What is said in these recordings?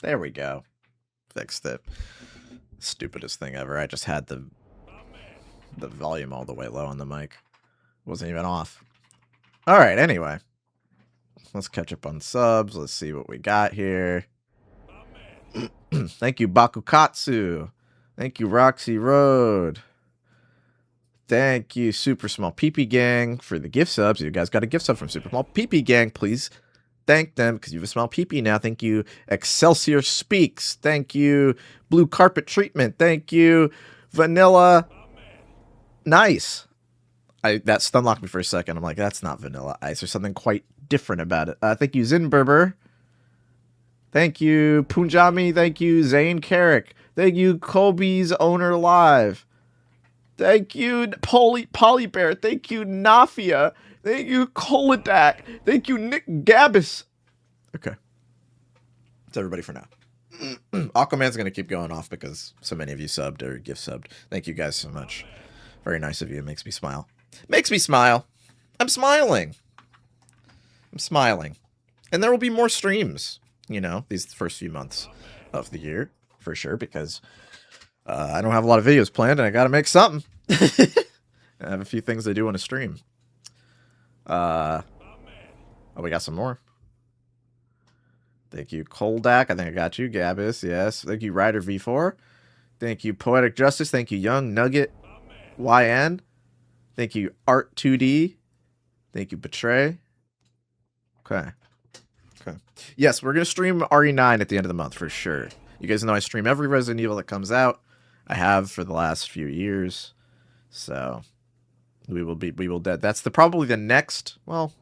There we go. Fixed it. Stupidest thing ever. I just had the volume all the way low on the mic. Wasn't even off. Alright, anyway. Let's catch up on subs. Let's see what we got here. Thank you, Bakukatsu. Thank you, Roxy Road. Thank you, Super Small Peepee Gang, for the gift subs. You guys got a gift sub from Super Small Peepee Gang. Please thank them because you have a small peepee now. Thank you, Excelsior Speaks. Thank you, Blue Carpet Treatment. Thank you, Vanilla. Nice. That stun locked me for a second. I'm like, that's not Vanilla Ice. There's something quite different about it. Thank you, Zinberber. Thank you, Punjami. Thank you, Zane Carrick. Thank you, Kobe's Owner Live. Thank you, Polybear. Thank you, Nafia. Thank you, Kolodak. Thank you, Nick Gabbis. Okay. That's everybody for now. Aquaman's going to keep going off because so many of you subbed or gift subbed. Thank you guys so much. Very nice of you. It makes me smile. Makes me smile. I'm smiling. I'm smiling. And there will be more streams, you know, these first few months of the year, for sure, because I don't have a lot of videos planned, and I got to make something. I have a few things I do want to stream. Oh, we got some more. Thank you, Koldak. I think I got you, Gabbis. Yes. Thank you, Ryder V4. Thank you, Poetic Justice. Thank you, Young Nugget YN. Thank you, Art 2D. Thank you, Betray. Okay. Okay. Yes, we're going to stream RE9 at the end of the month for sure. You guys know I stream every Resident Evil that comes out. I have for the last few years. So we will that's probably the next, well,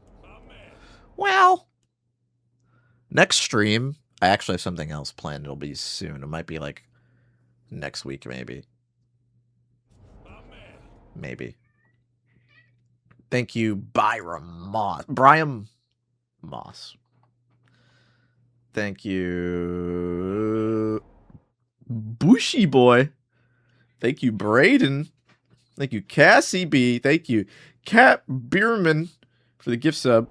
next stream. I actually have something else planned. It'll be soon. It might be like next week, maybe. Maybe. Thank you, Brian Moss. Thank you, Bushy Boy. Thank you, Braden. Thank you, Cassie B. Thank you, Cat Bierman, for the gift sub.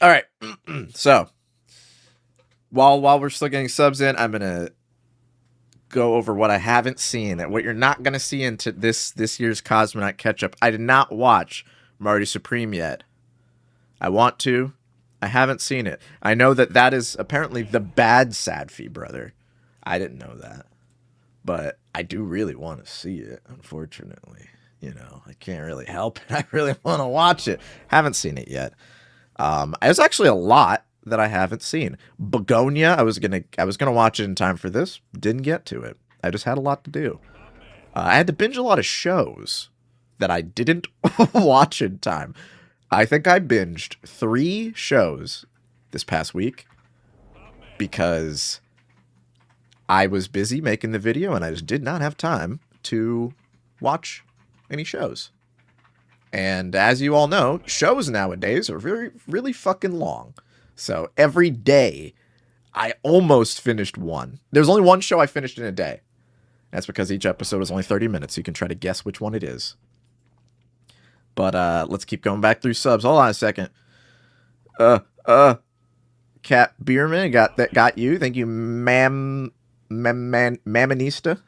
All right. So, while we're still getting subs in, I'm gonna go over what I haven't seen, and what you're not gonna see into this year's Cosmonaut catch-up. I did not watch Marty Supreme yet. I want to. I haven't seen it. I know that is apparently the bad Sadfi brother. I didn't know that. But I do really want to see it, unfortunately. You know, I can't really help it. I really want to watch it. Haven't seen it yet. There's actually a lot that I haven't seen. Begonia, I was gonna watch it in time for this. Didn't get to it. I just had a lot to do. I had to binge a lot of shows that I didn't watch in time. I think I binged 3 shows this past week because I was busy making the video and I just did not have time to watch any shows. And as you all know, shows nowadays are really fucking long. So every day, I almost finished one. There's only one show I finished in a day. That's because each episode is only 30 minutes, so you can try to guess which one it is. But let's keep going back through subs. Hold on a second. Cat Bierman, got you. Thank you, Mamanista.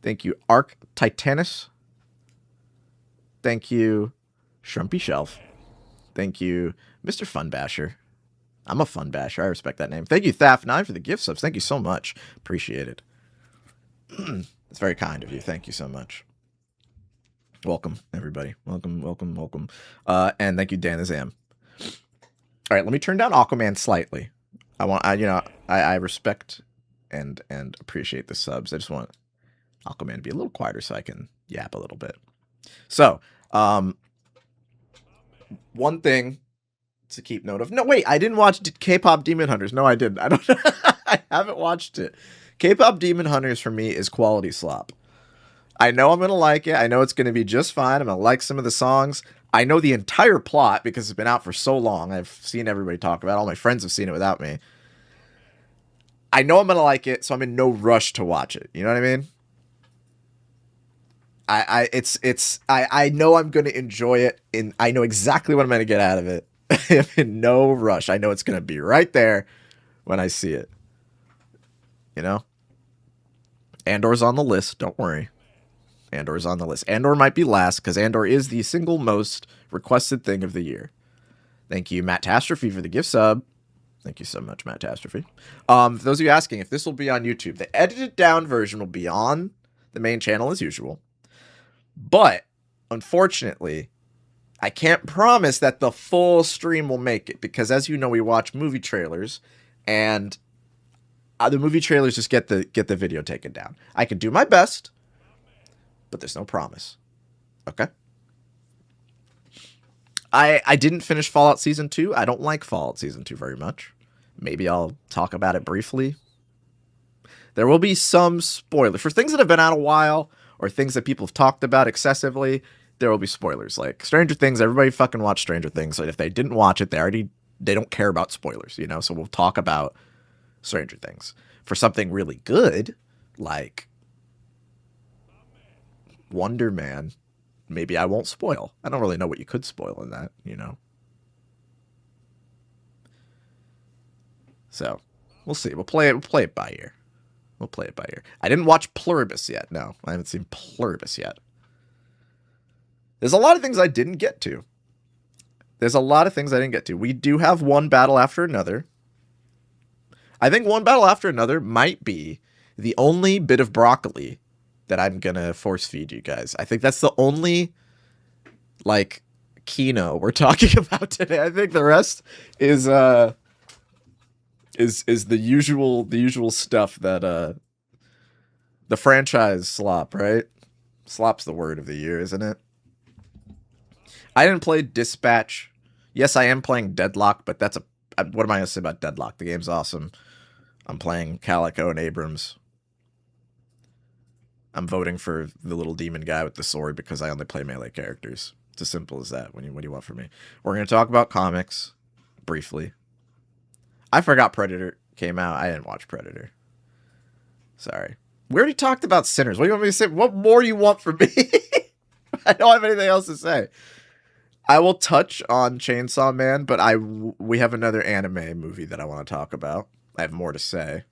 Thank you, Arc Titanus. Thank you, Shrumpy Shelf. Thank you, Mr. Fun Basher. I'm a fun basher. I respect that name. Thank you, Thaf9, for the gift subs. Thank you so much. Appreciate it. It's very kind of you. Thank you so much. Welcome, everybody. Welcome. And thank you, Dan the Zam. All right, let me turn down Aquaman slightly. I respect and appreciate the subs. I just want Aquaman to be a little quieter so I can yap a little bit. So, one thing to keep note of. No, wait, I didn't watch K-Pop Demon Hunters. No, I didn't. I haven't watched it. K-Pop Demon Hunters for me is quality slop. I know I'm going to like it. I know it's going to be just fine. I'm going to like some of the songs. I know the entire plot because it's been out for so long. I've seen everybody talk about it. All my friends have seen it without me. I know I'm going to like it, so I'm in no rush to watch it. You know what I mean? I know I'm going to enjoy it, and I know exactly what I'm going to get out of it. I'm in no rush. I know it's going to be right there. when I see it. You know? Andor's on the list. Don't worry. Andor's on the list. Andor might be last because Andor is the single most requested thing of the year. Thank you, Matt Tastrophe, for the gift sub. Thank you so much, Matt Tastrophe. For those of you asking if this will be on YouTube, the edited down version will be on the main channel as usual. But, unfortunately, I can't promise that the full stream will make it because, as you know, we watch movie trailers, and the movie trailers just get the video taken down. I can do my best, but there's no promise. Okay? I didn't finish Fallout Season 2. I don't like Fallout Season 2 very much. Maybe I'll talk about it briefly. There will be some spoilers. For things that have been out a while, or things that people have talked about excessively, there will be spoilers. Like Stranger Things, everybody fucking watched Stranger Things. So if they didn't watch it, they don't care about spoilers, you know? So we'll talk about Stranger Things. For something really good, like Wonder Man, maybe I won't spoil. I don't really know what you could spoil in that, you know? So, we'll see. We'll play it by ear. We'll play it by ear. I didn't watch Pluribus yet. No, I haven't seen Pluribus yet. There's a lot of things I didn't get to. We do have One Battle After Another. I think One Battle After Another might be the only bit of broccoli that I'm gonna force feed you guys. I think that's the only, like, Kino we're talking about today. I think the rest is the usual stuff that the franchise slop, right? Slop's the word of the year, isn't it? I didn't play Dispatch. Yes, I am playing Deadlock, but what am I gonna say about Deadlock? The game's awesome. I'm playing Calico and Abrams. I'm voting for the little demon guy with the sword because I only play melee characters. It's as simple as that. What do you want from me? We're going to talk about comics briefly. I forgot Predator came out. I didn't watch Predator. Sorry. We already talked about Sinners. What do you want me to say? What more do you want from me? I don't have anything else to say. I will touch on Chainsaw Man, but we have another anime movie that I want to talk about. I have more to say.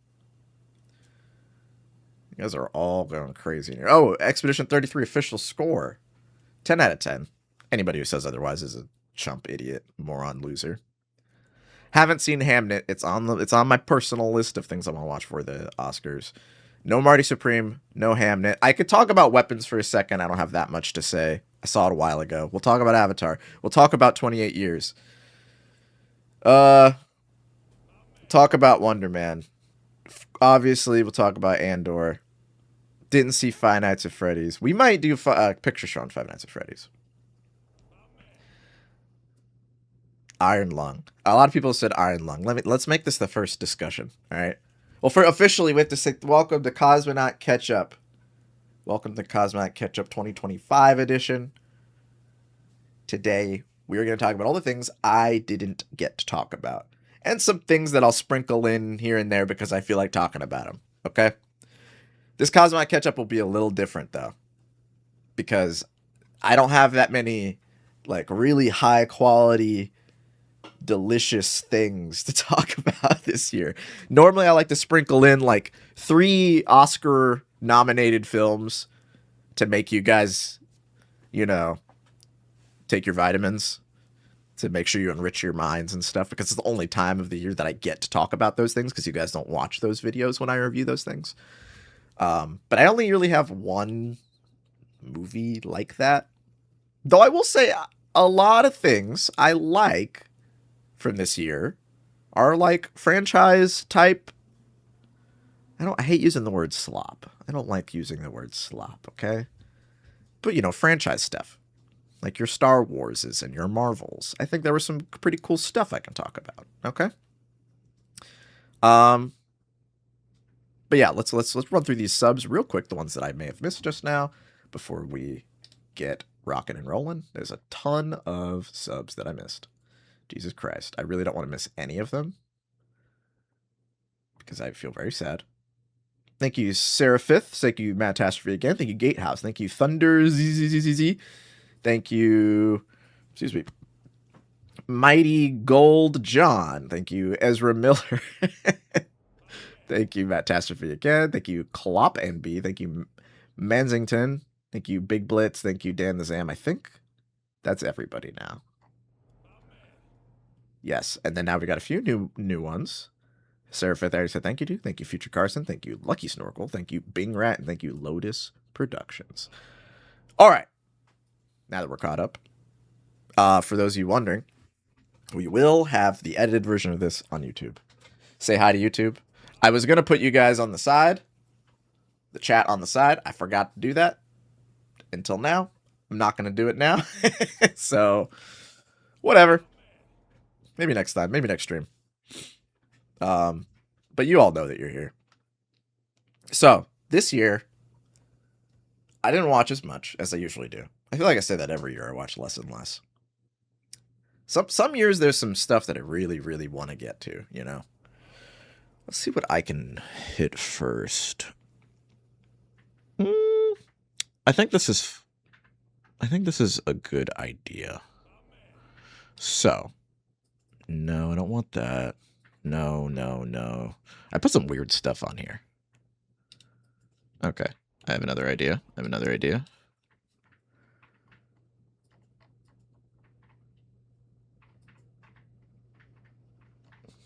You guys are all going crazy here. Oh, Expedition 33 official score. 10 out of 10. Anybody who says otherwise is a chump, idiot, moron, loser. Haven't seen Hamnet. It's on my personal list of things I want to watch for the Oscars. No Marty Supreme, no Hamnet. I could talk about Weapons for a second. I don't have that much to say. I saw it a while ago. We'll talk about Avatar. We'll talk about 28 Years. Talk about Wonder Man. Obviously, we'll talk about Andor. Didn't see Five Nights at Freddy's. We might do picture show on Five Nights at Freddy's. Iron Lung. A lot of people said Iron Lung. Let's make this the first discussion. All right. Well, for officially, we have to say welcome to Cosmonaut Ketchup. Welcome to Cosmonaut Ketchup 2025 edition. Today, we are going to talk about all the things I didn't get to talk about. And some things that I'll sprinkle in here and there because I feel like talking about them. Okay? This Cosmonaut Ketchup will be a little different, though. Because I don't have that many, like, really high quality, delicious things to talk about this year. Normally, I like to sprinkle in, like, 3 Oscar-nominated films to make you guys, you know, take your vitamins, to make sure you enrich your minds and stuff, because it's the only time of the year that I get to talk about those things, because you guys don't watch those videos when I review those things. But I only really have one movie like that. Though I will say a lot of things I like from this year are like franchise type. I hate using the word slop. I don't like using the word slop, okay? But, you know, franchise stuff. Like your Star Warses and your Marvels. I think there was some pretty cool stuff I can talk about, okay? But yeah, let's run through these subs real quick, the ones that I may have missed just now, before we get rocking and rolling. There's a ton of subs that I missed. Jesus Christ. I really don't want to miss any of them, because I feel very sad. Thank you, Sarah Fifth. Thank you, Matt Tastrophe again. Thank you, Gatehouse. Thank you, Thunder ZZZZ. Thank you, excuse me, Mighty Gold John. Thank you, Ezra Miller. Thank you, Matt Tastrophe again. Thank you, Clop NB. Thank you, Mansington. Thank you, Big Blitz. Thank you, Dan the Zam. I think that's everybody now. Yes, and then now we got a few new ones. Sarah Fifth already said thank you to. Thank you, Future Carson. Thank you, Lucky Snorkel. Thank you, Bing Rat. And thank you, Lotus Productions. All right. Now that we're caught up, for those of you wondering, we will have the edited version of this on YouTube. Say hi to YouTube. I was going to put you guys on the side, the chat on the side. I forgot to do that until now. I'm not going to do it now. So, whatever. Maybe next time. Maybe next stream. But you all know that you're here. So, this year, I didn't watch as much as I usually do. I feel like I say that every year. I watch less and less. Some years there's some stuff that I really, really want to get to, you know? Let's see what I can hit first. I think this is a good idea. So, no, I don't want that. No. I put some weird stuff on here. Okay. I have another idea.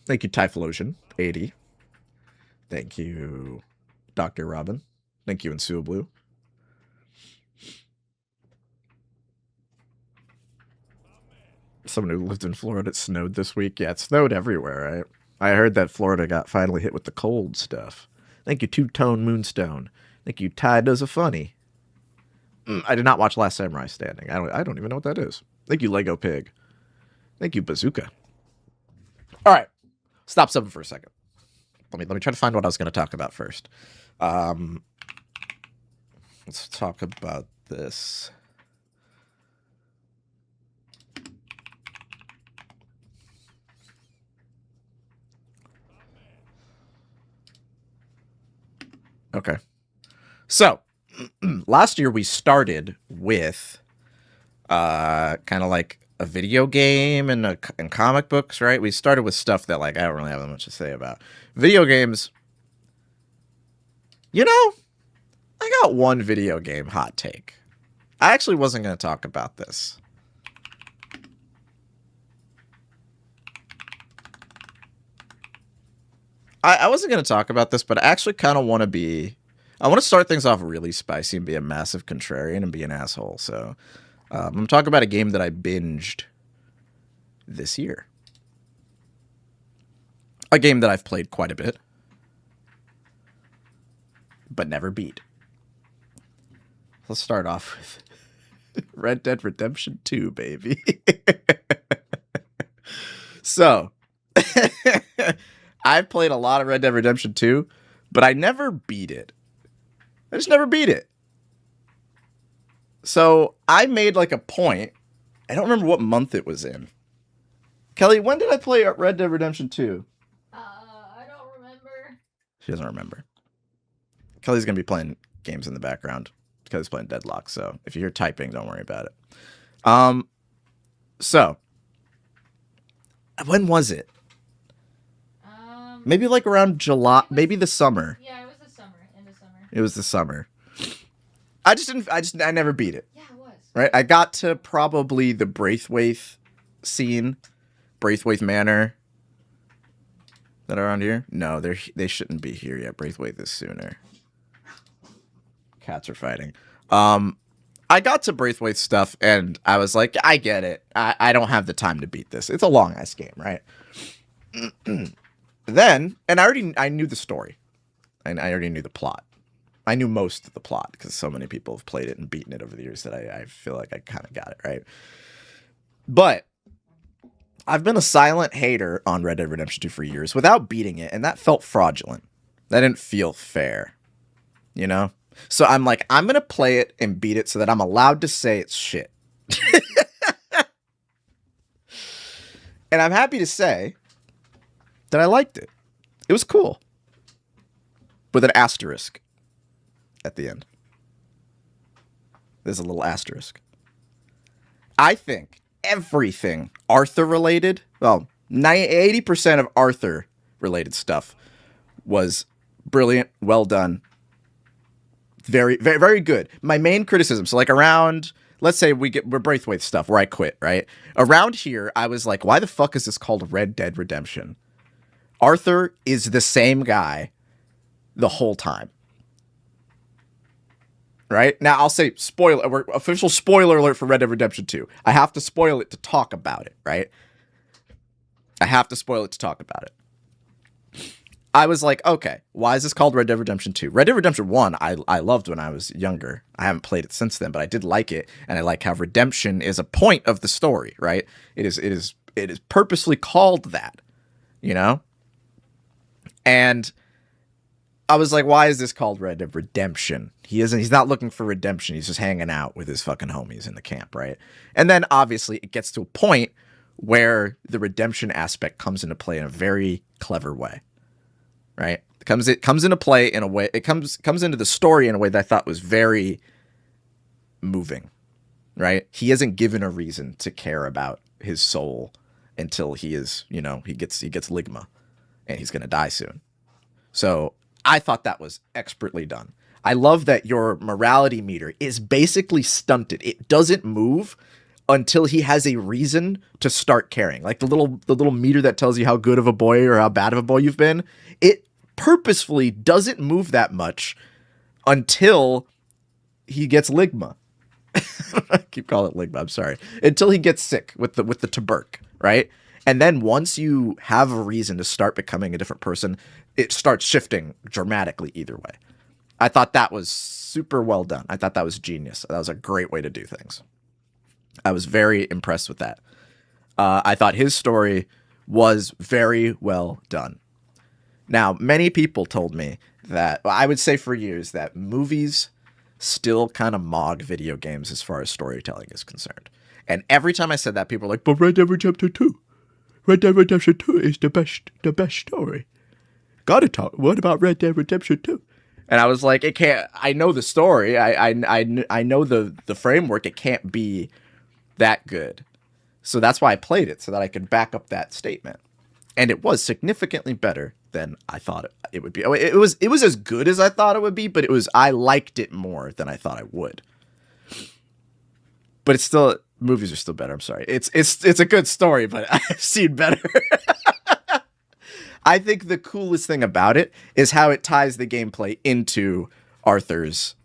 Thank you, Typhlosion 80. Thank you, Dr. Robin. Thank you, Insua Blue. Someone who lived in Florida, it snowed this week. Yeah, it snowed everywhere, right? I heard that Florida got finally hit with the cold stuff. Thank you, Two-Tone Moonstone. Thank you, Ty Does a Funny. I did not watch Last Samurai Standing. I don't even know what that is. Thank you, Lego Pig. Thank you, Bazooka. All right. Stop subbing for a second. Let me try to find what I was going to talk about first. Let's talk about this. Okay. So, last year we started with kind of like a video game and comic books, right? We started with stuff that like I don't really have that much to say about. Video games, you know, I got one video game hot take. I actually wasn't going to talk about this. I wasn't going to talk about this, but I actually kind of want to be... I want to start things off really spicy and be a massive contrarian and be an asshole. So I'm talking about a game that I binged this year. A game that I've played quite a bit, but never beat. Let's start off with Red Dead Redemption 2, baby. So... I've played a lot of Red Dead Redemption 2, but I never beat it. I just never beat it. So I made like a point. I don't remember what month it was in. Kelly, when did I play Red Dead Redemption 2? I don't remember. She doesn't remember. Kelly's going to be playing games in the background. Kelly's playing Deadlock, so if you hear typing, don't worry about it. So, when was it? Maybe like around July, maybe the summer. Yeah, it was the summer, end of summer. It was the summer. I never beat it. Yeah, it was. Right? I got to probably the Braithwaite scene, Braithwaite Manor. That around here? No, they shouldn't be here yet. Braithwaite is sooner. Cats are fighting. I got to Braithwaite stuff and I was like, I get it. I don't have the time to beat this. It's a long ass game, right? Then, and I knew the story, and I already knew the plot. I knew most of the plot because so many people have played it and beaten it over the years that I feel like I kind of got it, right? But I've been a silent hater on Red Dead Redemption 2 for years without beating it, and that felt fraudulent. That didn't feel fair, you know? So I'm like, I'm going to play it and beat it so that I'm allowed to say it's shit. And I'm happy to say that I liked it. It was cool. With an asterisk at the end. There's a little asterisk. I think everything Arthur related, well, 80% of Arthur related stuff was brilliant, well done, very, very, very good. My main criticism, so like around, let's say we're Braithwaite stuff where I quit, right? Around here, I was like, why the fuck is this called Red Dead Redemption? Arthur is the same guy the whole time. Right? Now, I'll say official spoiler alert for Red Dead Redemption 2. I have to spoil it to talk about it, right? I have to spoil it to talk about it. I was like, okay, why is this called Red Dead Redemption 2? Red Dead Redemption 1, I loved when I was younger. I haven't played it since then, but I did like it, and I like how redemption is a point of the story, right? It is purposely called that, you know? And I was like, why is this called Red Dead Redemption? He's not looking for redemption. He's just hanging out with his fucking homies in the camp, right? And then obviously it gets to a point where the redemption aspect comes into play in a very clever way, right? It comes into play in a way, it comes into the story in a way that I thought was very moving, right? He isn't given a reason to care about his soul until he is, he gets ligma and he's going to die soon. So I thought that was expertly done. I love that your morality meter is basically stunted. It doesn't move until he has a reason to start caring. Like the little meter that tells you how good of a boy or how bad of a boy you've been. It purposefully doesn't move that much until he gets ligma. I keep calling it ligma. I'm sorry. Until he gets sick with the tuberc, right? And then once you have a reason to start becoming a different person, it starts shifting dramatically either way. I thought that was super well done. I thought that was genius. That was a great way to do things. I was very impressed with that. I thought his story was very well done. Now, many people told me that, I would say for years, that movies still kind of mog video games as far as storytelling is concerned. And every time I said that, people were like, but Red Dead Redemption 2. Red Dead Redemption 2 is the best story. Gotta talk. What about Red Dead Redemption 2? And I was like, it can't. I know the story. I know the framework. It can't be that good. So that's why I played it, so that I could back up that statement. And it was significantly better than I thought it would be. It was as good as I thought it would be, but I liked it more than I thought I would. But it's still, movies are still better. I'm sorry. It's a good story, but I've seen better. I think the coolest thing about it is how it ties the gameplay into Arthur's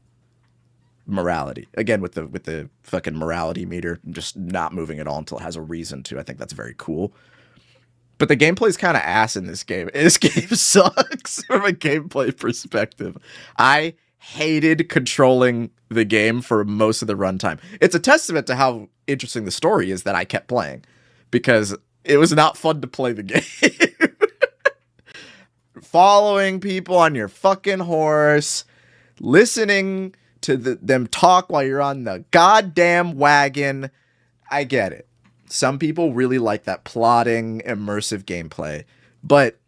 morality. Again, with the fucking morality meter just not moving at all until it has a reason to. I think that's very cool. But the gameplay is kind of ass in this game. This game sucks from a gameplay perspective. I hated controlling the game for most of the runtime. It's a testament to how interesting the story is that I kept playing, because it was not fun to play the game. Following people on your fucking horse, listening to them talk while you're on the goddamn wagon. I get it. Some people really like that plotting, immersive gameplay. But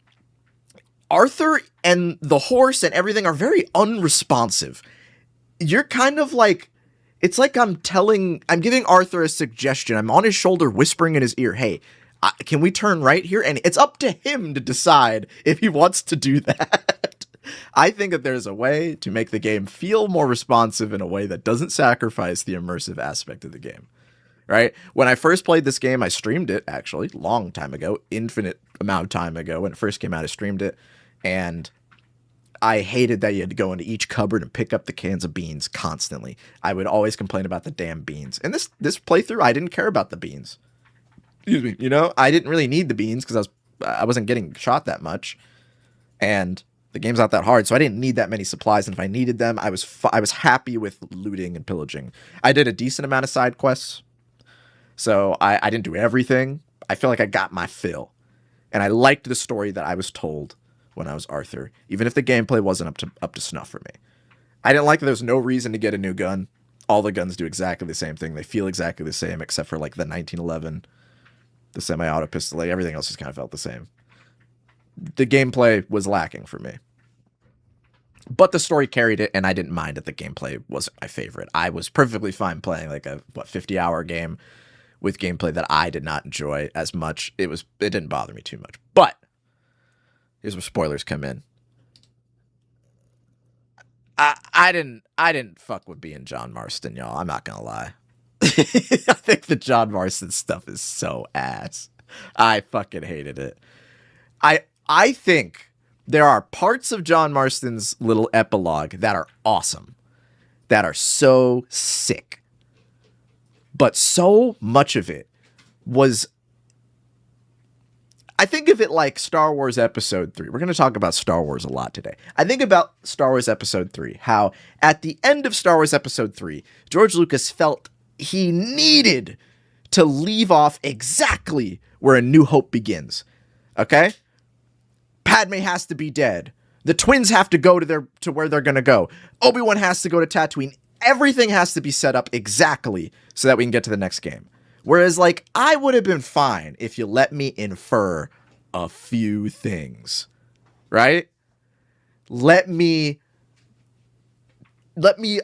Arthur and the horse and everything are very unresponsive. You're kind of like, it's like I'm giving Arthur a suggestion. I'm on his shoulder whispering in his ear, hey, can we turn right here? And it's up to him to decide if he wants to do that. I think that there's a way to make the game feel more responsive in a way that doesn't sacrifice the immersive aspect of the game. Right? When I first played this game, I streamed it, actually, long time ago, infinite amount of time ago. When it first came out, I streamed it, and I hated that you had to go into each cupboard and pick up the cans of beans constantly. I would always complain about the damn beans. And this playthrough, I didn't care about the beans. Excuse me, I didn't really need the beans because I wasn't getting shot that much, and the game's not that hard, so I didn't need that many supplies. And if I needed them, I was happy with looting and pillaging. I did a decent amount of side quests. So I didn't do everything. I feel like I got my fill. And I liked the story that I was told when I was Arthur, even if the gameplay wasn't up to snuff for me. I didn't like that there's no reason to get a new gun. All the guns do exactly the same thing. They feel exactly the same, except for like the 1911, the semi-auto pistol. Like, everything else just kind of felt the same. The gameplay was lacking for me. But the story carried it, and I didn't mind that the gameplay wasn't my favorite. I was perfectly fine playing like a 50-hour game with gameplay that I did not enjoy as much. It didn't bother me too much. But here's where spoilers come in. I didn't fuck with being John Marston, y'all. I'm not gonna lie. I think the John Marston stuff is so ass. I fucking hated it. I think there are parts of John Marston's little epilogue that are awesome, that are so sick. But so much of it was, I think of it like Star Wars Episode 3. We're going to talk about Star Wars a lot today. I think about Star Wars Episode 3, how at the end of Star Wars Episode 3, George Lucas felt he needed to leave off exactly where A New Hope begins. Okay? Padme has to be dead. The twins have to go to where they're going to go. Obi-Wan has to go to Tatooine. Everything has to be set up exactly so that we can get to the next game. Whereas, like, I would have been fine if you let me infer a few things, right? Let me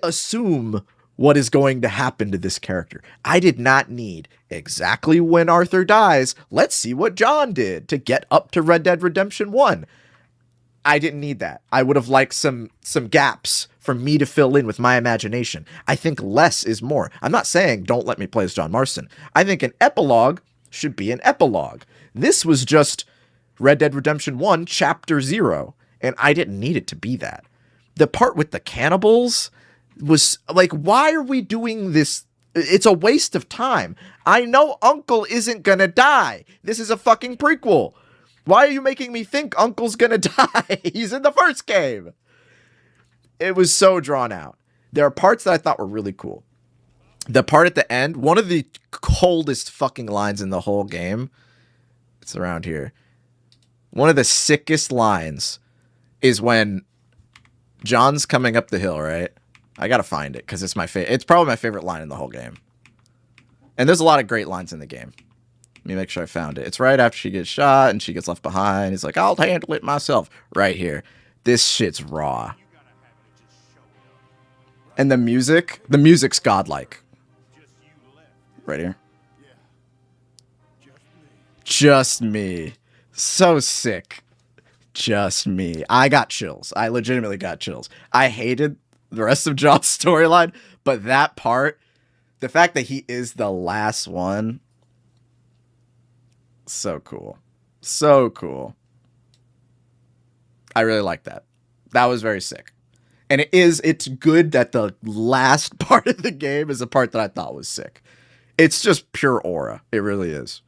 assume what is going to happen to this character. I did not need exactly when Arthur dies, let's see what John did to get up to Red Dead Redemption 1. I didn't need that. I would have liked some gaps for me to fill in with my imagination. I think less is more. I'm not saying don't let me play as John Marston. I think an epilogue should be an epilogue. This was just Red Dead Redemption 1 Chapter 0, and I didn't need it to be that. The part with the cannibals was like, why are we doing this? It's a waste of time. I know Uncle isn't gonna die. This is a fucking prequel. Why are you making me think Uncle's gonna die? He's in the first game. It was so drawn out. There are parts that I thought were really cool. The part at the end, one of the coldest fucking lines in the whole game. It's around here. One of the sickest lines is when John's coming up the hill, right? I gotta find it because it's probably my favorite line in the whole game. And there's a lot of great lines in the game. Let me make sure I found it. It's right after she gets shot and she gets left behind. He's like, I'll handle it myself. Right here. This shit's raw. And the music's godlike. Right here. Just me. So sick. Just me. I got chills. I legitimately got chills. I hated the rest of John's storyline, but that part, the fact that he is the last one, so cool. So cool. I really like that. That was very sick. And it's good that the last part of the game is a part that I thought was sick. It's just pure aura. It really is.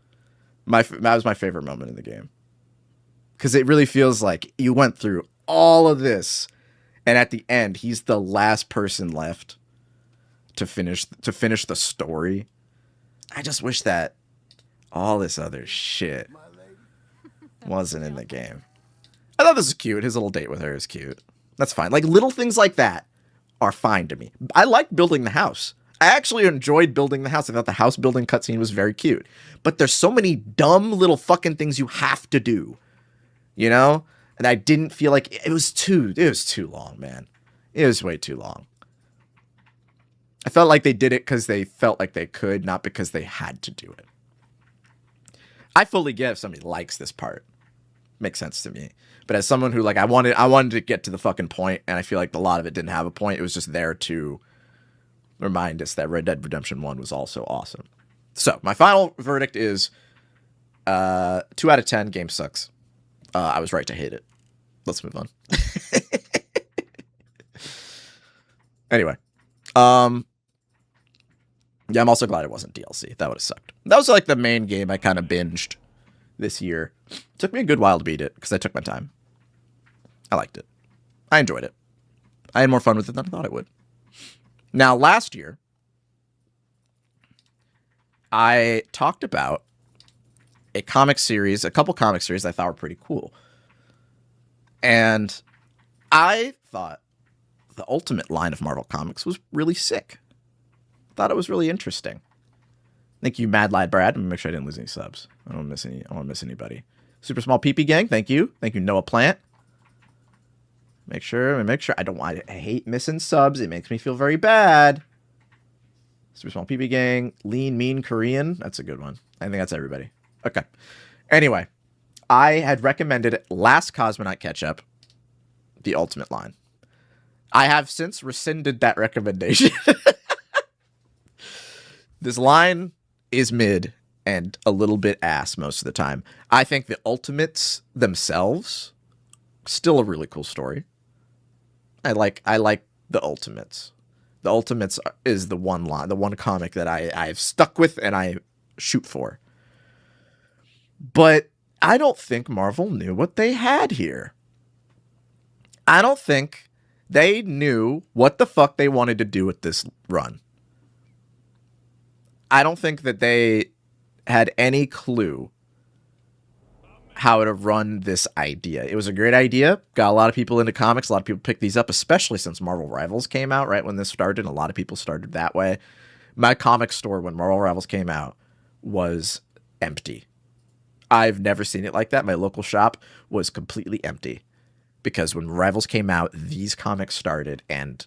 That was my favorite moment in the game. Because it really feels like you went through all of this, and at the end, he's the last person left to finish the story. I just wish that all this other shit wasn't in the game. I thought this was cute. His little date with her is cute. That's fine. Like, little things like that are fine to me. I like building the house. I actually enjoyed building the house. I thought the house building cutscene was very cute. But there's so many dumb little fucking things you have to do. You know? And I didn't feel like it was too long, man. It was way too long. I felt like they did it because they felt like they could, not because they had to do it. I fully get if somebody likes this part. Makes sense to me. But as someone who, like, I wanted to get to the fucking point, and I feel like a lot of it didn't have a point. It was just there to remind us that Red Dead Redemption 1 was also awesome. So, my final verdict is 2 out of 10, game sucks. I was right to hate it. Let's move on. Anyway. Yeah, I'm also glad it wasn't DLC. That would have sucked. That was like the main game I kind of binged this year. It took me a good while to beat it because I took my time. I liked it. I enjoyed it. I had more fun with it than I thought I would. Now, last year, I talked about a couple comic series I thought were pretty cool. And I thought the Ultimate line of Marvel Comics was really sick. Thought it was really interesting. Thank you, Mad Lad Brad. I'm gonna make sure I didn't lose any subs. I don't want to miss anybody. Super Small PP Gang, thank you. Thank you, Noah Plant. Make sure. I hate missing subs. It makes me feel very bad. Super Small PB Gang, Lean Mean Korean. That's a good one. I think that's everybody. Okay. Anyway, I had recommended last Cosmonaut catch-up, the Ultimate line. I have since rescinded that recommendation. This line is mid and a little bit ass most of the time. I think the Ultimates themselves, still a really cool story. I like the Ultimates. The Ultimates is the one line, the one comic that I've stuck with and I shoot for. But I don't think Marvel knew what they had here. I don't think they knew what the fuck they wanted to do with this run. I don't think that they had any clue how to run this idea. It was a great idea. Got a lot of people into comics. A lot of people picked these up, especially since Marvel Rivals came out, right when this started. A lot of people started that way. My comic store when Marvel Rivals came out was empty. I've never seen it like that. My local shop was completely empty because when Rivals came out, these comics started, and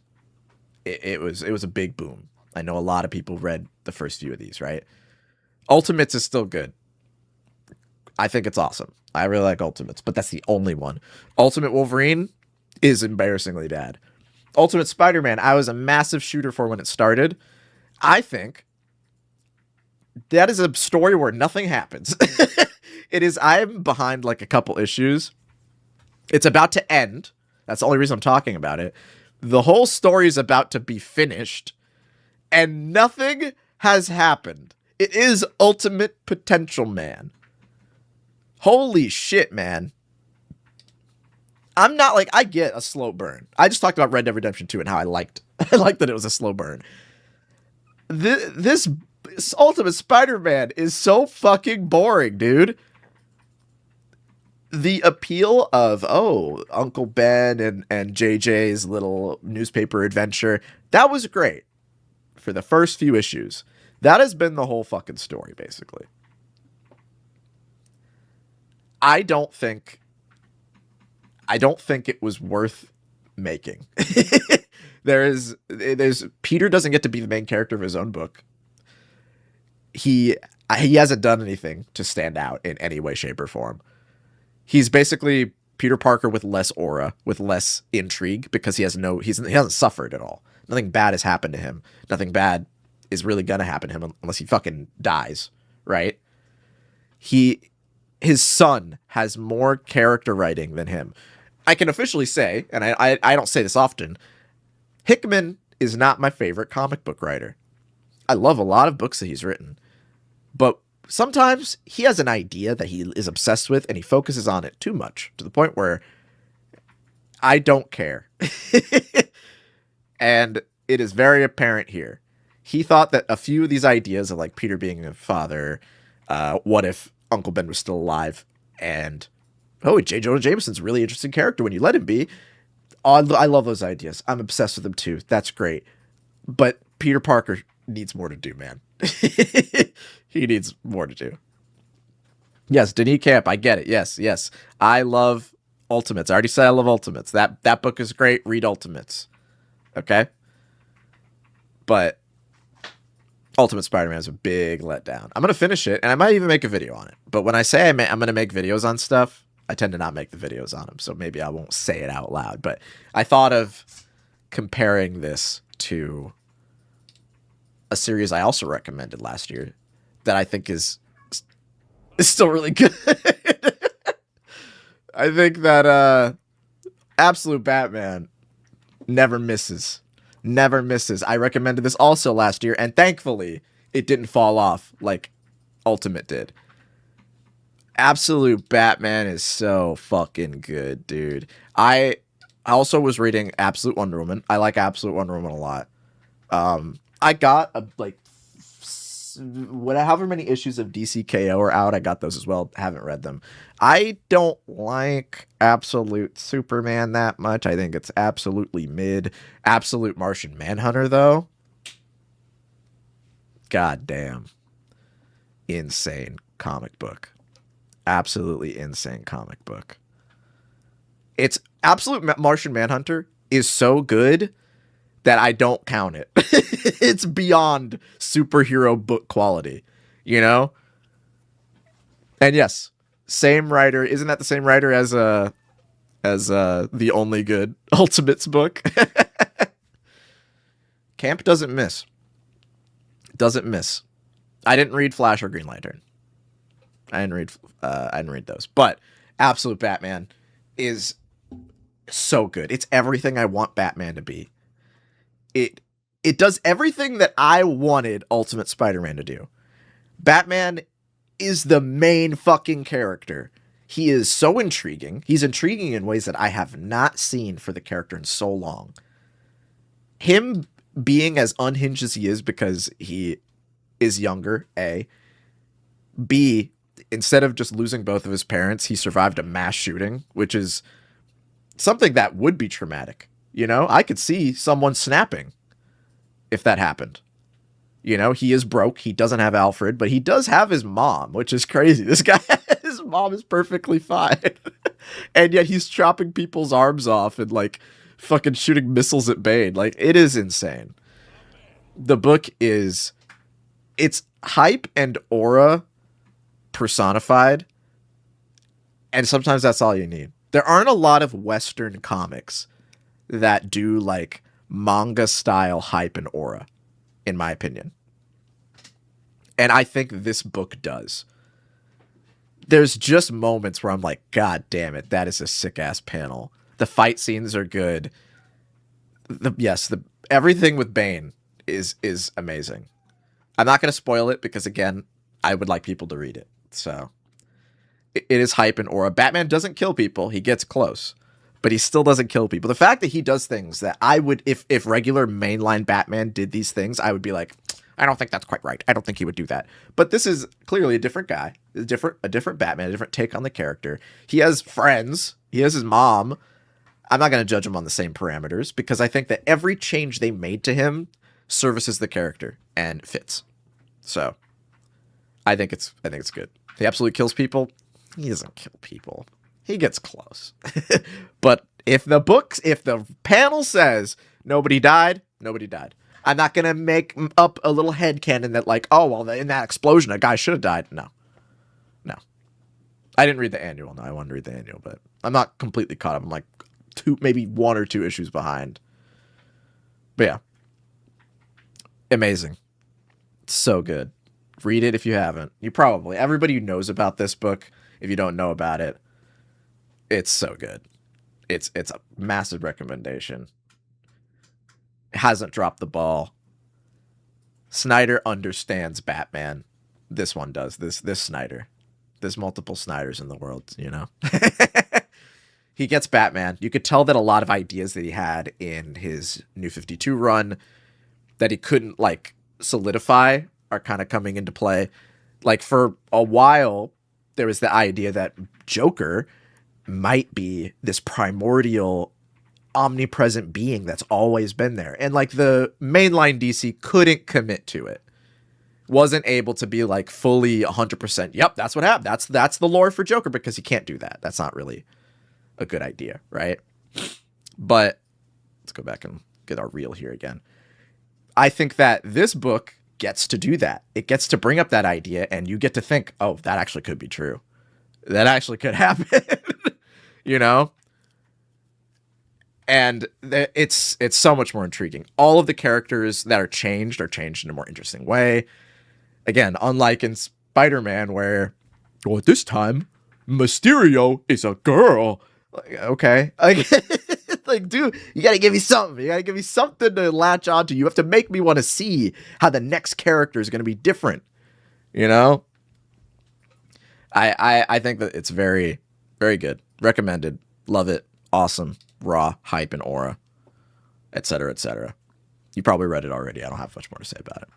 it was a big boom. I know a lot of people read the first few of these, right? Ultimates is still good. I think it's awesome. I really like Ultimates, but that's the only one. Ultimate Wolverine is embarrassingly bad. Ultimate Spider-Man, I was a massive shooter for when it started. I think that is a story where nothing happens. I'm behind like a couple issues. It's about to end. That's the only reason I'm talking about it. The whole story is about to be finished, and nothing has happened. It is Ultimate Potential Man. Holy shit, man. I'm not like, I get a slow burn. I just talked about Red Dead Redemption 2 and how I liked that it was a slow burn. This Ultimate Spider-Man is so fucking boring, dude. The appeal of, Uncle Ben and JJ's little newspaper adventure, that was great for the first few issues. That has been the whole fucking story, basically. I don't think it was worth making. There's Peter doesn't get to be the main character of his own book. He hasn't done anything to stand out in any way, shape, or form. He's basically Peter Parker with less aura, with less intrigue, because he hasn't suffered at all. Nothing bad has happened to him. Nothing bad is really gonna happen to him unless he fucking dies, right? His son has more character writing than him. I can officially say, and I don't say this often, Hickman is not my favorite comic book writer. I love a lot of books that he's written, but sometimes he has an idea that he is obsessed with and he focuses on it too much to the point where I don't care. And it is very apparent here. He thought that a few of these ideas of like Peter being a father, what if Uncle Ben was still alive, and J. Jonah Jameson's a really interesting character when you let him be. I love those ideas. I'm obsessed with them too. That's great. But Peter Parker needs more to do, man. He needs more to do. Yes, Denis Camp, I get it. Yes. I love Ultimates. I already said I love Ultimates. That book is great. Read Ultimates. Okay? But Ultimate Spider-Man is a big letdown. I'm going to finish it, and I might even make a video on it. But when I say I'm going to make videos on stuff, I tend to not make the videos on them, so maybe I won't say it out loud. But I thought of comparing this to a series I also recommended last year that I think is still really good. I think that Absolute Batman never misses. Never misses. I recommended this also last year, and thankfully it didn't fall off like Ultimate did. Absolute Batman is so fucking good, dude. I also was reading Absolute Wonder Woman. I like Absolute Wonder Woman a lot. I got however many issues of DCKO are out. I got those as well. Haven't read them. I don't like Absolute Superman that much. I think it's absolutely mid. Absolute Martian Manhunter, though. God damn. Insane comic book. Absolutely insane comic book. It's Absolute Martian Manhunter is so good that I don't count it. It's beyond superhero book quality, you know? And yes, same writer. Isn't that the same writer as the Only Good Ultimates book? Camp doesn't miss. Doesn't miss. I didn't read Flash or Green Lantern. I didn't read those. But Absolute Batman is so good. It's everything I want Batman to be. It does everything that I wanted Ultimate Spider-Man to do. Batman is the main fucking character. He is so intriguing. He's intriguing in ways that I have not seen for the character in so long. Him being as unhinged as he is because he is younger, A. B, instead of just losing both of his parents, he survived a mass shooting, which is something that would be traumatic. You know, I could see someone snapping if that happened. You know, he is broke. He doesn't have Alfred, but he does have his mom, which is crazy. This guy, his mom is perfectly fine. And yet he's chopping people's arms off and like fucking shooting missiles at Bane. Like, it is insane. The book is, it's hype and aura personified. And sometimes that's all you need. There aren't a lot of Western comics that do like manga style hype and aura, in my opinion. And I think this book does. There's just moments where I'm like, God damn it, that is a sick ass panel. The fight scenes are good. Everything with Bane is amazing. I'm not going to spoil it because, again, I would like people to read it. So it is hype and aura. Batman doesn't kill people. He gets close, but he still doesn't kill people. The fact that he does things that I would, if regular mainline Batman did these things, I would be like, I don't think that's quite right. I don't think he would do that. But this is clearly a different guy, a different Batman, a different take on the character. He has friends. He has his mom. I'm not going to judge him on the same parameters because I think that every change they made to him services the character and fits. So I think it's good. He absolutely kills people. He doesn't kill people. He gets close. But if the panel says nobody died, nobody died. I'm not going to make up a little headcanon that like, oh, well, in that explosion, a guy should have died. No. I didn't read the annual. No, I wanted to read the annual, but I'm not completely caught up. I'm like maybe 1 or 2 issues behind. But yeah. Amazing. So good. Read it if you haven't. Everybody who knows about this book, if you don't know about it, it's so good. It's a massive recommendation. It hasn't dropped the ball. Snyder understands Batman. This one does. This Snyder. There's multiple Snyders in the world, you know? He gets Batman. You could tell that a lot of ideas that he had in his New 52 run that he couldn't, like, solidify are kind of coming into play. Like, for a while, there was the idea that Joker might be this primordial, omnipresent being that's always been there. And, like, the mainline DC couldn't commit to it. Wasn't able to be, like, fully 100%, yep, that's what happened. That's the lore for Joker, because he can't do that. That's not really a good idea, right? But let's go back and get our reel here again. I think that this book gets to do that. It gets to bring up that idea, and you get to think, oh, that actually could be true. That actually could happen. You know? And it's so much more intriguing. All of the characters that are changed in a more interesting way. Again, unlike in Spider-Man, where, well, at this time, Mysterio is a girl. Like, okay. Like, dude, you gotta give me something. You gotta give me something to latch onto. You have to make me want to see how the next character is going to be different. You know? I think that it's very, very good. Recommended. Love it. Awesome. Raw. Hype and aura. Etc., etc. You probably read it already. I don't have much more to say about it.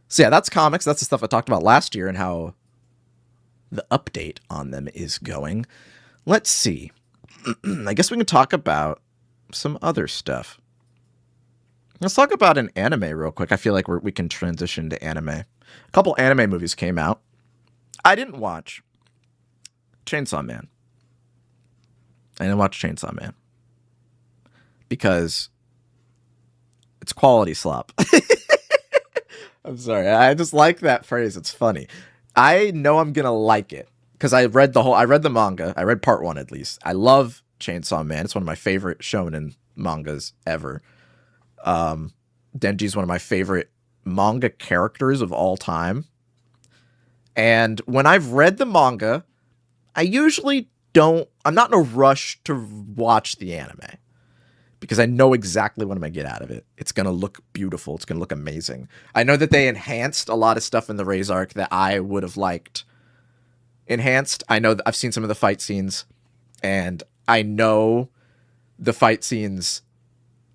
So yeah, that's comics. That's the stuff I talked about last year and how the update on them is going. Let's see. I guess we can talk about some other stuff. Let's talk about an anime real quick. I feel like we can transition to anime. A couple anime movies came out. I didn't watch Chainsaw Man. I didn't watch Chainsaw Man. because it's quality slop. I'm sorry. I just like that phrase. It's funny. I know I'm going to like it because I read the manga. I read part 1 at least. I love Chainsaw Man. It's one of my favorite shonen mangas ever. Denji's one of my favorite manga characters of all time. And when I've read the manga, I'm not in a rush to watch the anime because I know exactly what I'm going to get out of it. It's going to look beautiful. It's going to look amazing. I know that they enhanced a lot of stuff in the Ray's arc that I would have liked enhanced. I know that I've seen some of the fight scenes, and I know the fight scenes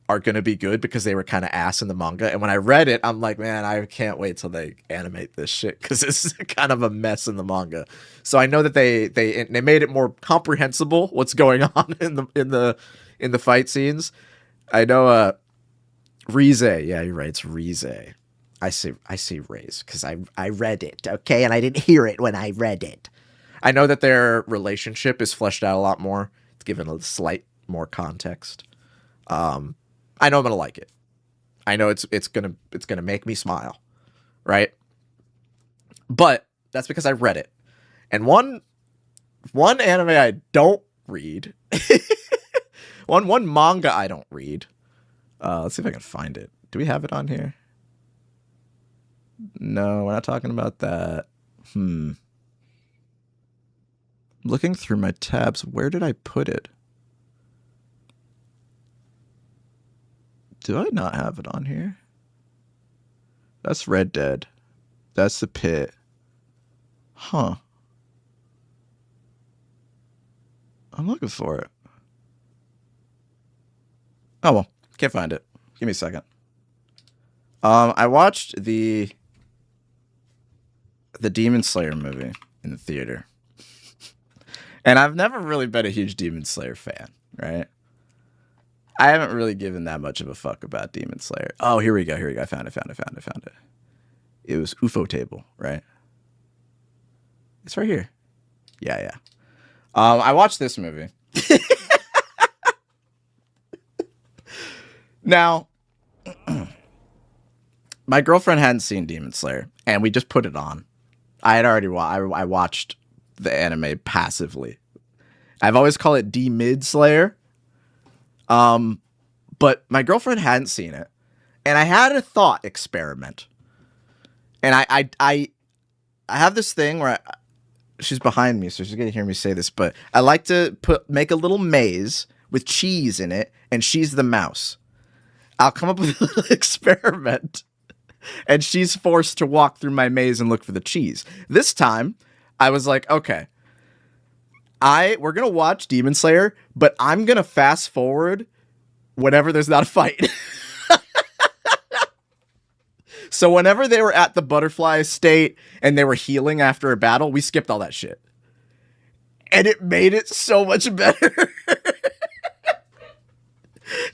are going to be good because they were kind of ass in the manga. And when I read it, I'm like, man, I can't wait till they animate this shit because it's kind of a mess in the manga. So I know that they made it more comprehensible what's going on in the fight scenes. I know Rize, yeah, you're right, it's Rize. I say Rize because I read it, okay, and I didn't hear it when I read it. I know that their relationship is fleshed out a lot more. It's given a slight more context. I know I'm gonna like it. I know it's gonna make me smile, right? But that's because I read it. And one anime I don't read, one manga I don't read. Let's see if I can find it. Do we have it on here? No, we're not talking about that. Looking through my tabs, where did I put it? Do I not have it on here? That's Red Dead. That's The Pit. Huh. I'm looking for it. Oh well, can't find it. Give me a second. I watched the Demon Slayer movie in the theater. And I've never really been a huge Demon Slayer fan, right? I haven't really given that much of a fuck about Demon Slayer. Oh, here we go. I found it. It was UFO Table, right? It's right here. Yeah. I watched this movie. Now, my girlfriend hadn't seen Demon Slayer, and we just put it on. I had already I watched the anime passively. I've always called it D-Mid Slayer. But my girlfriend hadn't seen it, and I had a thought experiment. And I have this thing where she's behind me, so she's gonna hear me say this, but I like to make a little maze with cheese in it, and she's the mouse. I'll come up with a little experiment, and she's forced to walk through my maze and look for the cheese. This time, I was like, okay, we're gonna watch Demon Slayer, but I'm gonna fast forward whenever there's not a fight. So whenever they were at the butterfly estate and they were healing after a battle, we skipped all that shit. And it made it so much better.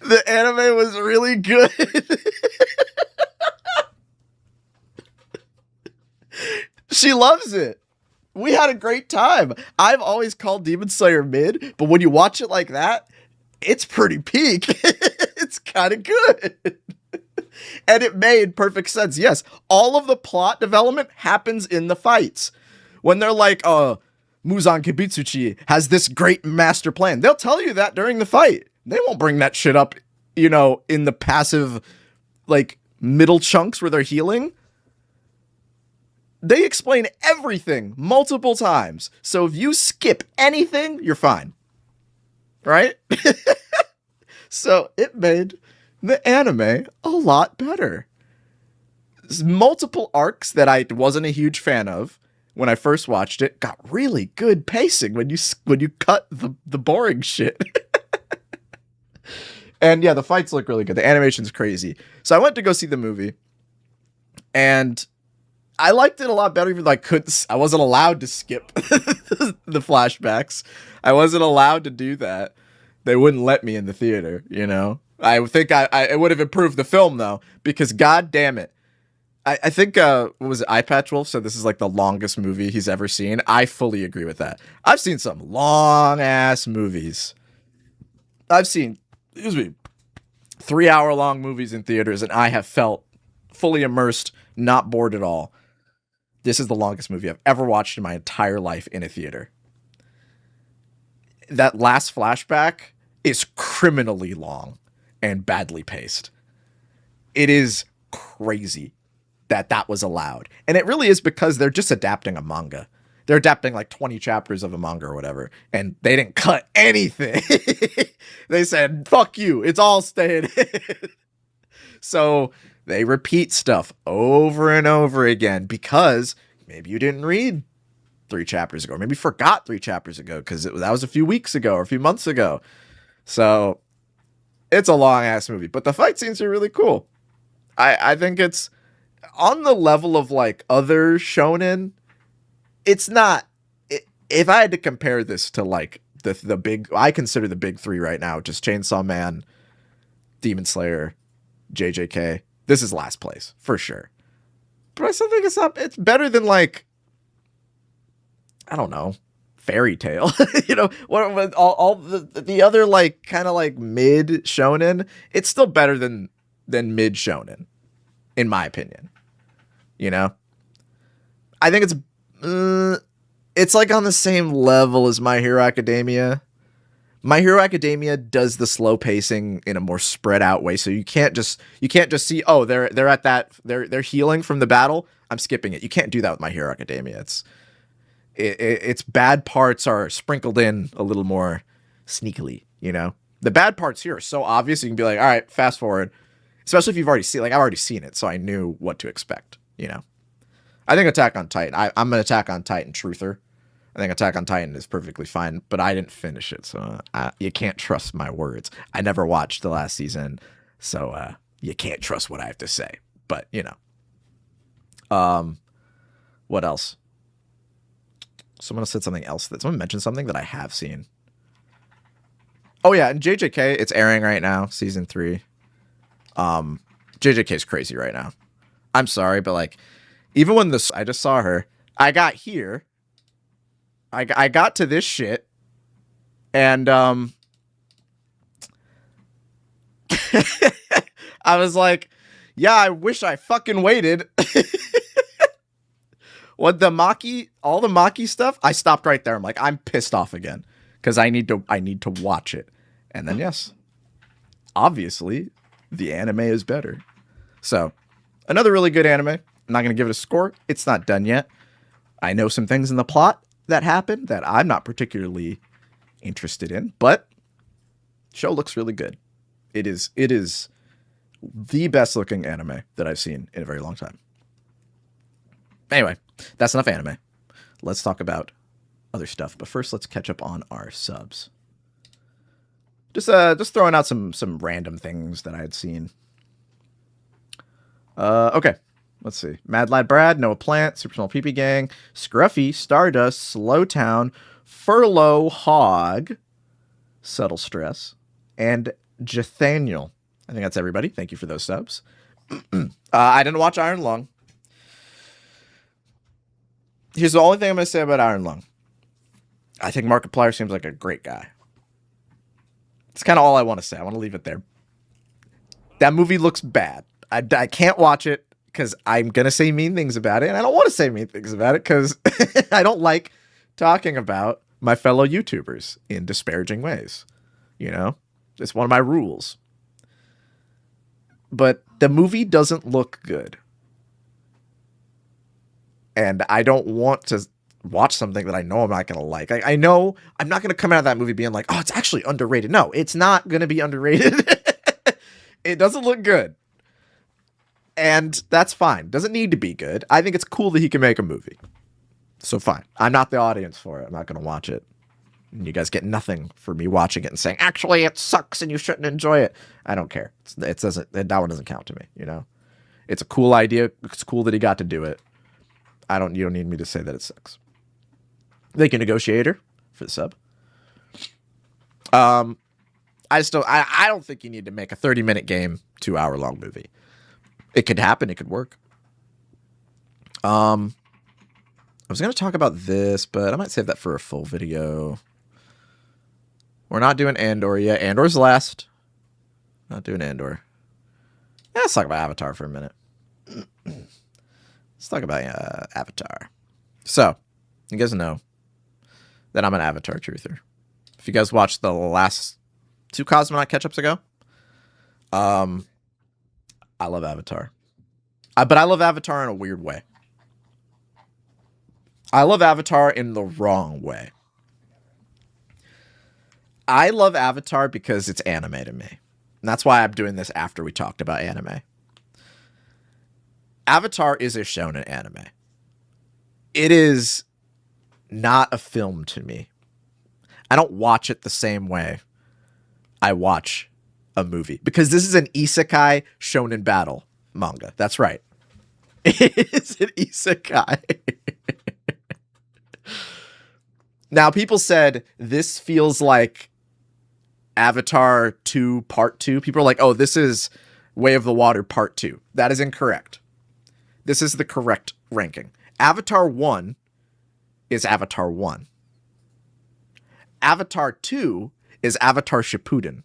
The anime was really good. She loves it. We had a great time. I've always called Demon Slayer mid, but when you watch it like that, it's pretty peak. It's kind of good. And it made perfect sense. Yes, all of the plot development happens in the fights. When they're like, Muzan Kibitsuchi has this great master plan. They'll tell you that during the fight. They won't bring that shit up, in the passive, middle chunks where they're healing. They explain everything multiple times. So if you skip anything, you're fine. Right? So it made the anime a lot better. Multiple arcs that I wasn't a huge fan of when I first watched it got really good pacing when you cut the boring shit. And yeah, the fights look really good. The animation's crazy. So I went to go see the movie, and I liked it a lot better, even though I wasn't allowed to skip the flashbacks. I wasn't allowed to do that. They wouldn't let me in the theater, I think it would have improved the film, though, because god damn it. I think, what was it, Eye Patch Wolf said this is the longest movie he's ever seen. I fully agree with that. I've seen some long-ass movies. I've seen, 3-hour-long movies in theaters, and I have felt fully immersed, not bored at all. This is the longest movie I've ever watched in my entire life in a theater. That last flashback is criminally long and badly paced. It is crazy that was allowed. And it really is because they're just adapting a manga. They're adapting like 20 chapters of a manga or whatever, and they didn't cut anything. They said, fuck you, it's all staying in. So they repeat stuff over and over again because maybe you didn't read 3 chapters ago, or maybe forgot 3 chapters ago because that was a few weeks ago or a few months ago. So it's a long ass movie, but the fight scenes are really cool. I think it's on the level of like other shonen. It's not. If I had to compare this to like the big, I consider the big 3 right now, just Chainsaw Man, Demon Slayer, JJK. This is last place for sure. But I still think it's better than like, I don't know, Fairy Tail. You know, what all the other like kind of like mid shonen. It's still better than mid shonen, in my opinion. You know, I think it's like on the same level as My Hero Academia. My Hero Academia does the slow pacing in a more spread out way, so you can't just see, oh, they're at that, they're healing from the battle, I'm skipping it. You can't do that with My Hero Academia. Its bad parts are sprinkled in a little more sneakily, you know. The bad parts here are so obvious you can be like, all right, fast forward. Especially if you've already seen, like I've already seen it, so I knew what to expect, you know. I think Attack on Titan, I'm an Attack on Titan truther. I think Attack on Titan is perfectly fine, but I didn't finish it, so you can't trust my words. I never watched the last season, so you can't trust what I have to say. But, you know. What else? Someone said something else. Someone mentioned something that I have seen. Oh, yeah, and JJK, it's airing right now, season 3. JJK is crazy right now. I'm sorry, but, like, even when I just saw her, I got here. I got to this shit, and I was like, yeah, I wish I fucking waited. What all the Maki stuff, I stopped right there. I'm like, I'm pissed off again because I need to watch it. And then yes, obviously the anime is better. So another really good anime. I'm not going to give it a score. It's not done yet. I know some things in the plot that happened that I'm not particularly interested in, but show looks really good. It is the best looking anime that I've seen in a very long time. Anyway, that's enough anime. Let's talk about other stuff, but first let's catch up on our subs. Just throwing out some random things that I had seen. Okay. Let's see. Mad Lad Brad, Noah Plant, Super Small PP Gang, Scruffy, Stardust, Slowtown, Furlough Hog, Subtle Stress, and Jathaniel. I think that's everybody. Thank you for those subs. I didn't watch Iron Lung. Here's the only thing I'm going to say about Iron Lung. I think Markiplier seems like a great guy. It's kind of all I want to say. I want to leave it there. That movie looks bad. I can't watch it because I'm going to say mean things about it, and I don't want to say mean things about it because I don't like talking about my fellow YouTubers in disparaging ways. You know? It's one of my rules. But the movie doesn't look good. And I don't want to watch something that I know I'm not going to like. I know I'm not going to come out of that movie being like, oh, it's actually underrated. No, it's not going to be underrated. It doesn't look good. And that's fine. Doesn't need to be good. I think it's cool that he can make a movie. So fine. I'm not the audience for it. I'm not going to watch it. And you guys get nothing for me watching it and saying, actually, it sucks and you shouldn't enjoy it. I don't care. That one doesn't count to me, you know? It's a cool idea. It's cool that he got to do it. You don't need me to say that it sucks. Thank you, Negotiator, for the sub. I don't think you need to make a 30-minute game 2-hour-long movie. It could happen. It could work. I was going to talk about this, but I might save that for a full video. We're not doing Andor yet. Andor's last. Not doing Andor. Yeah, let's talk about Avatar for a minute. Let's talk about Avatar. So, you guys know that I'm an Avatar truther. If you guys watched the last 2 Cosmonaut catch-ups ago, I love Avatar. But I love Avatar in a weird way. I love Avatar in the wrong way. I love Avatar because it's anime to me. And that's why I'm doing this after we talked about anime. Avatar is a shonen anime. It is not a film to me. I don't watch it the same way I watch a movie. Because this is an isekai shonen battle manga. That's right. It is an isekai. Now, people said this feels like Avatar 2 Part 2. People are like, oh, this is Way of the Water Part 2. That is incorrect. This is the correct ranking. Avatar 1 is Avatar 1. Avatar 2 is Avatar Shippuden.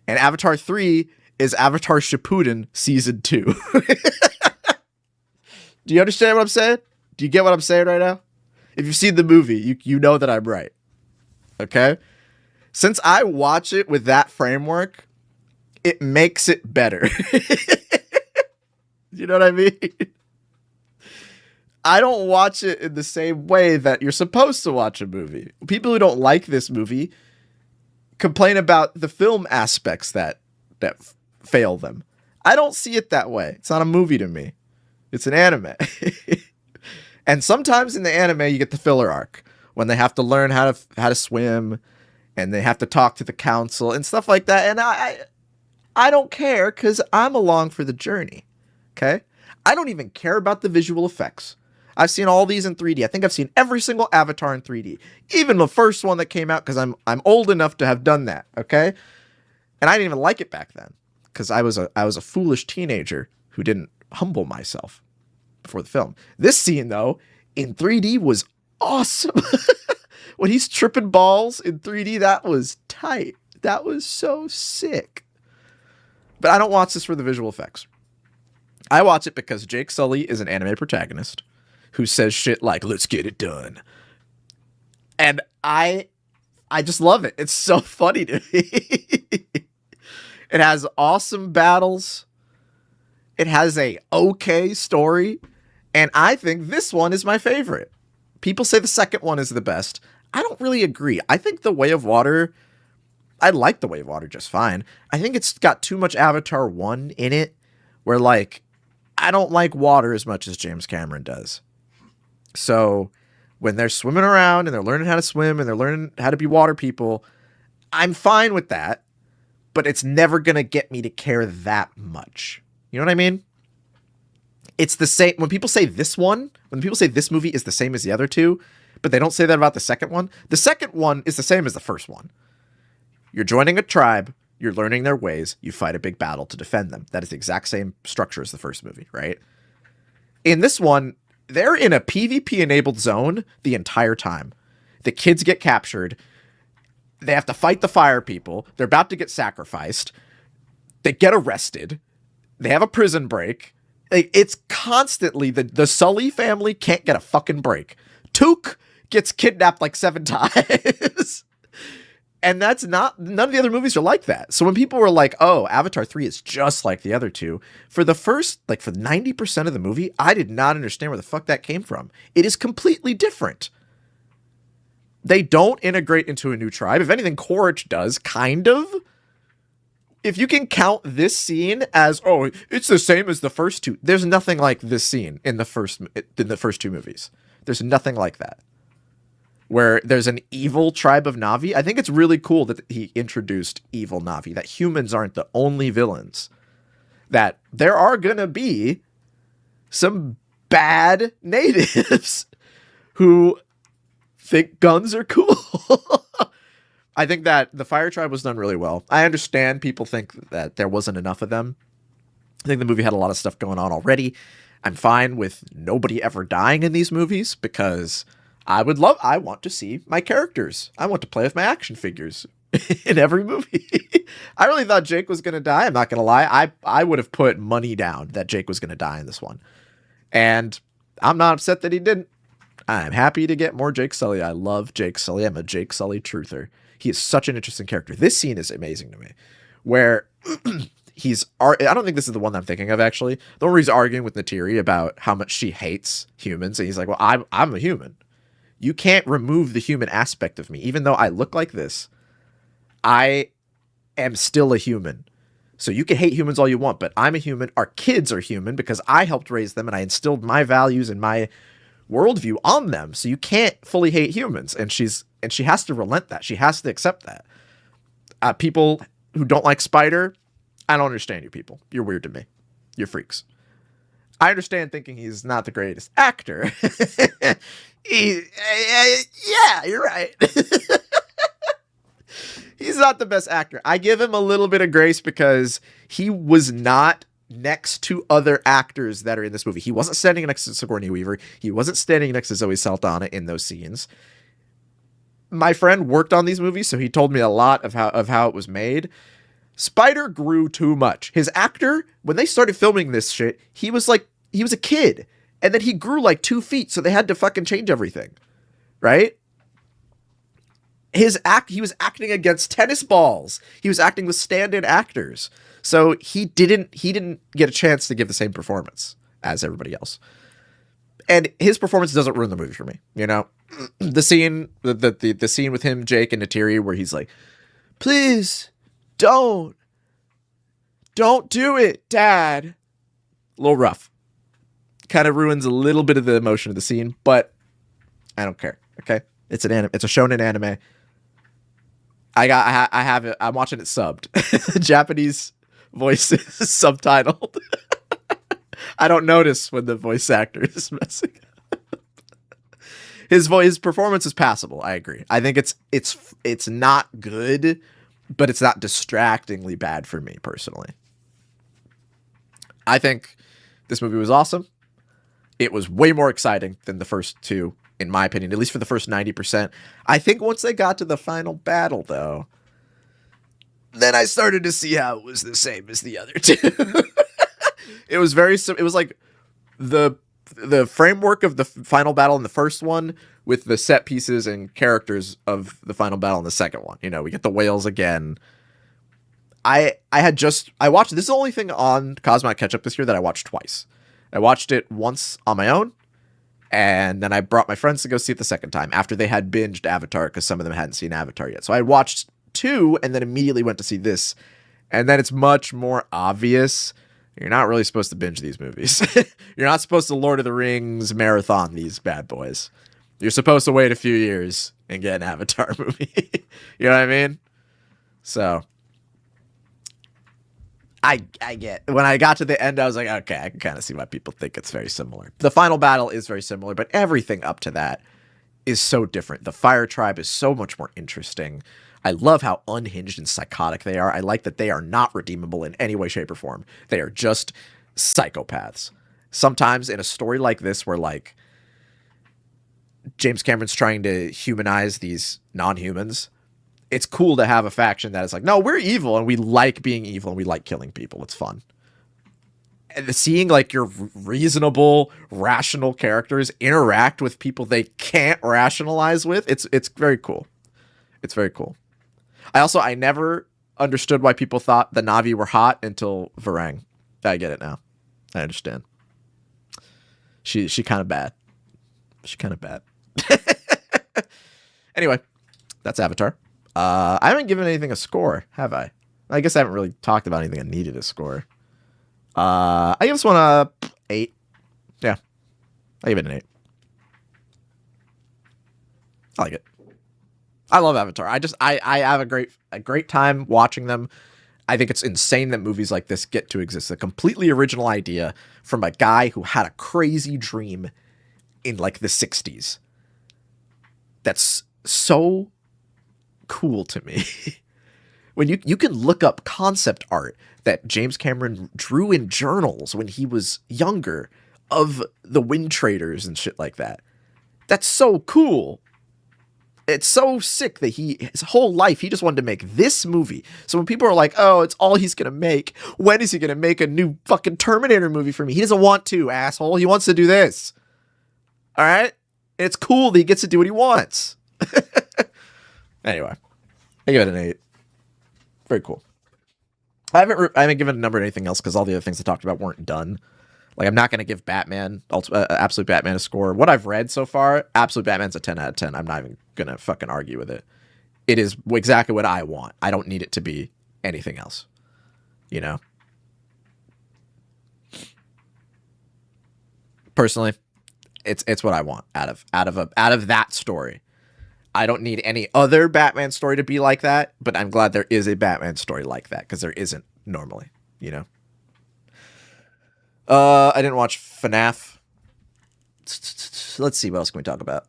And Avatar 3 is Avatar Shippuden Season 2. Do you understand what I'm saying? Do you get what I'm saying right now? If you've seen the movie, you know that I'm right. Okay? Since I watch it with that framework, it makes it better. You know what I mean? I don't watch it in the same way that you're supposed to watch a movie. People who don't like this movie complain about the film aspects that fail them. I don't see it that way. It's not a movie to me. It's an anime. And sometimes in the anime you get the filler arc when they have to learn how to swim and they have to talk to the council and stuff like that. And I don't care because I'm along for the journey. Okay? I don't even care about the visual effects. I've seen all these in 3D. I think I've seen every single Avatar in 3D. Even the first one that came out because I'm old enough to have done that. Okay? And I didn't even like it back then because I was a foolish teenager who didn't humble myself before the film. This scene, though, in 3D was awesome. When he's tripping balls in 3D, that was tight. That was so sick. But I don't watch this for the visual effects. I watch it because Jake Sully is an anime protagonist who says shit like, let's get it done. And I just love it. It's so funny to me. It has awesome battles. It has a okay story. And I think this one is my favorite. People say the second one is the best. I don't really agree. I think The Way of Water, I like The Way of Water just fine. I think it's got too much Avatar 1 in it, where, like, I don't like water as much as James Cameron does. So when they're swimming around and they're learning how to swim and they're learning how to be water people, I'm fine with that, but it's never going to get me to care that much. You know what I mean? It's the same. When people say this movie is the same as the other two, but they don't say that about the second one. The second one is the same as the first one. You're joining a tribe. You're learning their ways. You fight a big battle to defend them. That is the exact same structure as the first movie, right? In this one, they're in a PvP-enabled zone the entire time. The kids get captured. They have to fight the fire people. They're about to get sacrificed. They get arrested. They have a prison break. It's constantly the Sully family can't get a fucking break. Took gets kidnapped like 7 times. And that's not, none of the other movies are like that. So when people were like, oh, Avatar 3 is just like the other two, for the first, like for 90% of the movie, I did not understand where the fuck that came from. It is completely different. They don't integrate into a new tribe. If anything, Korich does, kind of. If you can count this scene as, oh, it's the same as the first two, there's nothing like this scene in the first 2 movies. There's nothing like that. Where there's an evil tribe of Na'vi. I think it's really cool that he introduced evil Na'vi, that humans aren't the only villains. That there are gonna be some bad natives who think guns are cool. I think that the Fire Tribe was done really well. I understand people think that there wasn't enough of them. I think the movie had a lot of stuff going on already. I'm fine with nobody ever dying in these movies because I want to see my characters. I want to play with my action figures. in every movie. I really thought Jake was going to die. I'm not going to lie. I would have put money down that Jake was going to die in this one. And I'm not upset that he didn't. I'm happy to get more Jake Sully. I love Jake Sully. I'm a Jake Sully truther. He is such an interesting character. This scene is amazing to me, where I don't think this is the one that I'm thinking of, actually. The one where he's arguing with Natiri about how much she hates humans. And he's like, well, I'm a human. You can't remove the human aspect of me. Even though I look like this, I am still a human. So you can hate humans all you want, but I'm a human. Our kids are human because I helped raise them and I instilled my values and my worldview on them. So you can't fully hate humans. And she has to relent that. She has to accept that. People who don't like Spider, I don't understand you people. You're weird to me. You're freaks. I understand thinking he's not the greatest actor. Yeah, you're right. He's not the best actor. I give him a little bit of grace because he was not next to other actors that are in this movie. He wasn't standing next to Sigourney Weaver. He wasn't standing next to Zoe Saldana in those scenes. My friend worked on these movies, so he told me a lot of how it was made. Spider grew too much. His actor, when they started filming this shit, he was a kid. And then he grew like 2 feet, so they had to fucking change everything. Right? He was acting against tennis balls. He was acting with stand-in actors. So he didn't get a chance to give the same performance as everybody else. And his performance doesn't ruin the movie for me, you know? The scene with him, Jake, and Natiri where he's like, please don't do it, Dad. A little rough. Kind of ruins a little bit of the emotion of the scene, but I don't care. Okay, it's a shonen anime. I have it. I'm watching it subbed. Japanese voice is subtitled. I don't notice when the voice actor is messing up. His performance is passable. I agree. I think it's not good, but it's not distractingly bad for me personally. I think this movie was awesome. It was way more exciting than the first two, in my opinion, at least for the first 90%. I think once they got to the final battle, though, then I started to see how it was the same as the other two. It was like the framework of the final battle in the first one with the set pieces and characters of the final battle in the second one. You know, we get the whales again. I watched, this is the only thing on Cosmonaut Catch Up this year that I watched twice. I watched it once on my own, and then I brought my friends to go see it the second time after they had binged Avatar because some of them hadn't seen Avatar yet. So I watched 2 and then immediately went to see this. And then it's much more obvious. You're not really supposed to binge these movies. You're not supposed to Lord of the Rings marathon these bad boys. You're supposed to wait a few years and get an Avatar movie. You know what I mean? So I get, when I got to the end, I was like, okay, I can kind of see why people think it's very similar. The final battle is very similar, but everything up to that is so different. The Fire Tribe is so much more interesting. I love how unhinged and psychotic they are. I like that they are not redeemable in any way, shape, or form. They are just psychopaths. Sometimes in a story like this, where like James Cameron's trying to humanize these non-humans, it's cool to have a faction that is like, no, we're evil and we like being evil and we like killing people. It's fun. And seeing like your reasonable, rational characters interact with people they can't rationalize with, it's very cool. It's very cool. I never understood why people thought the Na'vi were hot until Varang. I get it now. I understand. She kind of bad. She kind of bad. Anyway, that's Avatar. I haven't given anything a score, have I? I guess I haven't really talked about anything that needed a score. I give this one a 8. Yeah, I give it an 8. I like it. I love Avatar. I have a great time watching them. I think it's insane that movies like this get to exist. A completely original idea from a guy who had a crazy dream in like the 60s. That's so cool to me. When you can look up concept art that James Cameron drew in journals when he was younger of the Wind Traders and shit like that. That's so cool. it's so sick that his whole life, he just wanted to make this movie. So when people are like, oh, it's all he's going to make. When is he going to make a new fucking Terminator movie for me? He doesn't want to, asshole. He wants to do this. All right? And it's cool that he gets to do what he wants. Anyway, I give it an 8. Very cool. I haven't given a number to anything else because all the other things I talked about weren't done. Like, I'm not going to give Batman, Absolute Batman, a score. What I've read so far, Absolute Batman's a 10 out of 10. I'm not even going to fucking argue with it. It is exactly what I want. I don't need it to be anything else. You know? Personally, it's what I want out of that story. I don't need any other Batman story to be like that, but I'm glad there is a Batman story like that because there isn't normally, you know? I didn't watch FNAF. Let's see, what else can we talk about?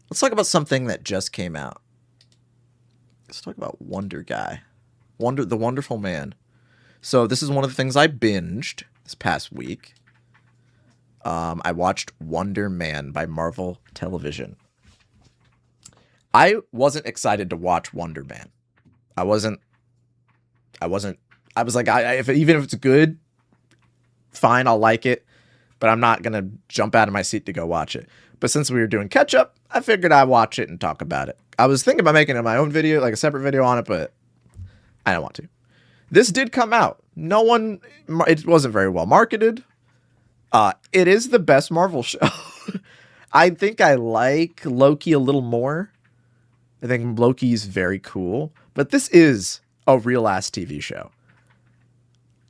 Let's talk about something that just came out. Let's talk about Wonder Guy. The Wonderful Man. So this is one of the things I binged this past week. I watched Wonder Man by Marvel Television. I wasn't excited to watch Wonder Man. I was like, even if it's good, fine, I'll like it, but I'm not gonna jump out of my seat to go watch it. But since we were doing catch up, I figured I'd watch it and talk about it. I was thinking about making it my own video, like a separate video on it, but I don't want to. This did come out. It wasn't very well marketed. It is the best Marvel show. I think I like Loki a little more. I think Loki's very cool, but this is a real ass TV show.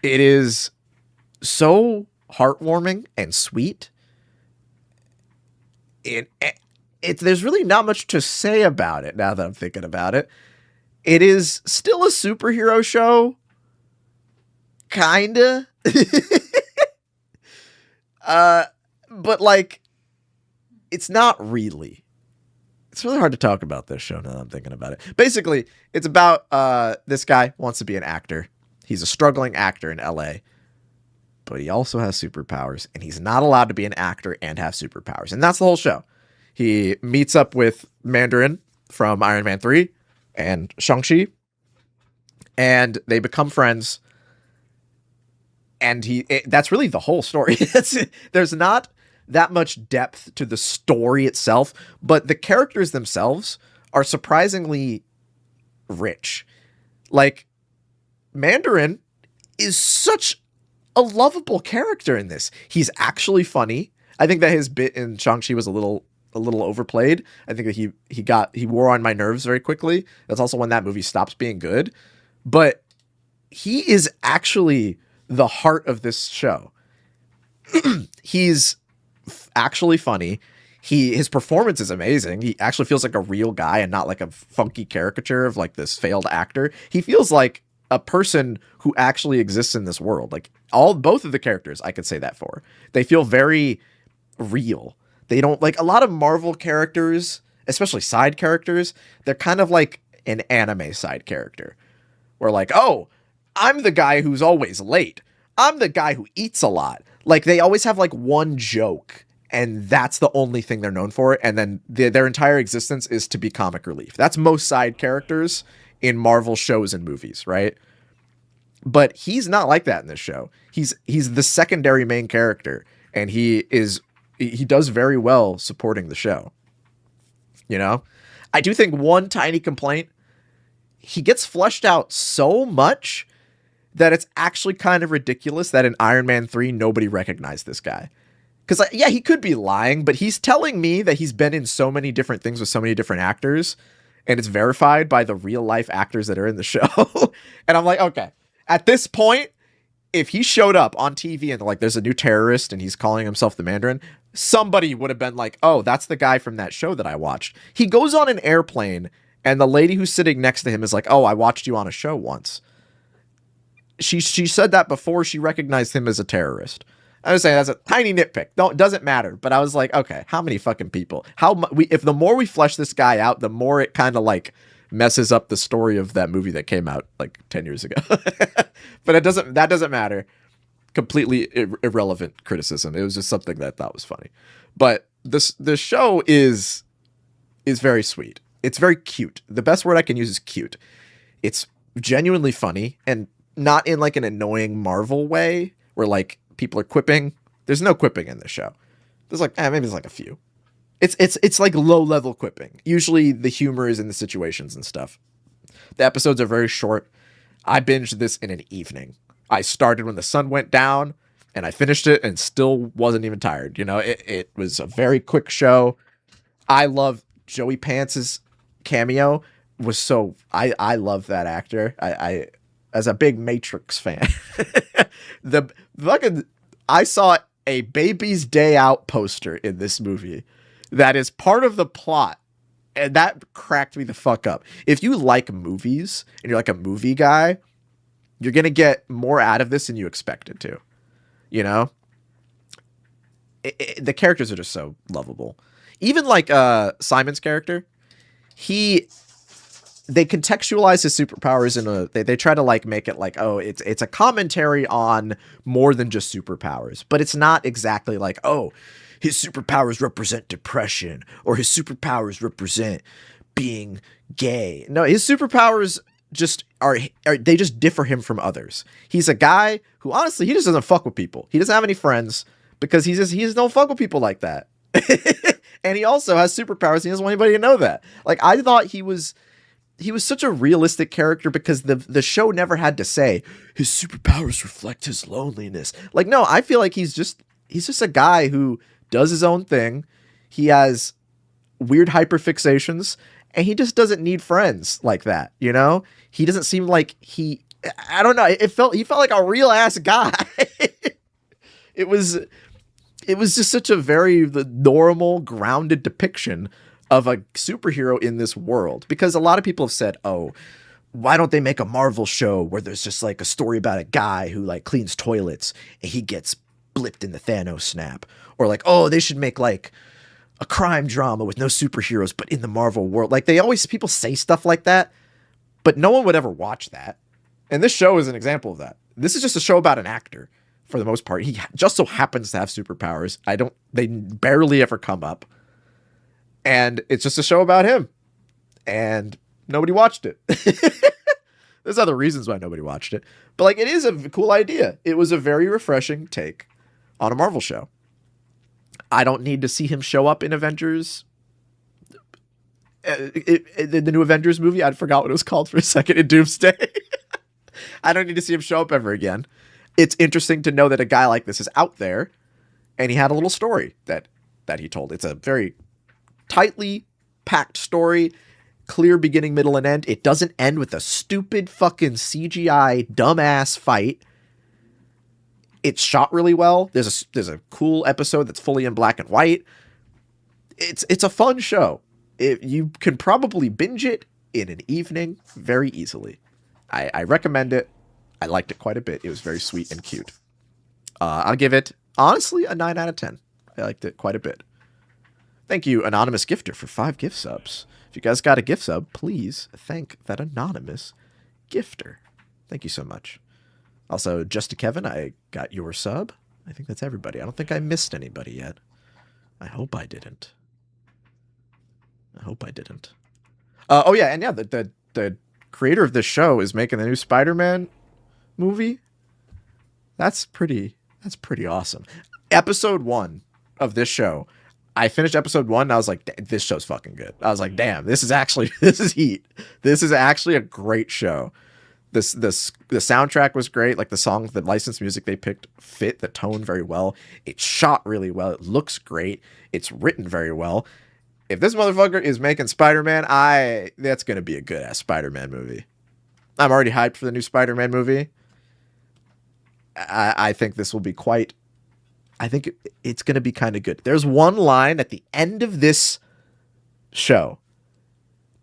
It is so heartwarming and sweet. There's really not much to say about it now that I'm thinking about it. It is still a superhero show. Kinda. But like, it's not really. It's really hard to talk about this show now that I'm thinking about it. Basically, it's about this guy wants to be an actor. He's a struggling actor in LA, but he also has superpowers, and he's not allowed to be an actor and have superpowers. And that's the whole show. He meets up with Mandarin from Iron Man 3 and Shang-Chi, and they become friends. And that's really the whole story. There's not that much depth to the story itself, but the characters themselves are surprisingly rich. Like, Mandarin is such a lovable character in this. He's actually funny. I think that his bit in Shang-Chi was a little overplayed. I think that he wore on my nerves very quickly. That's also when that movie stops being good. But he is actually the heart of this show. He's actually funny. His performance is amazing. He actually feels like a real guy and not like a funky caricature of like this failed actor. He feels like a person who actually exists in this world. Like both of the characters, I could say that for. They feel very real. They don't, like, a lot of Marvel characters, especially side characters, they're kind of like an anime side character. Where like, oh, I'm the guy who's always late. I'm the guy who eats a lot. Like, they always have like one joke, and that's the only thing they're known for. And then their entire existence is to be comic relief. That's most side characters in Marvel shows and movies, right? But he's not like that in this show. He's the secondary main character, and he does very well supporting the show. You know? I do think one tiny complaint, he gets fleshed out so much that it's actually kind of ridiculous that in Iron Man 3, nobody recognized this guy. Because, yeah, he could be lying, but he's telling me that he's been in so many different things with so many different actors, and it's verified by the real-life actors that are in the show. And I'm like, okay, at this point, if he showed up on TV and, like, there's a new terrorist and he's calling himself the Mandarin, somebody would have been like, oh, that's the guy from that show that I watched. He goes on an airplane, and the lady who's sitting next to him is like, oh, I watched you on a show once. She said that before she recognized him as a terrorist. I was saying that's a tiny nitpick. It doesn't matter. But I was like, okay, how many fucking people? If the more we flesh this guy out, the more it kind of like messes up the story of that movie that came out like 10 years ago. But that doesn't matter. completely irrelevant criticism. It was just something that I thought was funny. But the show is very sweet. It's very cute. The best word I can use is cute. It's genuinely funny, and not in like an annoying Marvel way where like people are quipping. There's no quipping in the show. There's like maybe there's like a few. It's like low level quipping. Usually the humor is in the situations and stuff. The episodes are very short. I binged this in an evening. I started when the sun went down, and I finished it and still wasn't even tired. You know, it was a very quick show. I love Joey Pants's cameo. Was so I love that actor. I as a big Matrix fan. I saw a Baby's Day Out poster in this movie that is part of the plot, and that cracked me the fuck up. If you like movies and you're like a movie guy, you're gonna get more out of this than you expected to. You know, the characters are just so lovable. Even like Simon's character, they contextualize his superpowers in a they try to like make it like, oh, it's a commentary on more than just superpowers, but it's not exactly like, oh, his superpowers represent depression or his superpowers represent being gay. No, his superpowers just are they just differ him from others. He's a guy who honestly he just doesn't fuck with people. He doesn't have any friends because he just don't fuck with people like that. And he also has superpowers. He doesn't want anybody to know that. Like, I thought he was such a realistic character because the show never had to say his superpowers reflect his loneliness. Like, no, I feel like he's just a guy who does his own thing. He has weird hyperfixations, and he just doesn't need friends like that. You know, he doesn't seem like I don't know. He felt like a real ass guy. It was just such a very normal, grounded depiction of a superhero in this world. Because a lot of people have said, oh, why don't they make a Marvel show where there's just like a story about a guy who like cleans toilets and he gets blipped in the Thanos snap? Or like, oh, they should make like a crime drama with no superheroes, but in the Marvel world. Like people say stuff like that, but no one would ever watch that. And this show is an example of that. This is just a show about an actor. For the most part, he just so happens to have superpowers. They barely ever come up. And it's just a show about him. And nobody watched it. There's other reasons why nobody watched it. But like, it is a cool idea. It was a very refreshing take on a Marvel show. I don't need to see him show up in Avengers. The new Avengers movie. I forgot what it was called for a second. In Doomsday. I don't need to see him show up ever again. It's interesting to know that a guy like this is out there, and he had a little story that he told. It's a very tightly packed story, clear beginning, middle, and end. It doesn't end with a stupid fucking CGI dumbass fight. It's shot really well. There's a cool episode that's fully in black and white. It's a fun show. You can probably binge it in an evening very easily. I recommend it. I liked it quite a bit. It was very sweet and cute. I'll give it, honestly, a 9 out of 10. I liked it quite a bit. Thank you, Anonymous Gifter, for 5 gift subs. If you guys got a gift sub, please thank that Anonymous Gifter. Thank you so much. Also, just to Kevin, I got your sub. I think that's everybody. I don't think I missed anybody yet. I hope I didn't. Oh, yeah, and yeah, the creator of this show is making the new Spider-Man movie. That's pretty awesome. Episode 1 of this show, I finished episode 1 and I was like, this show's fucking good. I was like, damn, this is heat. This is actually a great show. The soundtrack was great. Like the licensed music they picked fit the tone very well. It's shot really well. It looks great. It's written very well. If this motherfucker is making Spider-Man, that's going to be a good ass Spider-Man movie. I'm already hyped for the new Spider-Man movie. I think this will be I think it's going to be kind of good. There's one line at the end of this show.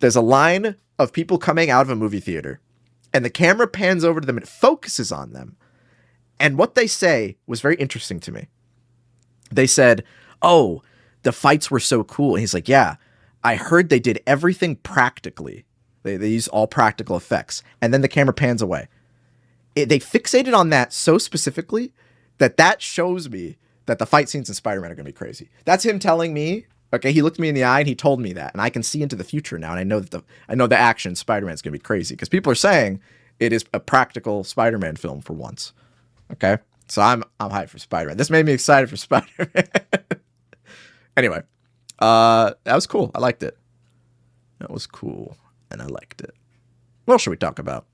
There's a line of people coming out of a movie theater, and the camera pans over to them and focuses on them. And what they say was very interesting to me. They said, oh, the fights were so cool. And he's like, yeah, I heard they did everything practically. They use all practical effects. And then the camera pans away. They fixated on that so specifically that shows me that the fight scenes in Spider-Man are going to be crazy. That's him telling me, okay, he looked me in the eye and he told me that, and I can see into the future now, and I know that the action Spider-Man is going to be crazy because people are saying it is a practical Spider-Man film for once. Okay, so I'm hyped for Spider-Man. This made me excited for Spider-Man. Anyway, that was cool. I liked it. That was cool, and I liked it. What else should we talk about?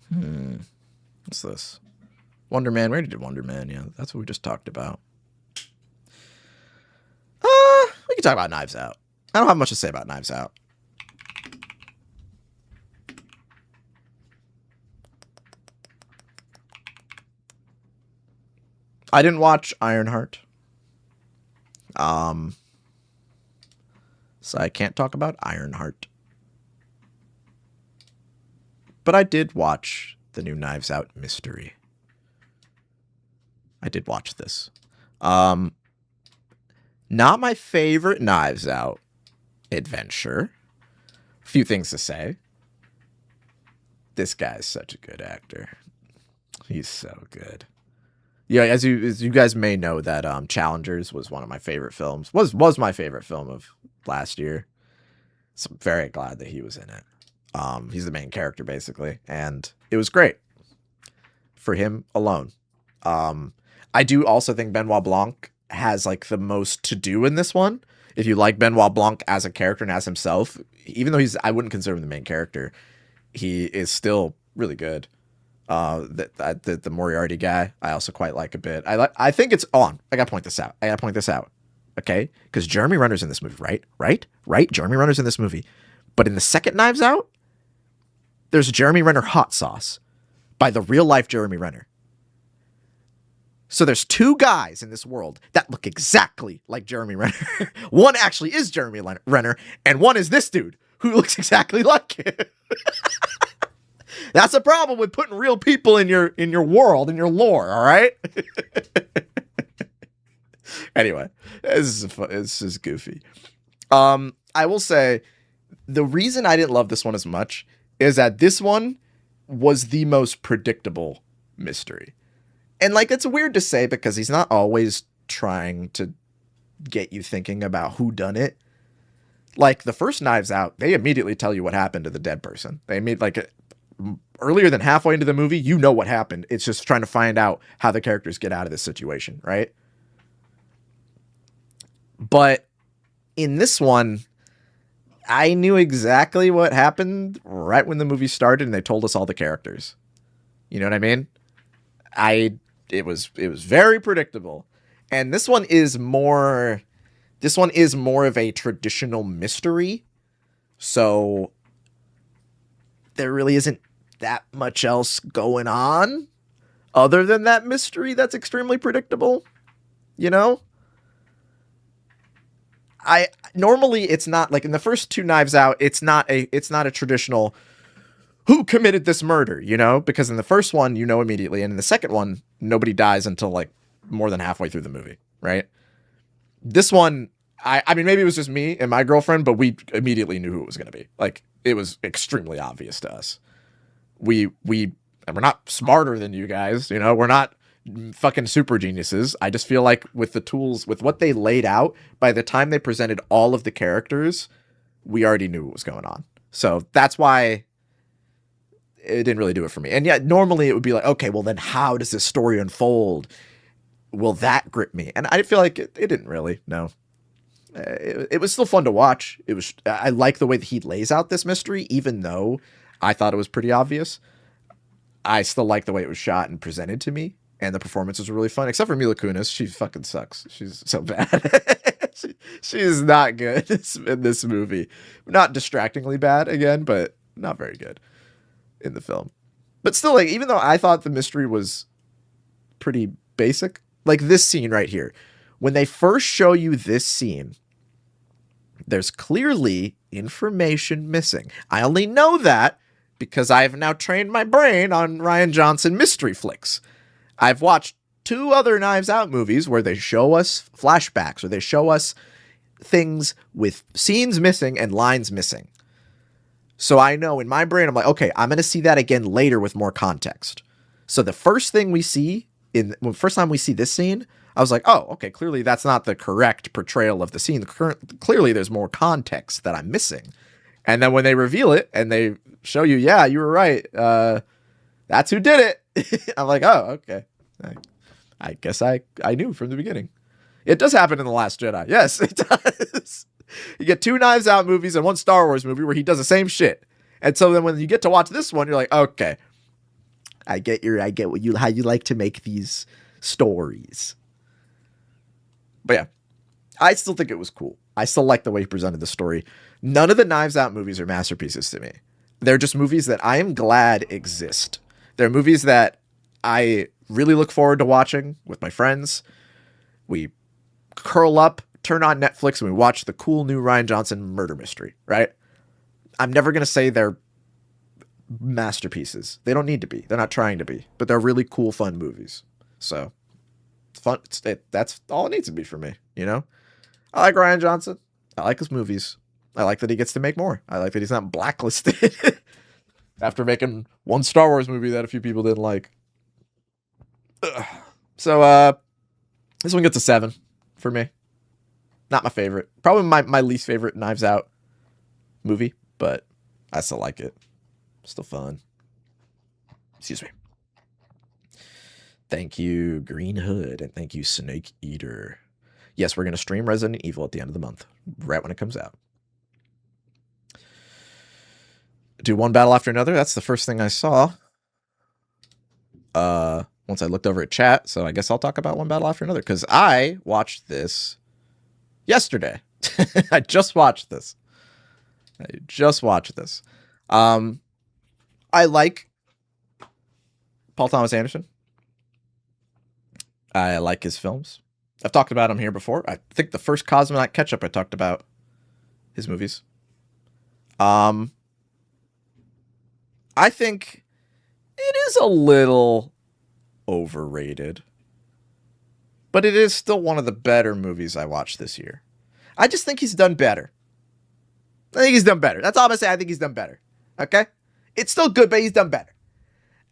What's this? Wonder Man. We already did Wonder Man. Yeah, that's what we just talked about. We can talk about Knives Out. I don't have much to say about Knives Out. I didn't watch Ironheart. So I can't talk about Ironheart. But I did watch the new Knives Out mystery. I did watch this. Not my favorite Knives Out adventure. A few things to say. This guy's such a good actor. He's so good. Yeah, as you guys may know, that Challengers was one of my favorite films. Was my favorite film of last year. So I'm very glad that he was in it. He's the main character basically, and it was great for him alone. I do also think Benoit Blanc has like the most to do in this one. If you like Benoit Blanc as a character and as himself, even though I wouldn't consider him the main character, he is still really good. The Moriarty guy, I also quite like a bit. I think it's on. I gotta point this out. Okay, because Jeremy Renner's in this movie, right? Jeremy Renner's in this movie, but in the second Knives Out, there's Jeremy Renner hot sauce by the real life Jeremy Renner. So there's two guys in this world that look exactly like Jeremy Renner. One actually is Jeremy Renner, and one is this dude who looks exactly like him. That's a problem with putting real people in your world, in your lore, all right? Anyway, this is goofy. I will say the reason I didn't love this one as much is that this one was the most predictable mystery. And like, it's weird to say because he's not always trying to get you thinking about who done it. Like the first Knives Out, they immediately tell you what happened to the dead person. They made like earlier than halfway into the movie, you know what happened. It's just trying to find out how the characters get out of this situation, right? But in this one, I knew exactly what happened right when the movie started and they told us all the characters. You know what I mean? It was very predictable. And this one is more of a traditional mystery. So there really isn't that much else going on other than that mystery that's extremely predictable, you know? Normally it's not like in the first two Knives Out, it's not a traditional who committed this murder, you know, because in the first one, you know, immediately. And in the second one, nobody dies until like more than halfway through the movie. Right. This one, I mean, maybe it was just me and my girlfriend, but we immediately knew who it was going to be. Like it was extremely obvious to us. And we're not smarter than you guys, you know, we're not fucking super geniuses. I just feel like with the tools, with what they laid out, by the time they presented all of the characters, we already knew what was going on. So that's why it didn't really do it for me. And yet normally it would be like, okay, well then how does this story unfold? Will that grip me? And I feel like it didn't really, no. It was still fun to watch. I like the way that he lays out this mystery, even though I thought it was pretty obvious. I still like the way it was shot and presented to me. And the performances were really fun, except for Mila Kunis. She fucking sucks. She's so bad. she is not good in this movie. Not distractingly bad again, but not very good in the film. But still, like, even though I thought the mystery was pretty basic, like this scene right here, when they first show you this scene, there's clearly information missing. I only know that because I have now trained my brain on Rian Johnson mystery flicks. I've watched 2 other Knives Out movies where they show us flashbacks or they show us things with scenes missing and lines missing. So I know in my brain, I'm like, okay, I'm going to see that again later with more context. So the first thing we see first time we see this scene, I was like, oh, okay, clearly that's not the correct portrayal of the scene. Clearly there's more context that I'm missing. And then when they reveal it and they show you, yeah, you were right. That's who did it. I'm like, oh, okay. I guess I knew from the beginning. It does happen in The Last Jedi. Yes, it does. You get 2 Knives Out movies and 1 Star Wars movie where he does the same shit. And so then when you get to watch this one, you're like, okay, I get how you like to make these stories. But yeah, I still think it was cool. I still like the way he presented the story. None of the Knives Out movies are masterpieces to me. They're just movies that I am glad exist. They're movies that I really look forward to watching with my friends. We curl up, turn on Netflix, and we watch the cool new Rian Johnson murder mystery, right? I'm never going to say they're masterpieces. They don't need to be. They're not trying to be. But they're really cool, fun movies. So, it's fun. That's all it needs to be for me, you know? I like Rian Johnson. I like his movies. I like that he gets to make more. I like that he's not blacklisted after making 1 Star Wars movie that a few people didn't like. Ugh. So, this one gets a 7 for me. Not my favorite. Probably my least favorite Knives Out movie, but I still like it. Still fun. Excuse me. Thank you, Green Hood, and thank you, Snake Eater. Yes, we're going to stream Resident Evil at the end of the month, right when it comes out. Do one battle after another. That's the first thing I saw. Once I looked over at chat, so I guess I'll talk about one battle after another, because I watched this yesterday. I just watched this. I like Paul Thomas Anderson. I like his films. I've talked about him here before. I think the first Cosmonaut Ketchup I talked about his movies. I think it is a little overrated, but it is still one of the better movies I watched this year. I just think he's done better. That's all I'm gonna say. I think he's done better. Okay? It's still good, but he's done better.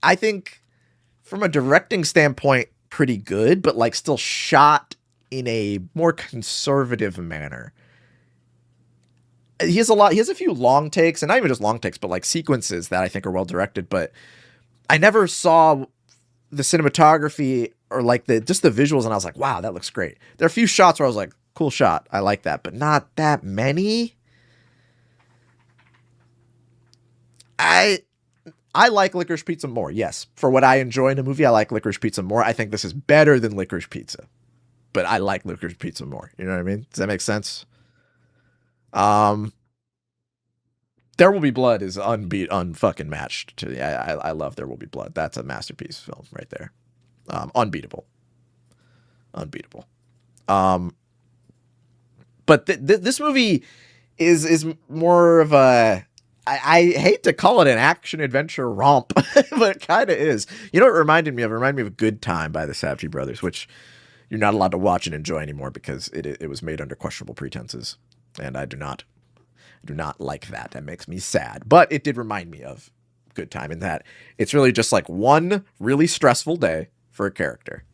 I think from a directing standpoint, pretty good, but like still shot in a more conservative manner. He has a few long takes, and not even just long takes, but like sequences that I think are well directed, but I never saw the cinematography or like just the visuals, and I was like, wow, that looks great. There are a few shots where I was like, cool shot, I like that, but not that many. I like Licorice Pizza more, yes. For what I enjoy in a movie, I like Licorice Pizza more. I think this is better than Licorice Pizza, but I like Licorice Pizza more. You know what I mean? Does that make sense? There Will Be Blood is unfucking matched to I love There Will Be Blood. That's a masterpiece film right there. Unbeatable. But this movie is more of a, I hate to call it an action adventure romp, but it kind of is. You know what it reminded me of? It reminded me of Good Time by the Safdie brothers, which you're not allowed to watch and enjoy anymore because it was made under questionable pretenses, and I do not like that. That makes me sad. But it did remind me of Good Time in that it's really just like one really stressful day for a character.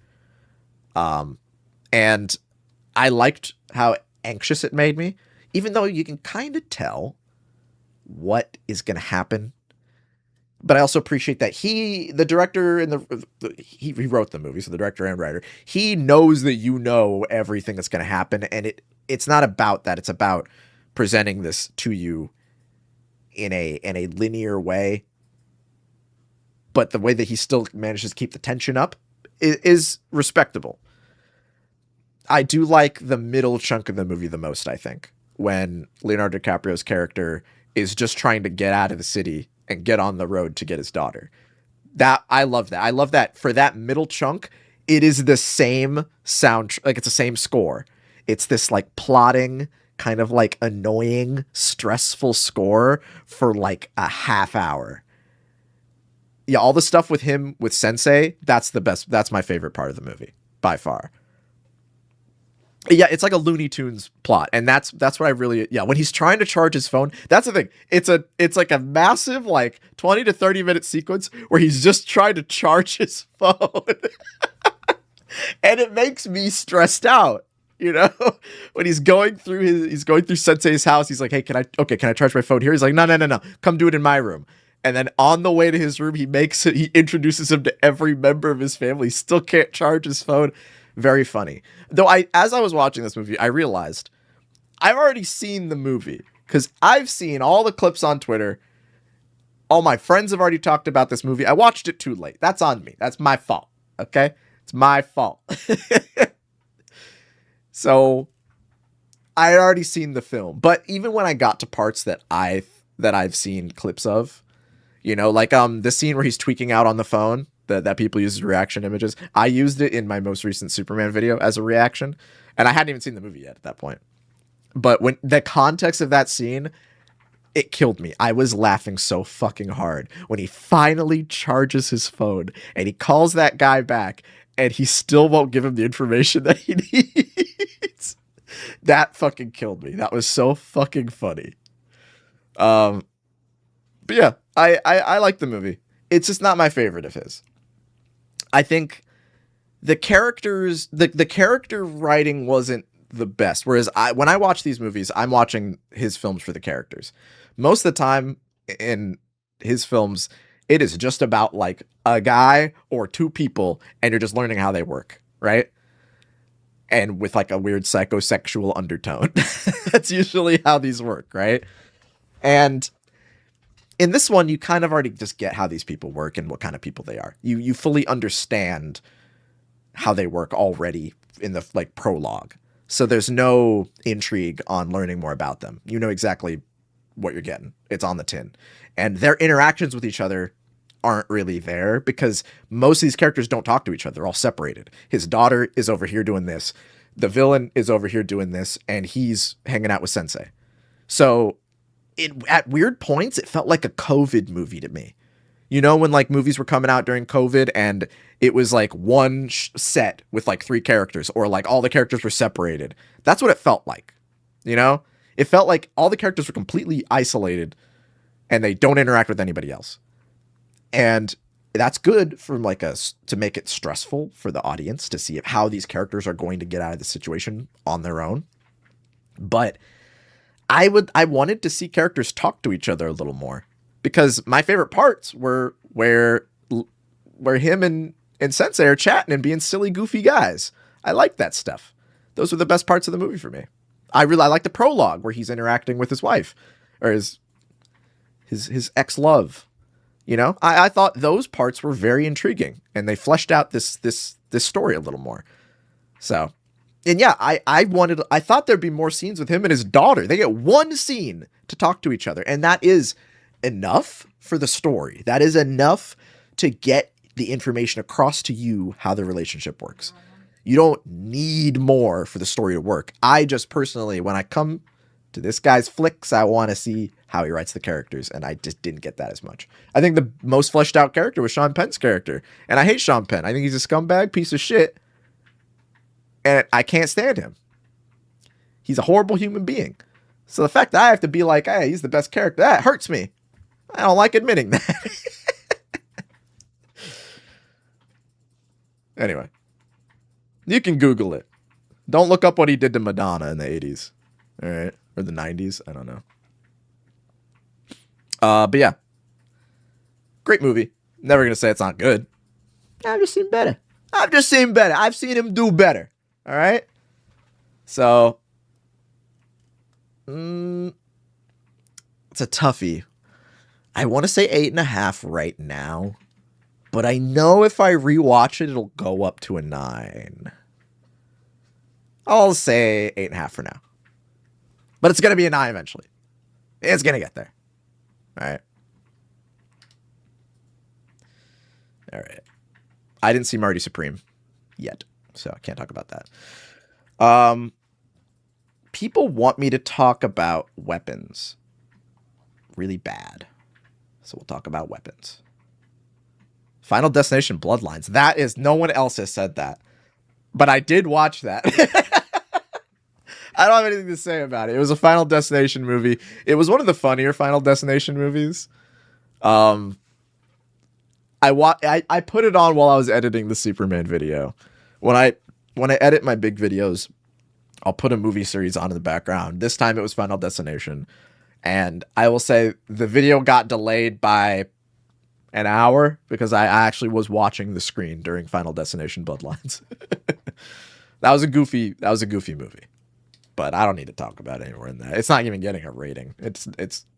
And I liked how anxious it made me, even though you can kind of tell what is going to happen. But I also appreciate that the director and he wrote the movie, so the director and writer, he knows that you know everything that's going to happen, and it's not about that. It's about presenting this to you in a linear way, but the way that he still manages to keep the tension up is respectable. I do like the middle chunk of the movie the most, I think, when Leonardo DiCaprio's character is just trying to get out of the city and get on the road to get his daughter. That I love that. I love that for that middle chunk, it is the same sound, like it's the same score. It's this like plotting, kind of like annoying, stressful score for like a half hour. Yeah, all the stuff with him with Sensei, that's the best. That's my favorite part of the movie by far. Yeah, it's like a Looney Tunes plot, and that's what I really, yeah. When he's trying to charge his phone, that's the thing. It's like a massive like 20 to 30 minute sequence where he's just trying to charge his phone, and it makes me stressed out. You know, when he's going through Sensei's house, he's like, "Hey, can I charge my phone here?" He's like, "No, come do it in my room." And then on the way to his room, he introduces him to every member of his family. He still can't charge his phone. Very funny. Though as I was watching this movie, I realized I've already seen the movie because I've seen all the clips on Twitter. All my friends have already talked about this movie. I watched it too late. That's on me. That's my fault. Okay? It's my fault. So I had already seen the film, but even when I got to parts that I've seen clips of, you know, like the scene where he's tweaking out on the phone that people use as reaction images, I used it in my most recent Superman video as a reaction, and I hadn't even seen the movie yet at that point. But when the context of that scene, it killed me. I was laughing so fucking hard when he finally charges his phone and he calls that guy back and he still won't give him the information that he needs. That fucking killed me. That was so fucking funny. But yeah, I like the movie. It's just not my favorite of his. I think the characters, the character writing wasn't the best. Whereas when I watch these movies, I'm watching his films for the characters. Most of the time in his films, it is just about like a guy or two people and you're just learning how they work, right? And with like a weird psychosexual undertone. That's usually how these work, right? And in this one, you kind of already just get how these people work and what kind of people they are. You fully understand how they work already in the like prologue. So there's no intrigue on learning more about them. You know exactly what you're getting. It's on the tin. And their interactions with each other aren't really there because most of these characters don't talk to each other. They're all separated. His daughter is over here doing this. The villain is over here doing this, and he's hanging out with Sensei. So at weird points, it felt like a COVID movie to me. You know, when like movies were coming out during COVID and it was like one set with like three characters or like all the characters were separated. That's what it felt like. You know, it felt like all the characters were completely isolated and they don't interact with anybody else. And that's good for like us to make it stressful for the audience to see how these characters are going to get out of the situation on their own. But I wanted to see characters talk to each other a little more because my favorite parts were where him and Sensei are chatting and being silly, goofy guys. I like that stuff. Those were the best parts of the movie for me. I like the prologue where he's interacting with his wife or his ex-love. You know, I thought those parts were very intriguing and they fleshed out this story a little more. So, and yeah, I thought there'd be more scenes with him and his daughter. They get one scene to talk to each other, and that is enough for the story. That is enough to get the information across to you how the relationship works. You don't need more for the story to work. I just personally, when I come to this guy's flicks, I want to see how he writes the characters, and I just didn't get that as much. I think the most fleshed out character was Sean Penn's character, and I hate Sean Penn. I think he's a scumbag piece of shit, and I can't stand him. He's a horrible human being. So the fact that I have to be like, hey, he's the best character, that hurts me. I don't like admitting that. Anyway, you can Google it. Don't look up what he did to Madonna in the 80s. All right. Or the 90s. I don't know. But yeah. Great movie. Never going to say it's not good. I've just seen better. I've seen him do better. All right. So. It's a toughie. I want to say 8.5 right now. But I know if I rewatch it, it'll go up to a 9. I'll say 8.5 for now. But it's going to be a 9 eventually. It's going to get there. All right. All right. I didn't see Marty Supreme yet, so I can't talk about that. People want me to talk about weapons really bad. So we'll talk about weapons. Final Destination Bloodlines. That is, no one else has said that. But I did watch that. I don't have anything to say about it. It was a Final Destination movie. It was one of the funnier Final Destination movies. I put it on while I was editing the Superman video. When I edit my big videos, I'll put a movie series on in the background. This time it was Final Destination. And I will say the video got delayed by an hour because I actually was watching the screen during Final Destination Bloodlines. That was a goofy movie. But I don't need to talk about it anymore in that. It's not even getting a rating. It's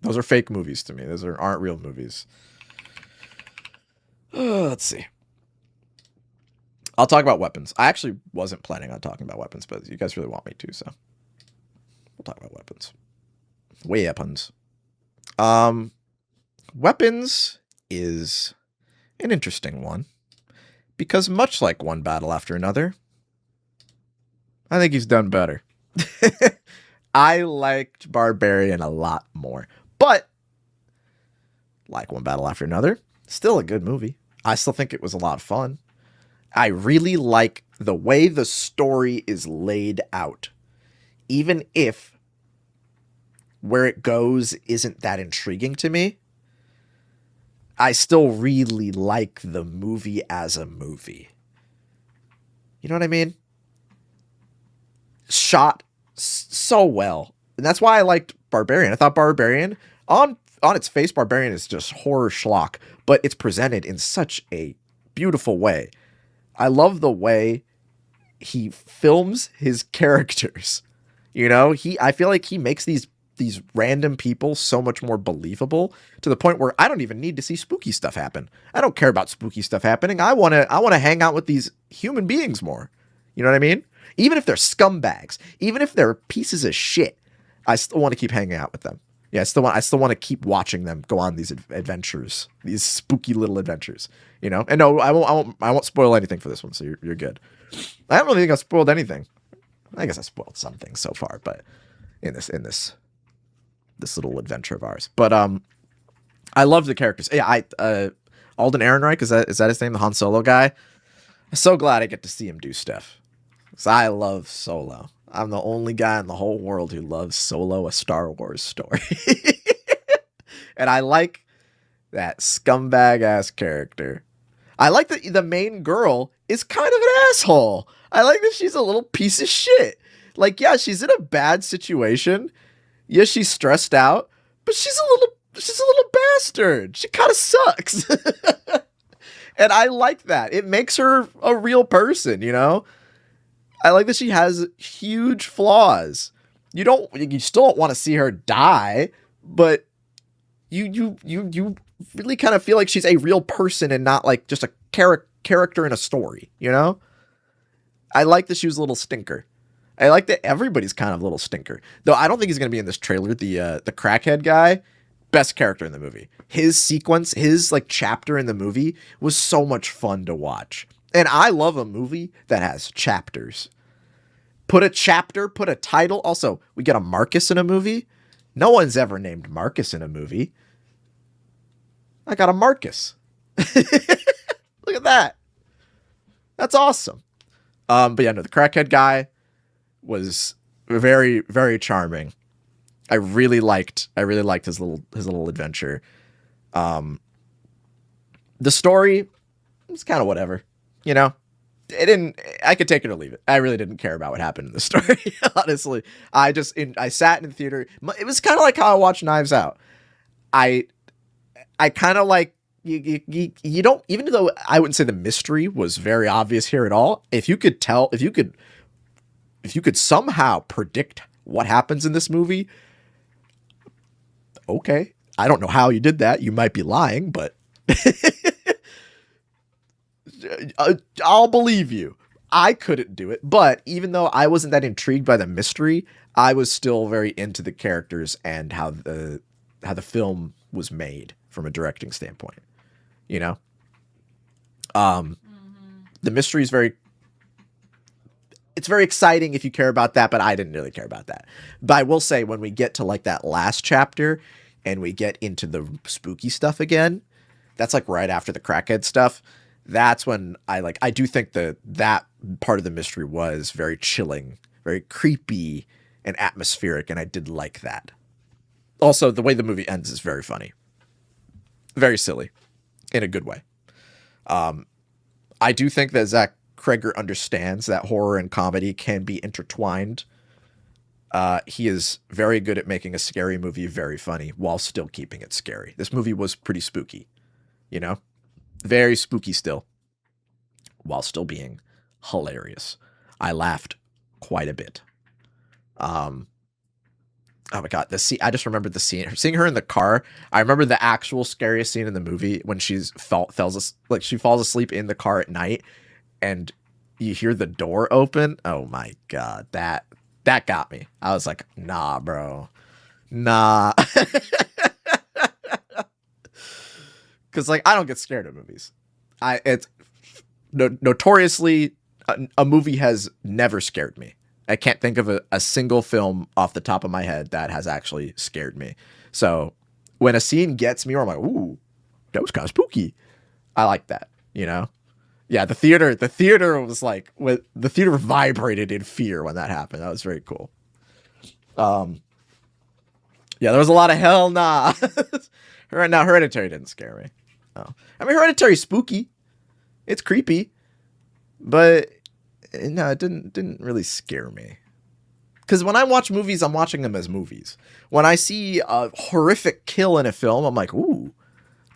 those are fake movies to me. Those aren't real movies. Let's see. I'll talk about weapons. I actually wasn't planning on talking about weapons, but you guys really want me to, so we'll talk about weapons. Weapons. Weapons is an interesting one because much like One Battle After Another, I think he's done better. I liked Barbarian a lot more, but like One Battle After Another, still a good movie. I still think it was a lot of fun. I really like the way the story is laid out, even if where it goes isn't that intriguing to me. I still really like the movie as a movie. You know what I mean? Shot so well. And that's why I liked Barbarian. I thought Barbarian, on its face, Barbarian is just horror schlock, but it's presented in such a beautiful way. I love the way he films his characters. You know, I feel like he makes these random people so much more believable to the point where I don't even need to see spooky stuff happen. I don't care about spooky stuff happening. I want to hang out with these human beings more. You know what I mean? Even if they're scumbags, even if they're pieces of shit, I still want to keep hanging out with them. Yeah, I still want to keep watching them go on these adventures, these spooky little adventures, you know? And no, I won't spoil anything for this one, so you're good. I don't really think I spoiled anything. I guess I spoiled some things so far, but in this little adventure of ours. But I love the characters. Yeah, Alden Ehrenreich, is that his name, the Han Solo guy? I'm so glad I get to see him do stuff. Because I love Solo. I'm the only guy in the whole world who loves Solo, a Star Wars story. And I like that scumbag-ass character. I like that the main girl is kind of an asshole. I like that she's a little piece of shit. Like, yeah, she's in a bad situation. Yeah, she's stressed out, but she's a little bastard. She kind of sucks. And I like that. It makes her a real person, you know? I like that she has huge flaws. You still don't want to see her die, but you really kind of feel like she's a real person and not like just a character in a story, you know? I like that she was a little stinker. I like that everybody's kind of a little stinker. Though I don't think he's going to be in this trailer. The crackhead guy, best character in the movie. His sequence, his like chapter in the movie was so much fun to watch. And I love a movie that has chapters. Put a chapter, put a title. Also, we get a Marcus in a movie. No one's ever named Marcus in a movie. I got a Marcus. Look at that. That's awesome. But yeah, no, the crackhead guy was very, very charming. I really liked his little adventure. The story was kind of whatever, you know. I could take it or leave it. I really didn't care about what happened in the story, honestly. I sat in the theater. It was kind of like how I watched Knives Out. I kind of like, you don't, even though I wouldn't say the mystery was very obvious here at all, if you could somehow predict what happens in this movie, okay. I don't know how you did that. You might be lying, but I'll believe you. I couldn't do it, but even though I wasn't that intrigued by the mystery, I was still very into the characters and how the film was made from a directing standpoint. You know, the mystery is it's very exciting if you care about that, but I didn't really care about that. But I will say, when we get to like that last chapter and we get into the spooky stuff again, that's like right after the crackhead stuff. That's when I do think that part of the mystery was very chilling, very creepy, and atmospheric, and I did like that. Also, the way the movie ends is very funny. Very silly. In a good way. I do think that Zach Kreger understands that horror and comedy can be intertwined. He is very good at making a scary movie very funny while still keeping it scary. This movie was pretty spooky, you know? Very spooky still, while still being hilarious. I laughed quite a bit. Oh my god, the scene! I just remembered the scene. Seeing her in the car. I remember the actual scariest scene in the movie when she falls asleep in the car at night, and you hear the door open. Oh my god, that got me. I was like, nah, bro, nah, because like I don't get scared of movies. Notoriously, a movie has never scared me. I can't think of a single film off the top of my head that has actually scared me. So when a scene gets me, or I'm like, ooh, that was kind of spooky. I like that, you know? Yeah, the theater was like, the theater vibrated in fear when that happened. That was very cool. Yeah, there was a lot of hell nah. Now, Hereditary didn't scare me. Oh. I mean, Hereditary's spooky. It's creepy. But no, it didn't really scare me. Because when I watch movies, I'm watching them as movies. When I see a horrific kill in a film, I'm like, ooh,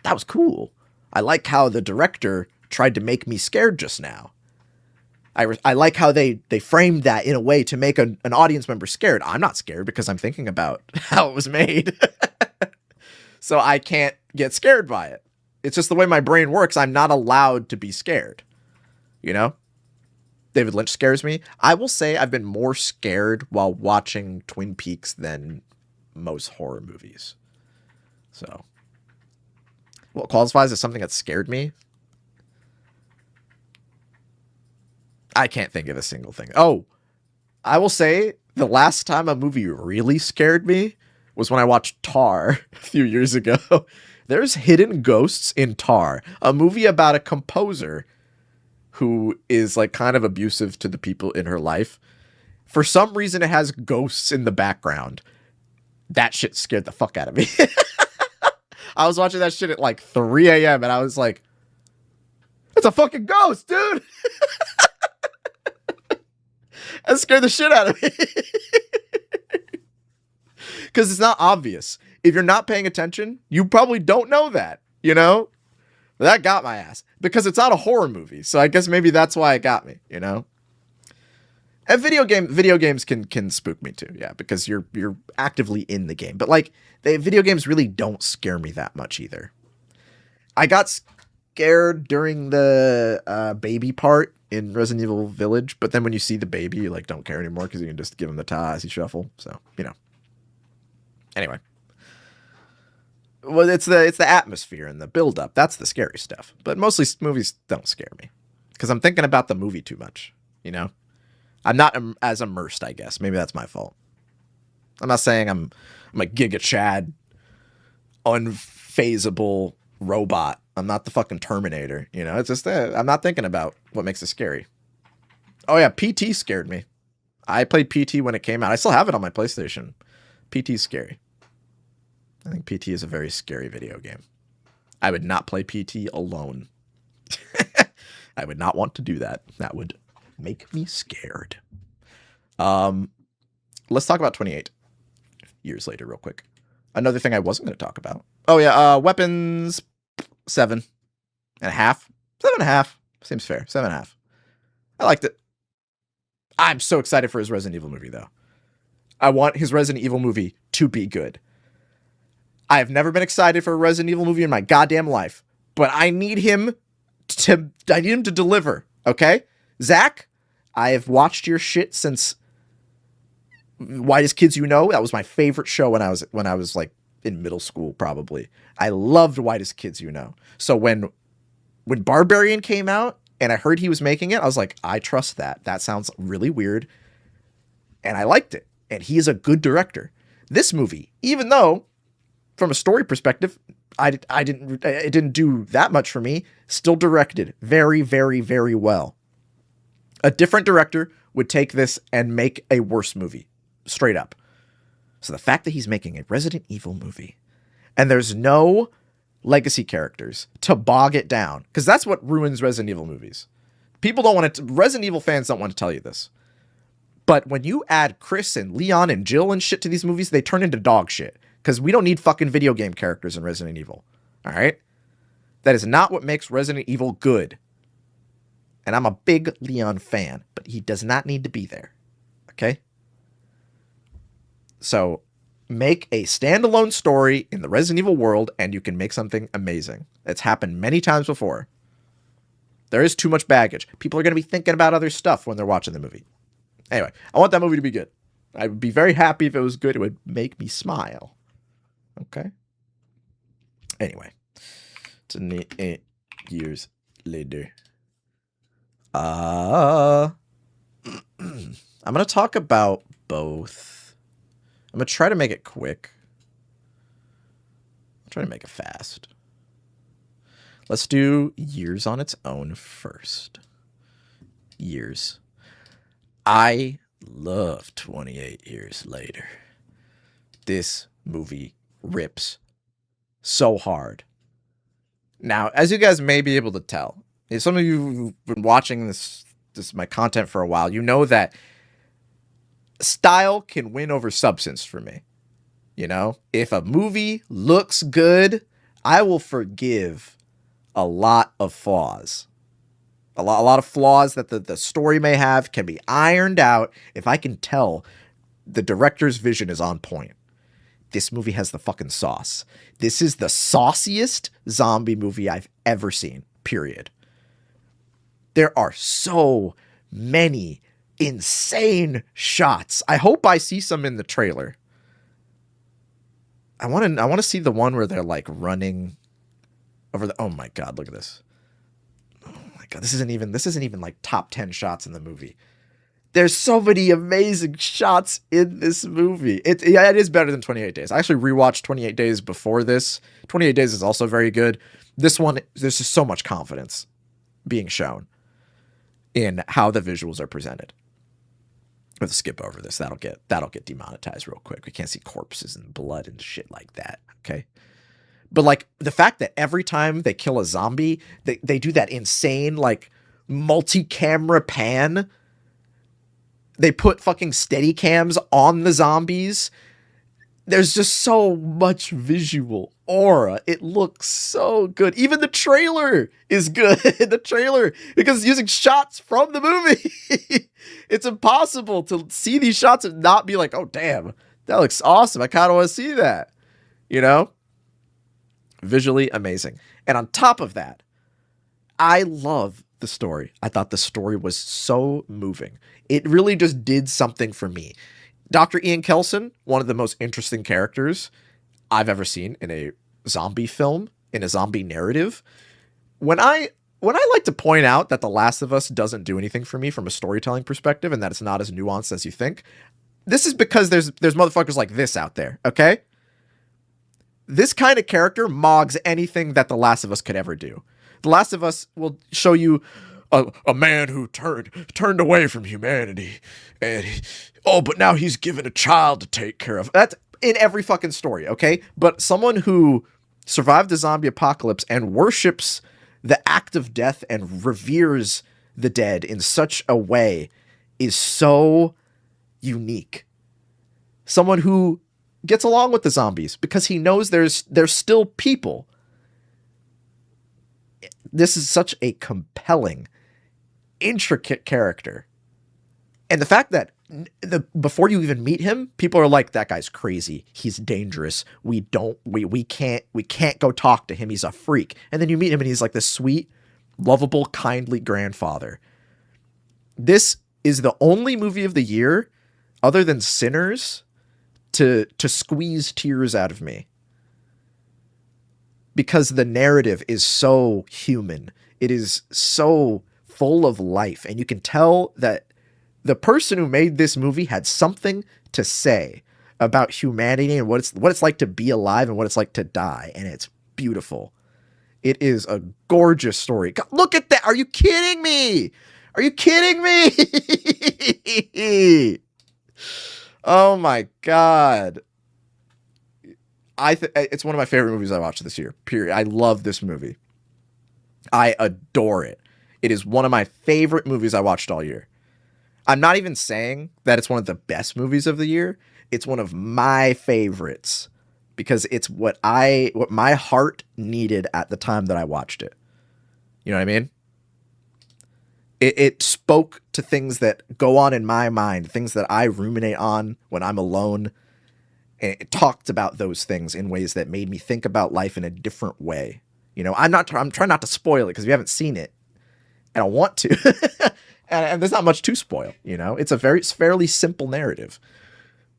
that was cool. I like how the director tried to make me scared just now. I like how they framed that in a way to make an audience member scared. I'm not scared because I'm thinking about how it was made. So I can't get scared by it. It's just the way my brain works. I'm not allowed to be scared. You know? David Lynch scares me. I will say I've been more scared while watching Twin Peaks than most horror movies. So, what qualifies as something that scared me? I can't think of a single thing. Oh, I will say the last time a movie really scared me was when I watched Tar a few years ago. There's hidden ghosts in Tar, a movie about a composer who is like kind of abusive to the people in her life. For some reason, it has ghosts in the background. That shit scared the fuck out of me. I was watching that shit at like 3 a.m. and I was like, it's a fucking ghost, dude. That scared the shit out of me. Because it's not obvious. If you're not paying attention, you probably don't know that, you know? That got my ass. Because it's not a horror movie. So I guess maybe that's why it got me, you know? And video games can spook me too, yeah, because you're actively in the game. But like, video games really don't scare me that much either. I got scared during the baby part in Resident Evil Village, but then when you see the baby, you like don't care anymore because you can just give him the ta as you shuffle. So, you know. Anyway. Well, it's the atmosphere and the build up. That's the scary stuff. But mostly movies don't scare me because I'm thinking about the movie too much, you know? I'm not as immersed, I guess. Maybe that's my fault. I'm not saying I'm a Giga Chad, unfazable robot. I'm not the fucking Terminator, you know? It's just I'm not thinking about what makes it scary. Oh yeah, PT scared me. I played PT when it came out. I still have it on my PlayStation. PT's scary. I think PT is a very scary video game. I would not play PT alone. I would not want to do that. That would make me scared. Let's talk about 28 years later real quick. Another thing I wasn't going to talk about. Oh yeah, weapons 7.5. 7.5. Seems fair. 7.5. I liked it. I'm so excited for his Resident Evil movie though. I want his Resident Evil movie to be good. I have never been excited for a Resident Evil movie in my goddamn life, but I need him to deliver, okay? Zach, I have watched your shit since Whitest Kids You Know. That was my favorite show when I was like in middle school probably. I loved Whitest Kids You Know. So when Barbarian came out and I heard he was making it, I was like, I trust that. That sounds really weird. And I liked it. And he is a good director. This movie, even though from a story perspective, it didn't do that much for me, still directed very, very, very well. A different director would take this and make a worse movie. straight up. So the fact that he's making a Resident Evil movie and there's no legacy characters to bog it down, because that's what ruins Resident Evil movies. People don't want to, Resident Evil fans don't want to tell you this. But when you add Chris and Leon and Jill and shit to these movies, they turn into dog shit. Because we don't need fucking video game characters in Resident Evil. All right? That is not what makes Resident Evil good. And I'm a big Leon fan, but he does not need to be there. Okay? So, make a standalone story in the Resident Evil world, and you can make something amazing. It's happened many times before. There is too much baggage. People are going to be thinking about other stuff when they're watching the movie. Anyway, I want that movie to be good. I would be very happy if it was good. It would make me smile. Okay? Anyway. 28 years later. I'm going to talk about both. I'm going to try to make it quick. I'll try to make it fast. Let's do Years on its own first. Years. I love 28 Years Later. This movie rips so hard. Now, as you guys may be able to tell, if some of you who've been watching this my content for a while, you know that style can win over substance for me. You know, if a movie looks good, I will forgive a lot of flaws. A lot of flaws that the story may have can be ironed out if I can tell the director's vision is on point. This movie has the fucking sauce. This is the sauciest zombie movie I've ever seen, period. There are so many insane shots. I hope I see some in the trailer. I want to see the one where they're like running over the, oh my God, look at this. Oh my God, this isn't even like top 10 shots in the movie. There's so many amazing shots in this movie. It is better than 28 Days. I actually rewatched 28 Days before this. 28 Days is also very good. This one, there's just so much confidence being shown in how the visuals are presented. Let's skip over this. That'll get demonetized real quick. We can't see corpses and blood and shit like that. Okay. But like the fact that every time they kill a zombie, they do that insane like multi-camera pan. They put fucking steady cams on the zombies. There's just so much visual aura. It looks so good. Even the trailer is good. The trailer, because it's using shots from the movie. It's impossible to see these shots and not be like, oh, damn, that looks awesome. I kind of want to see that. You know? Visually amazing. And on top of that, I love the story. I thought the story was so moving. It really just did something for me. Dr. Ian Kelson, one of the most interesting characters I've ever seen in a zombie film, in a zombie narrative. When I like to point out that The Last of Us doesn't do anything for me from a storytelling perspective and that it's not as nuanced as you think, this is because there's motherfuckers like this out there, okay? This kind of character mogs anything that The Last of Us could ever do. The Last of Us will show you a man who turned away from humanity, and but now he's given a child to take care of. That's in every fucking story, okay? But someone who survived the zombie apocalypse and worships the act of death and reveres the dead in such a way is so unique. Someone who gets along with the zombies because he knows there's still people. This is such a compelling, intricate character. And the fact that before you even meet him, people are like, that guy's crazy. He's dangerous. We can't go talk to him. He's a freak. And then you meet him and he's like this sweet, lovable, kindly grandfather. This is the only movie of the year, other than Sinners, to squeeze tears out of me. Because the narrative is so human. It is so full of life. And you can tell that the person who made this movie had something to say about humanity and what it's like to be alive and what it's like to die. And it's beautiful. It is a gorgeous story. God, look at that. Are you kidding me? Are you kidding me? Oh my god. It's one of my favorite movies I watched this year. Period. I love this movie. I adore it. It is one of my favorite movies I watched all year. I'm not even saying that it's one of the best movies of the year. It's one of my favorites because it's what my heart needed at the time that I watched it. You know what I mean? It spoke to things that go on in my mind, things that I ruminate on when I'm alone. And it talked about those things in ways that made me think about life in a different way. You know, I'm trying not to spoil it because we haven't seen it. And I want to. and there's not much to spoil, you know? It's fairly simple narrative.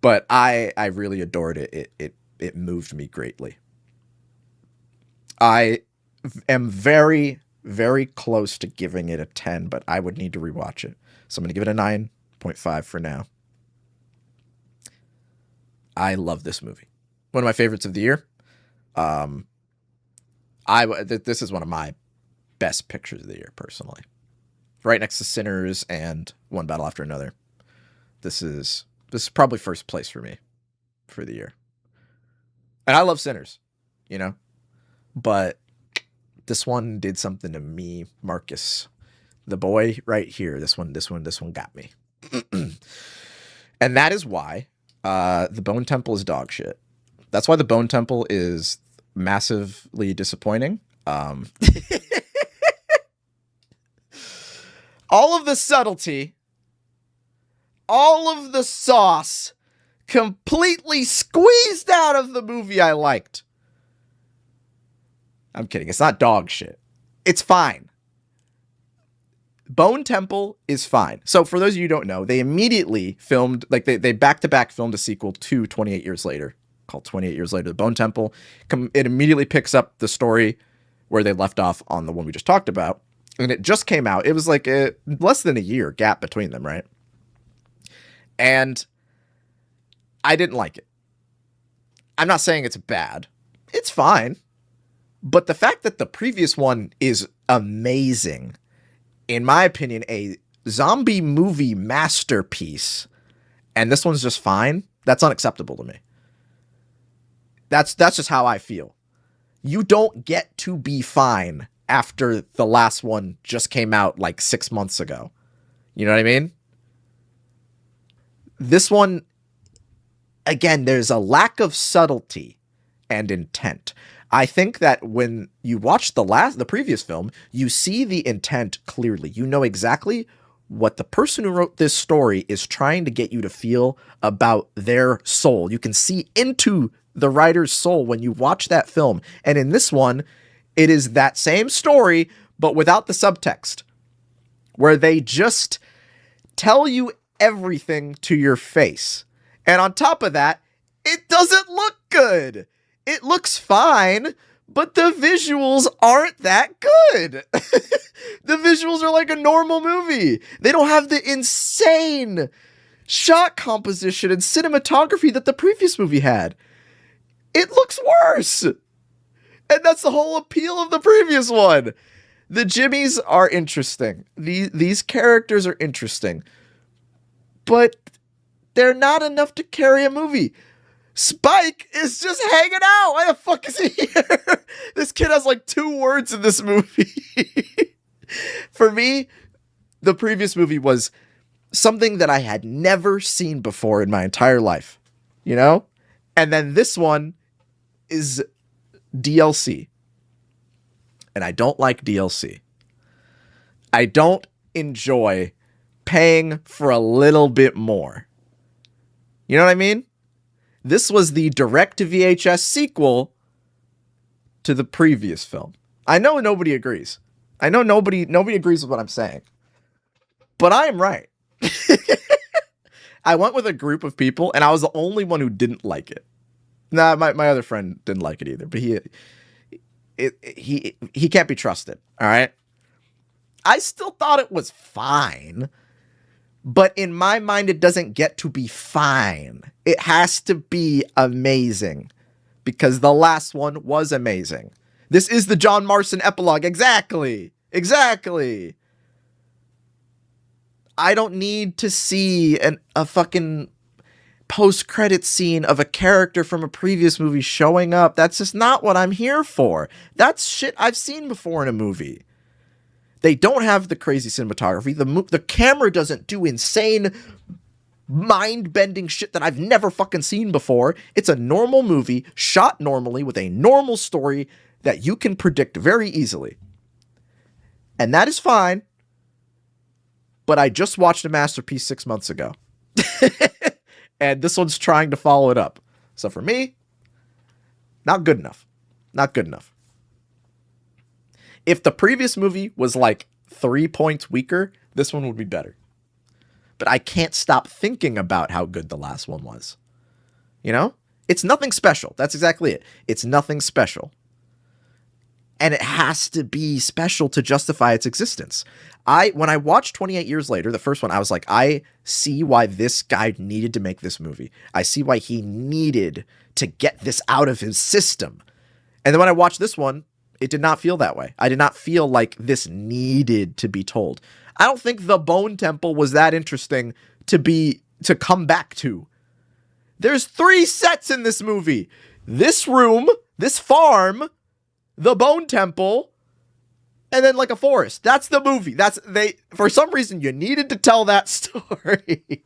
But I really adored it. It moved me greatly. I am very, very close to giving it a 10, but I would need to rewatch it. So I'm going to give it a 9.5 for now. I love this movie. One of my favorites of the year. This is one of my best pictures of the year, personally. Right next to Sinners and One Battle After Another. This is probably first place for me for the year. And I love Sinners, you know, but this one did something to me, Marcus, the boy right here. This one got me. And that is why the Bone Temple is dog shit. That's why the Bone Temple is massively disappointing. All of the subtlety, all of the sauce completely squeezed out of the movie I liked. I'm kidding. It's not dog shit. It's fine. Bone Temple is fine. So for those of you who don't know, they immediately filmed, like they back-to-back filmed a sequel to 28 Years Later, called 28 Years Later, The Bone Temple. It immediately picks up the story where they left off on the one we just talked about. And it just came out. It was like less than a year gap between them, right? And I didn't like it. I'm not saying it's bad. It's fine. But the fact that the previous one is amazing, in my opinion, a zombie movie masterpiece, and this one's just fine, that's unacceptable to me. That's just how I feel. You don't get to be fine after the last one just came out like 6 months ago. You know what I mean? This one, again, there's a lack of subtlety and intent. I think that when you watch the previous film, you see the intent clearly. You know exactly what the person who wrote this story is trying to get you to feel about their soul. You can see into the writer's soul when you watch that film. And in this one, it is that same story, but without the subtext, where they just tell you everything to your face. And on top of that, it doesn't look good. It looks fine, but the visuals aren't that good. The visuals are like a normal movie. They don't have the insane shot composition and cinematography that the previous movie had. It looks worse. And that's the whole appeal of the previous one. The Jimmies are interesting. These characters are interesting. But they're not enough to carry a movie. Spike is just hanging out. Why the fuck is he here? This kid has like 2 words in this movie. For me, the previous movie was something that I had never seen before in my entire life. You know? And then this one is DLC. And I don't like DLC. I don't enjoy paying for a little bit more. You know what I mean? This was the direct-to-VHS sequel to the previous film. I know nobody agrees. I know nobody agrees with what I'm saying. But I am right. I went with a group of people, and I was the only one who didn't like it. Nah, my other friend didn't like it either, but he can't be trusted, all right? I still thought it was fine, but in my mind, it doesn't get to be fine. It has to be amazing, because the last one was amazing. This is the John Marston epilogue. Exactly. I don't need to see a fucking post-credit scene of a character from a previous movie showing up. That's just not what I'm here for. That's shit I've seen before in a movie. They don't have the crazy cinematography. The camera doesn't do insane, mind-bending shit that I've never fucking seen before. It's a normal movie, shot normally, with a normal story that you can predict very easily. And that is fine. But I just watched a masterpiece 6 months ago. And this one's trying to follow it up. So for me, not good enough. Not good enough. If the previous movie was like 3 points weaker, this one would be better. But I can't stop thinking about how good the last one was. You know? It's nothing special. That's exactly it. It's nothing special. And it has to be special to justify its existence. When I watched 28 Years Later, the first one, I was like, I see why this guy needed to make this movie. I see why he needed to get this out of his system. And then when I watched this one, it did not feel that way. I did not feel like this needed to be told. I don't think the Bone Temple was that interesting to come back to. There's 3 sets in this movie. This room, this farm, the Bone Temple, and then like a forest. That's the movie. For some reason, you needed to tell that story.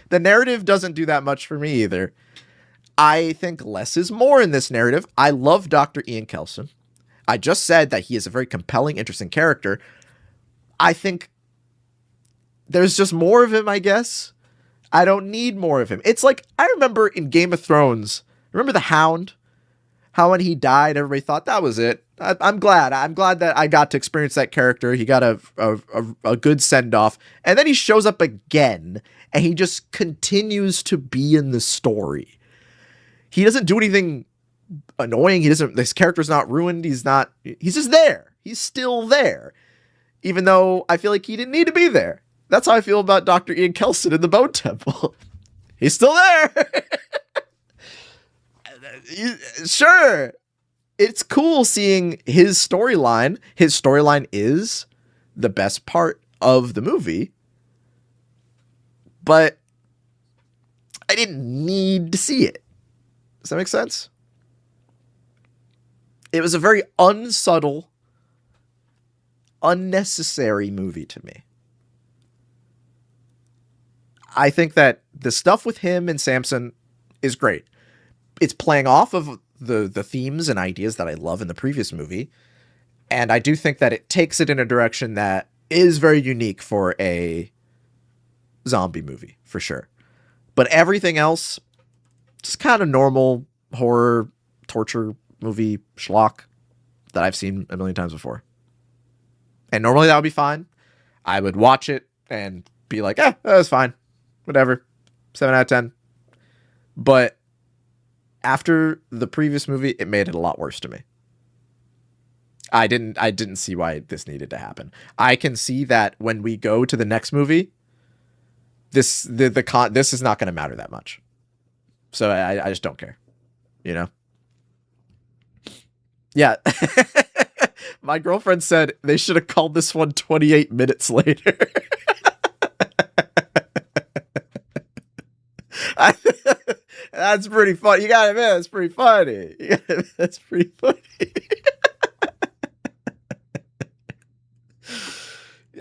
The narrative doesn't do that much for me either. I think less is more in this narrative. I love Dr. Ian Kelson. I just said that he is a very compelling, interesting character. I think there's just more of him, I guess. I don't need more of him. It's like, I remember in Game of Thrones, remember the Hound? How when he died, everybody thought that was it. I'm glad. I'm glad that I got to experience that character. He got a good send-off. And then he shows up again, and he just continues to be in the story. He doesn't do anything annoying. This character's not ruined. He's just there. He's still there. Even though I feel like he didn't need to be there. That's how I feel about Dr. Ian Kelson in the Bone Temple. He's still there. Sure, it's cool seeing his storyline. His storyline is the best part of the movie, but I didn't need to see it. Does that make sense? It was a very unsubtle, unnecessary movie to me. I think that the stuff with him and Samson is great. It's playing off of the themes and ideas that I love in the previous movie. And I do think that it takes it in a direction that is very unique for a zombie movie, for sure. But everything else, just kind of normal horror, torture movie schlock that I've seen a million times before. And normally that would be fine. I would watch it and be like, that was fine. Whatever. 7 out of 10. But after the previous movie, it made it a lot worse to me. I didn't see why this needed to happen. I can see that when we go to the next movie, this is not going to matter that much. So I just don't care, you know? Yeah. My girlfriend said they should have called this one 28 minutes later. That's pretty funny. You gotta admit, that's pretty funny. That's pretty funny.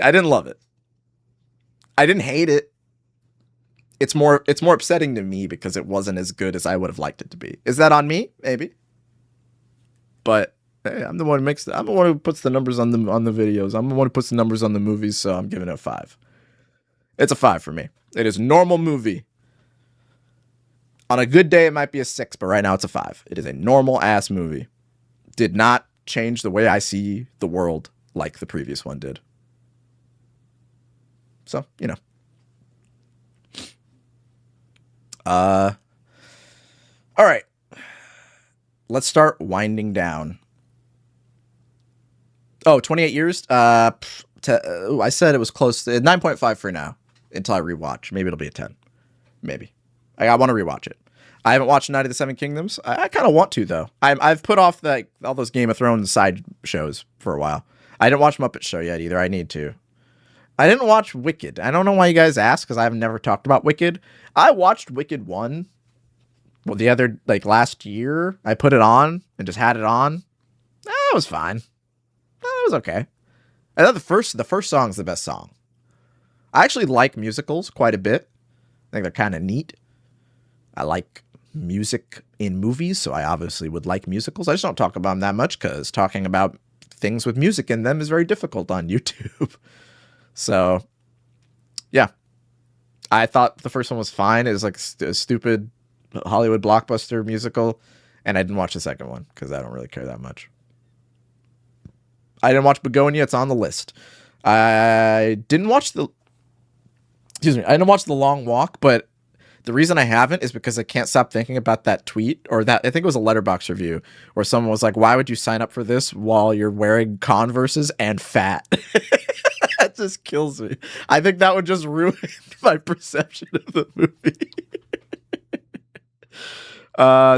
I didn't love it. I didn't hate it. It's more upsetting to me because it wasn't as good as I would have liked it to be. Is that on me? Maybe. But hey, I'm the one who puts the numbers on the videos. I'm the one who puts the numbers on the movies, so I'm giving it a 5. It's a 5 for me. It is a normal movie. On a good day, it might be a 6, but right now it's a 5. It is a normal ass movie. Did not change the way I see the world like the previous one did. So, you know. All right. Let's start winding down. Oh, 28 years? I said it was close to 9.5 for now until I rewatch. Maybe it'll be a 10. Maybe. I want to rewatch it. I haven't watched Night of the Seven Kingdoms. I kind of want to, though. I've put off all those Game of Thrones side shows for a while. I didn't watch Muppet Show yet either. I need to. I didn't watch Wicked. I don't know why you guys asked, because I've never talked about Wicked. I watched Wicked 1 the other, like, last year. I put it on and just had it on. It was fine. It was okay. I thought the first song is the best song. I actually like musicals quite a bit. I think they're kind of neat. I like music in movies, so I obviously would like musicals. I just don't talk about them that much because talking about things with music in them is very difficult on YouTube. So, yeah. I thought the first one was fine. It was like a stupid Hollywood blockbuster musical, and I didn't watch the second one because I don't really care that much. I didn't watch Begonia. It's on the list. I didn't watch the Long Walk, but the reason I haven't is because I can't stop thinking about that tweet, or that, I think it was a Letterboxd review, where someone was like, why would you sign up for this while you're wearing Converses and fat? That just kills me. I think that would just ruin my perception of the movie.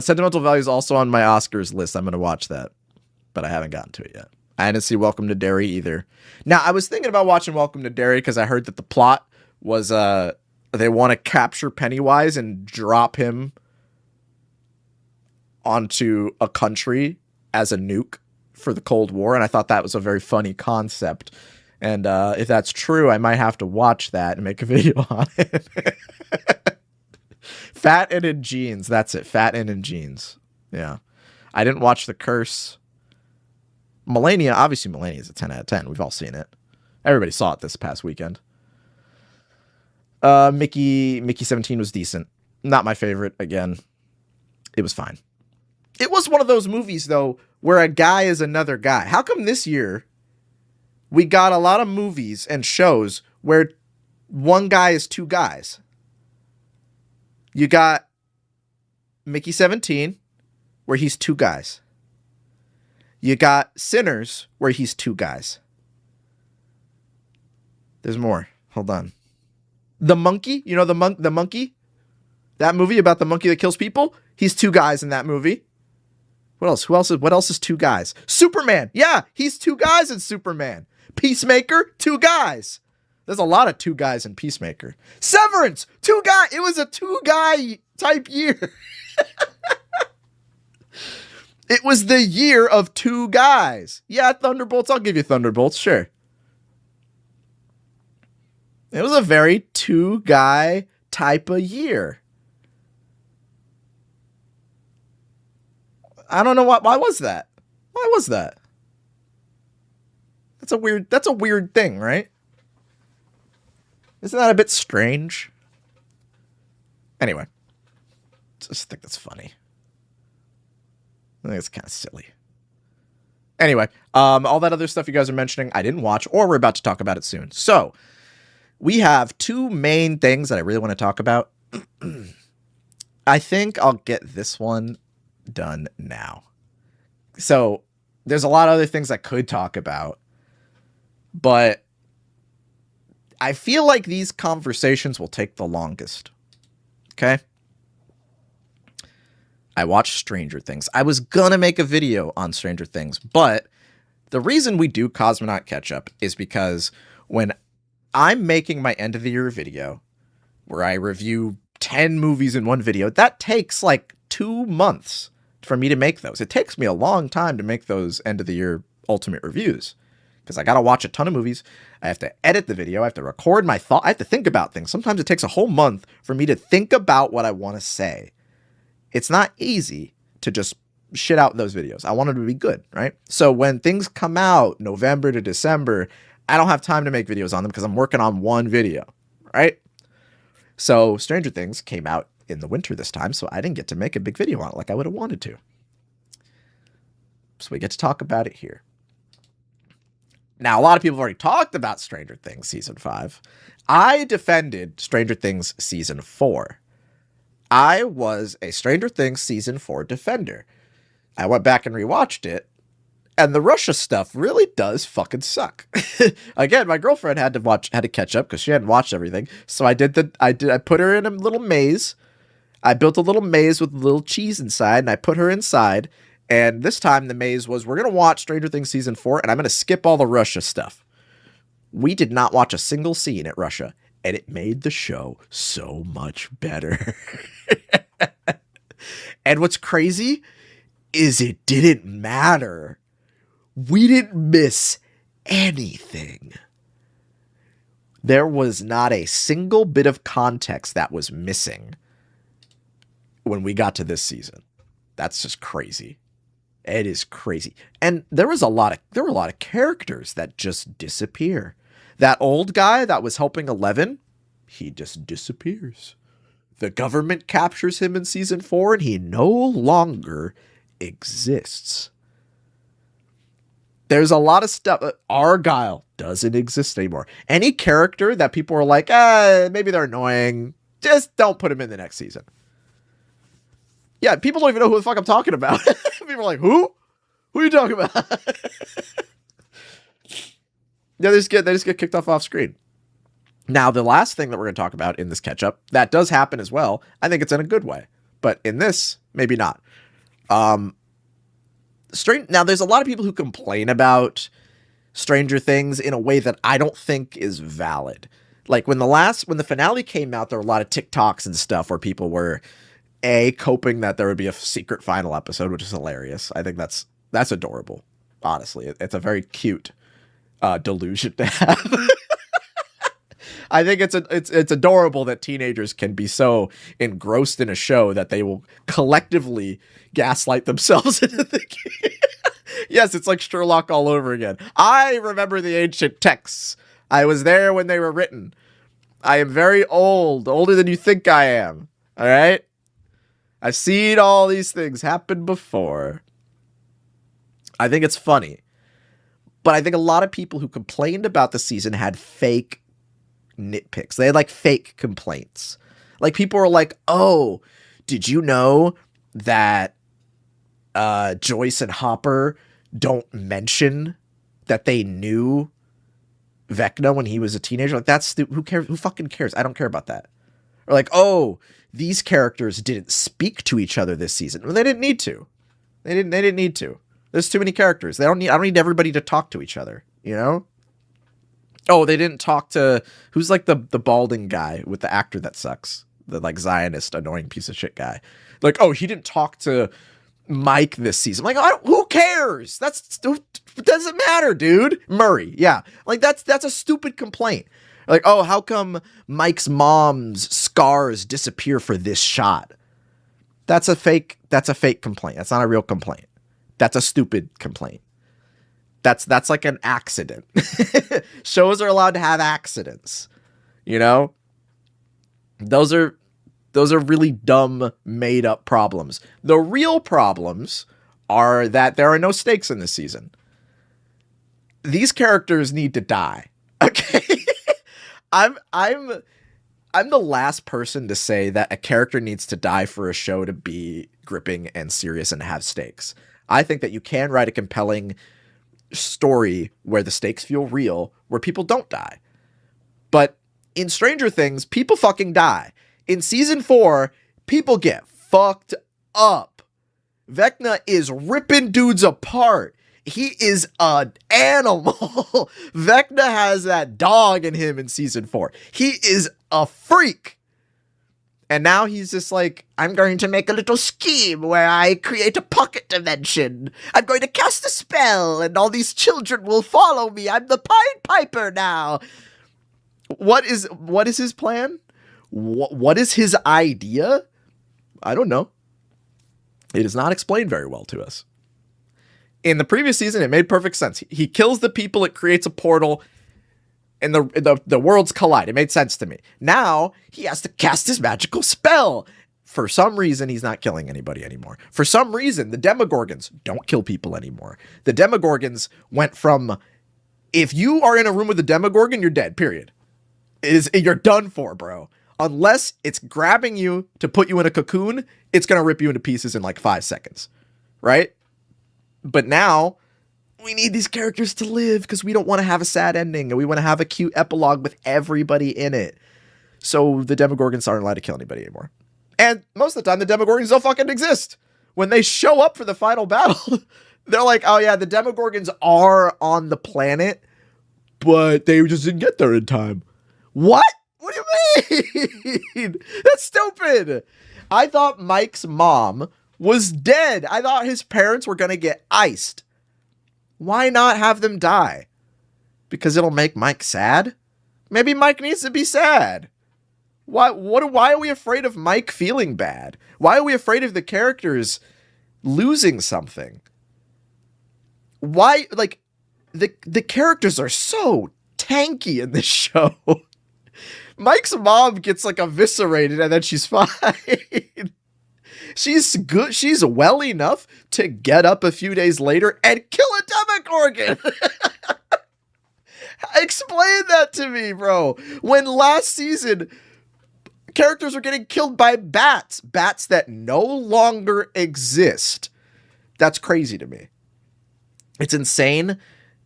Sentimental Value is also on my Oscars list. I'm going to watch that, but I haven't gotten to it yet. I didn't see Welcome to Derry either. Now, I was thinking about watching Welcome to Derry because I heard that the plot was they want to capture Pennywise and drop him onto a country as a nuke for the Cold War, and I thought that was a very funny concept. And if that's true, I might have to watch that and make a video on it. Fat and in Jeans. That's it. Fat and in Jeans. Yeah. I didn't watch The Curse. Melania. Obviously, Melania is a 10 out of 10. We've all seen it. Everybody saw it this past weekend. Mickey 17 was decent. Not my favorite. Again, it was fine. It was one of those movies, though, where a guy is another guy. How come this year we got a lot of movies and shows where one guy is two guys? You got Mickey 17, where he's two guys. You got Sinners, where he's two guys. There's more. Hold on. The Monkey, you know the monkey? That movie about the monkey that kills people? He's two guys in that movie. What else? What else is two guys? Superman. Yeah, he's two guys in Superman. Peacemaker, two guys. There's a lot of two guys in Peacemaker. Severance, two guys. It was a two guy type year. It was the year of two guys. Yeah, Thunderbolts. I'll give you Thunderbolts. Sure. It was a very two guy type of year. I don't know why was that? Why was that? That's a weird thing, right? Isn't that a bit strange? Anyway, just think that's funny. I think it's kind of silly. Anyway, all that other stuff you guys are mentioning, I didn't watch, or we're about to talk about it soon. So, we have two main things that I really want to talk about. I think I'll get this one done now. So, there's a lot of other things I could talk about, but I feel like these conversations will take the longest. Okay? I watched Stranger Things. I was gonna make a video on Stranger Things, but the reason we do Cosmonaut Catch-Up is because when I'm making my end of the year video, where I review 10 movies in one video, that takes like 2 months for me to make those. It takes me a long time to make those end of the year ultimate reviews, because I gotta watch a ton of movies. I have to edit the video. I have to record my thought. I have to think about things. Sometimes it takes a whole month for me to think about what I want to say. It's not easy to just shit out those videos. I want them to be good, right? So when things come out November to December, I don't have time to make videos on them because I'm working on one video, right? So Stranger Things came out in the winter this time, so I didn't get to make a big video on it like I would have wanted to. So we get to talk about it here. Now, a lot of people have already talked about Stranger Things Season 5. I defended Stranger Things Season 4. I was a Stranger Things Season 4 defender. I went back and rewatched it, and the Russia stuff really does fucking suck. Again, my girlfriend had to catch up because she hadn't watched everything. So I put her in a little maze. I built a little maze with a little cheese inside, and I put her inside. And this time the maze was, we're going to watch Stranger Things Season 4, and I'm going to skip all the Russia stuff. We did not watch a single scene at Russia, and it made the show so much better. And what's crazy is it didn't matter. We didn't miss anything. There was not a single bit of context that was missing when we got to this season. That's just crazy. It is crazy. And there were a lot of characters that just disappear. That old guy that was helping Eleven, he just disappears. The government captures him in season 4 and he no longer exists. There's a lot of stuff. Argyle doesn't exist anymore. Any character that people are like, maybe they're annoying, just don't put him in the next season. Yeah, people don't even know who the fuck I'm talking about. People are like, who? Who are you talking about? Yeah, they just get kicked off screen. Now, the last thing that we're going to talk about in this catch-up, that does happen as well. I think it's in a good way. But in this, maybe not. Now, there's a lot of people who complain about Stranger Things in a way that I don't think is valid. Like, when the finale came out, there were a lot of TikToks and stuff where people were, coping that there would be a secret final episode, which is hilarious. I think that's adorable, honestly. It's a very cute delusion to have. I think it's adorable that teenagers can be so engrossed in a show that they will collectively gaslight themselves into thinking. Yes, it's like Sherlock all over again. I remember the ancient texts. I was there when they were written. I am very old, older than you think I am. All right? I've seen all these things happen before. I think it's funny. But I think a lot of people who complained about the season had fake nitpicks. They had like fake complaints. Like people were like, oh, did you know that Joyce and Hopper don't mention that they knew Vecna when he was a teenager? Like that's who cares? Who fucking cares? I don't care about that. Or like, oh, these characters didn't speak to each other this season. Well, they didn't need to. They didn't need to. There's too many characters. I don't need everybody to talk to each other, you know? Oh, they didn't talk to who's like the balding guy with the actor that sucks. The like Zionist annoying piece of shit guy. Like, oh, he didn't talk to Mike this season. I'm like, who cares? It doesn't matter, dude. Murray, yeah. Like that's a stupid complaint. Like, oh, how come Mike's mom's scars disappear for this shot? That's a fake complaint. That's not a real complaint. That's a stupid complaint. That's like an accident. Shows are allowed to have accidents. You know? Those are really dumb, made up problems. The real problems are that there are no stakes in this season. These characters need to die. Okay? I'm the last person to say that a character needs to die for a show to be gripping and serious and have stakes. I think that you can write a compelling story where the stakes feel real, where people don't die. But in Stranger Things, people fucking die. In season 4, people get fucked up. Vecna is ripping dudes apart. He is an animal. Vecna has that dog in him in season 4. He is a freak. And now he's just like, I'm going to make a little scheme where I create a pocket dimension. I'm going to cast a spell and all these children will follow me. I'm the Pied Piper now. What is his plan? What is his idea? I don't know. It is not explained very well to us. In the previous season, it made perfect sense. He kills the people, it creates a portal, and the worlds collide. It made sense to me. Now, he has to cast his magical spell. For some reason, he's not killing anybody anymore. For some reason, the Demogorgons don't kill people anymore. The Demogorgons went from, if you are in a room with a Demogorgon, you're dead, period. You're done for, bro. Unless it's grabbing you to put you in a cocoon, it's going to rip you into pieces in like 5 seconds. Right? But now, we need these characters to live because we don't want to have a sad ending and we want to have a cute epilogue with everybody in it. So the Demogorgons aren't allowed to kill anybody anymore. And most of the time, the Demogorgons don't fucking exist. When they show up for the final battle, they're like, oh yeah, the Demogorgons are on the planet, but they just didn't get there in time. What? What do you mean? That's stupid. I thought Mike's mom was dead. I thought his parents were going to get iced. Why not have them die? Because it'll make Mike sad? Maybe Mike needs to be sad. Why are we afraid of Mike feeling bad? Why are we afraid of the characters losing something? Why, like, the characters are so tanky in this show. Mike's mom gets, like, eviscerated and then she's fine. She's good. She's well enough to get up a few days later and kill a Demogorgon. Explain that to me, bro. When last season, characters were getting killed by bats that no longer exist. That's crazy to me. It's insane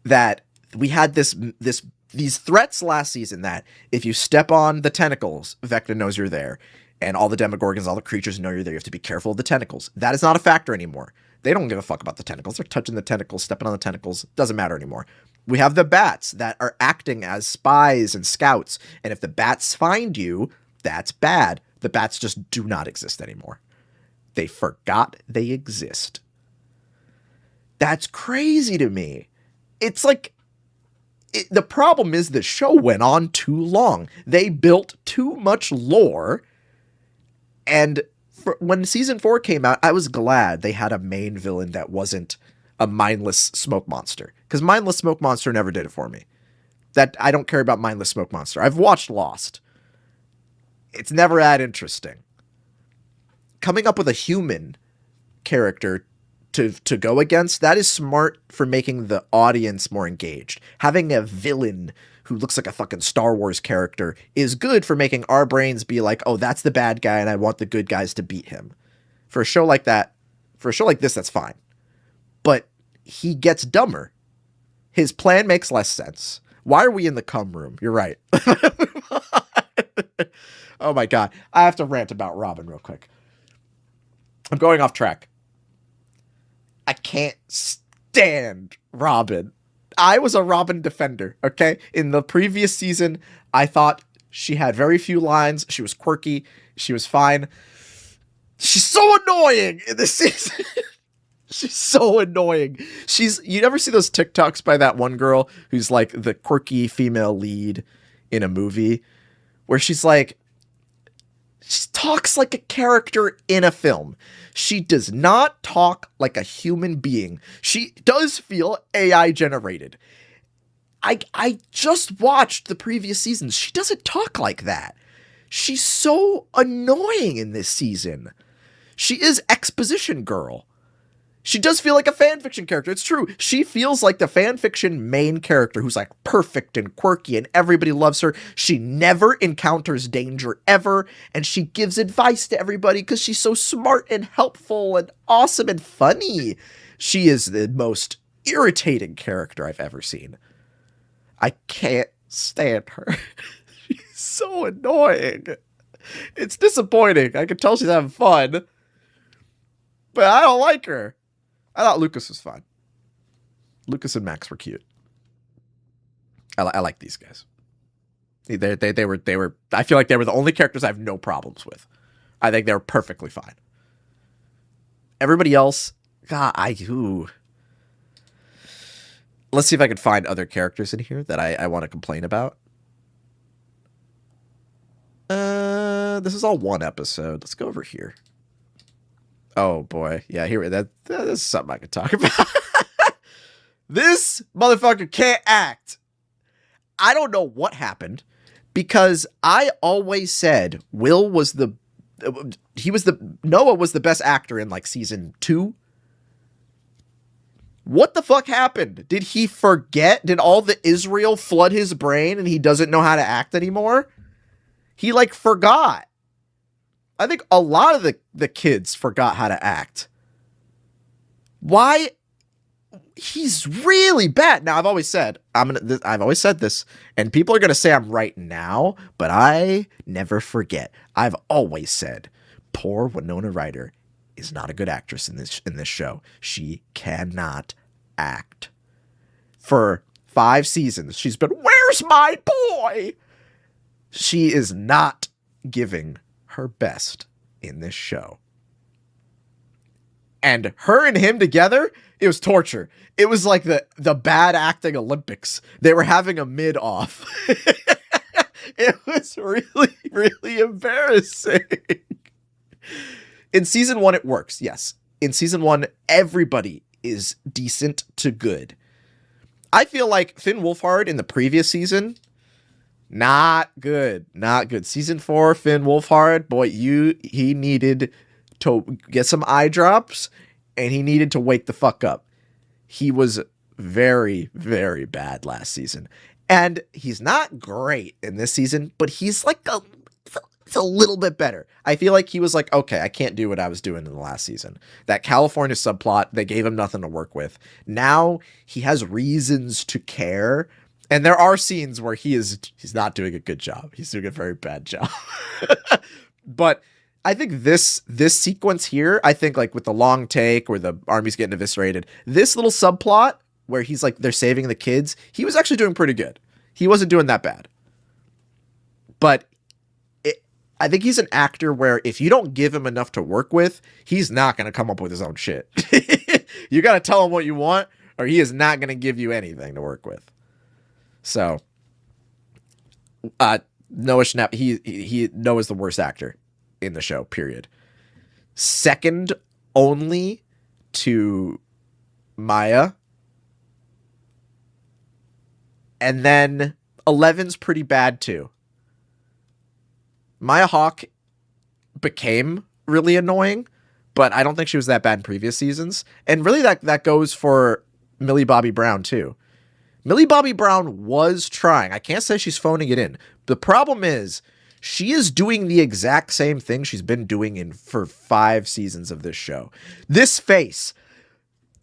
that we had these threats last season that if you step on the tentacles, Vecna knows you're there. And all the Demogorgons, all the creatures know you're there. You have to be careful of the tentacles. That is not a factor anymore. They don't give a fuck about the tentacles. They're touching the tentacles, stepping on the tentacles. Doesn't matter anymore. We have the bats that are acting as spies and scouts. And if the bats find you, that's bad. The bats just do not exist anymore. They forgot they exist. That's crazy to me. It's like, the problem is the show went on too long. They built too much lore. And when season 4 came out, I was glad they had a main villain that wasn't a mindless smoke monster. Because mindless smoke monster never did it for me. That I don't care about mindless smoke monster. I've watched Lost. It's never that interesting. Coming up with a human character to go against, that is smart for making the audience more engaged. Having a villain who looks like a fucking Star Wars character is good for making our brains be like, oh, that's the bad guy and I want the good guys to beat him. For a show like that, for a show like this, that's fine. But he gets dumber. His plan makes less sense. Why are we in the cum room? You're right. Oh my God. I have to rant about Robin real quick. I'm going off track. I can't stand Robin. I was a Robin defender, okay? In the previous season, I thought she had very few lines. She was quirky. She was fine. She's so annoying in this season. She's so annoying. You never see those TikToks by that one girl who's like the quirky female lead in a movie where she's like, she talks like a character in a film. She does not talk like a human being. She does feel AI generated. I just watched the previous seasons. She doesn't talk like that. She's so annoying in this season. She is exposition girl. She does feel like a fanfiction character. It's true. She feels like the fanfiction main character who's like perfect and quirky and everybody loves her. She never encounters danger ever. And she gives advice to everybody because she's so smart and helpful and awesome and funny. She is the most irritating character I've ever seen. I can't stand her. She's so annoying. It's disappointing. I can tell she's having fun. But I don't like her. I thought Lucas was fine. Lucas and Max were cute. I like these guys. They were. I feel like they were the only characters I have no problems with. I think they were perfectly fine. Everybody else, God, Let's see if I can find other characters in here that I want to complain about. This is all one episode. Let's go over here. Oh boy, yeah, that is something I could talk about. This motherfucker can't act. I don't know what happened because I always said Noah was the best actor in like season 2. What the fuck happened? Did he forget? Did all the Israel flood his brain and he doesn't know how to act anymore? He like forgot. I think a lot of the kids forgot how to act. Why? He's really bad. Now, I've always said this, and people are gonna say I'm right now, but I never forget. I've always said, poor Winona Ryder is not a good actress in this show. She cannot act. For 5 seasons, she's been, where's my boy? She is not giving her best in this show. And her and him together, it was torture. It was like the bad acting Olympics. They were having a mid-off. It was really, really embarrassing. In season 1, it works, yes. In season 1, everybody is decent to good. I feel like Finn Wolfhard in the previous season, not good. Not good. Season 4, Finn Wolfhard, boy, he needed to get some eye drops, and he needed to wake the fuck up. He was very, very bad last season. And he's not great in this season, but he's like a little bit better. I feel like he was like, okay, I can't do what I was doing in the last season. That California subplot, they gave him nothing to work with. Now he has reasons to care. And there are scenes where he's not doing a good job. He's doing a very bad job. But I think this sequence here, I think like with the long take where the army's getting eviscerated, this little subplot where he's like, they're saving the kids, he was actually doing pretty good. He wasn't doing that bad. But I think he's an actor where if you don't give him enough to work with, he's not going to come up with his own shit. You got to tell him what you want, or he is not going to give you anything to work with. So, Noah Schnapp, Noah's the worst actor in the show, period. Second only to Maya. And then 11's pretty bad too. Maya Hawke became really annoying, but I don't think she was that bad in previous seasons. And really that goes for Millie Bobby Brown too. Millie Bobby Brown was trying. I can't say she's phoning it in. The problem is she is doing the exact same thing she's been doing for 5 seasons of this show. This face.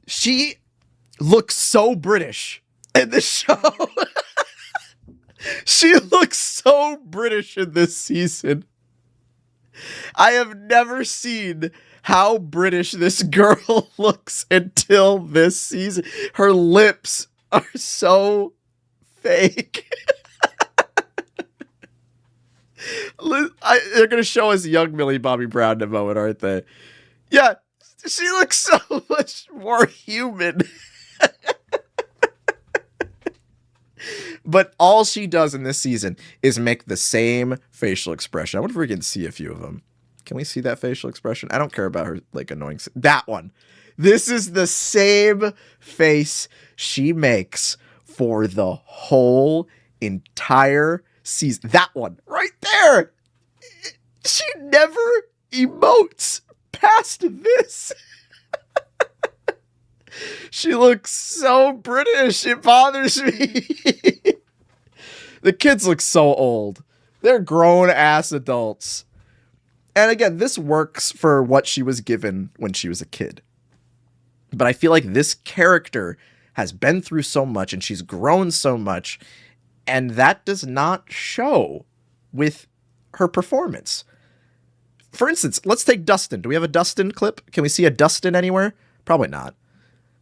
She looks so British in this show. She looks so British in this season. I have never seen how British this girl looks until this season. Her lips are so fake. They're going to show us young Millie Bobby Brown in a moment, aren't they? Yeah, she looks so much more human. But all she does in this season is make the same facial expression. I wonder if we can see a few of them. Can we see that facial expression? I don't care about her like annoying. That one. This is the same face she makes for the whole entire season. That one right there. She never emotes past this. She looks so British. It bothers me. The kids look so old. They're grown-ass adults. And again, this works for what she was given when she was a kid. But I feel like this character has been through so much and she's grown so much, and that does not show with her performance. For instance, let's take Dustin. Do we have a Dustin clip? Can we see a Dustin anywhere? Probably not.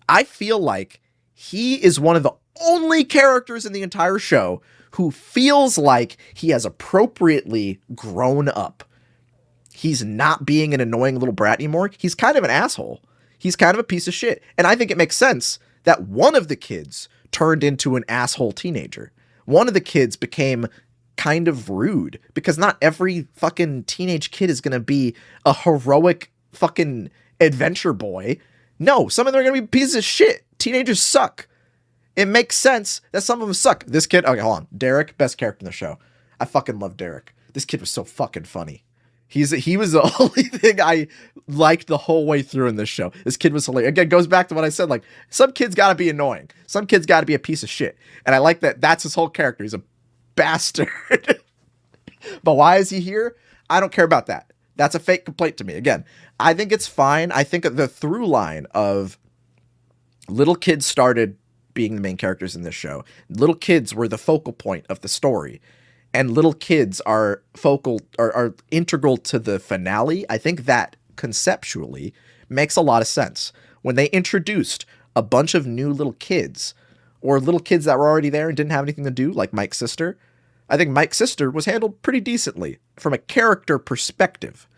I feel like he is one of the only characters in the entire show who feels like he has appropriately grown up. He's not being an annoying little brat anymore. He's kind of an asshole. He's kind of a piece of shit. And I think it makes sense that one of the kids turned into an asshole teenager. One of the kids became kind of rude because not every fucking teenage kid is going to be a heroic fucking adventure boy. No, some of them are going to be pieces of shit. Teenagers suck. It makes sense that some of them suck. This kid, okay, hold on. Derek, best character in the show. I fucking love Derek. This kid was so fucking funny. He was the only thing I liked the whole way through in this show. This kid was hilarious. Again, goes back to what I said, like, some kids gotta be annoying. Some kids gotta be a piece of shit. And I like that that's his whole character. He's a bastard. But why is he here? I don't care about that. That's a fake complaint to me. Again, I think it's fine. I think the through line of little kids started being the main characters in this show. Little kids were the focal point of the story. And little kids are integral to the finale. I think that conceptually makes a lot of sense. When they introduced a bunch of new little kids, or little kids that were already there and didn't have anything to do, like Mike's sister. I think Mike's sister was handled pretty decently from a character perspective.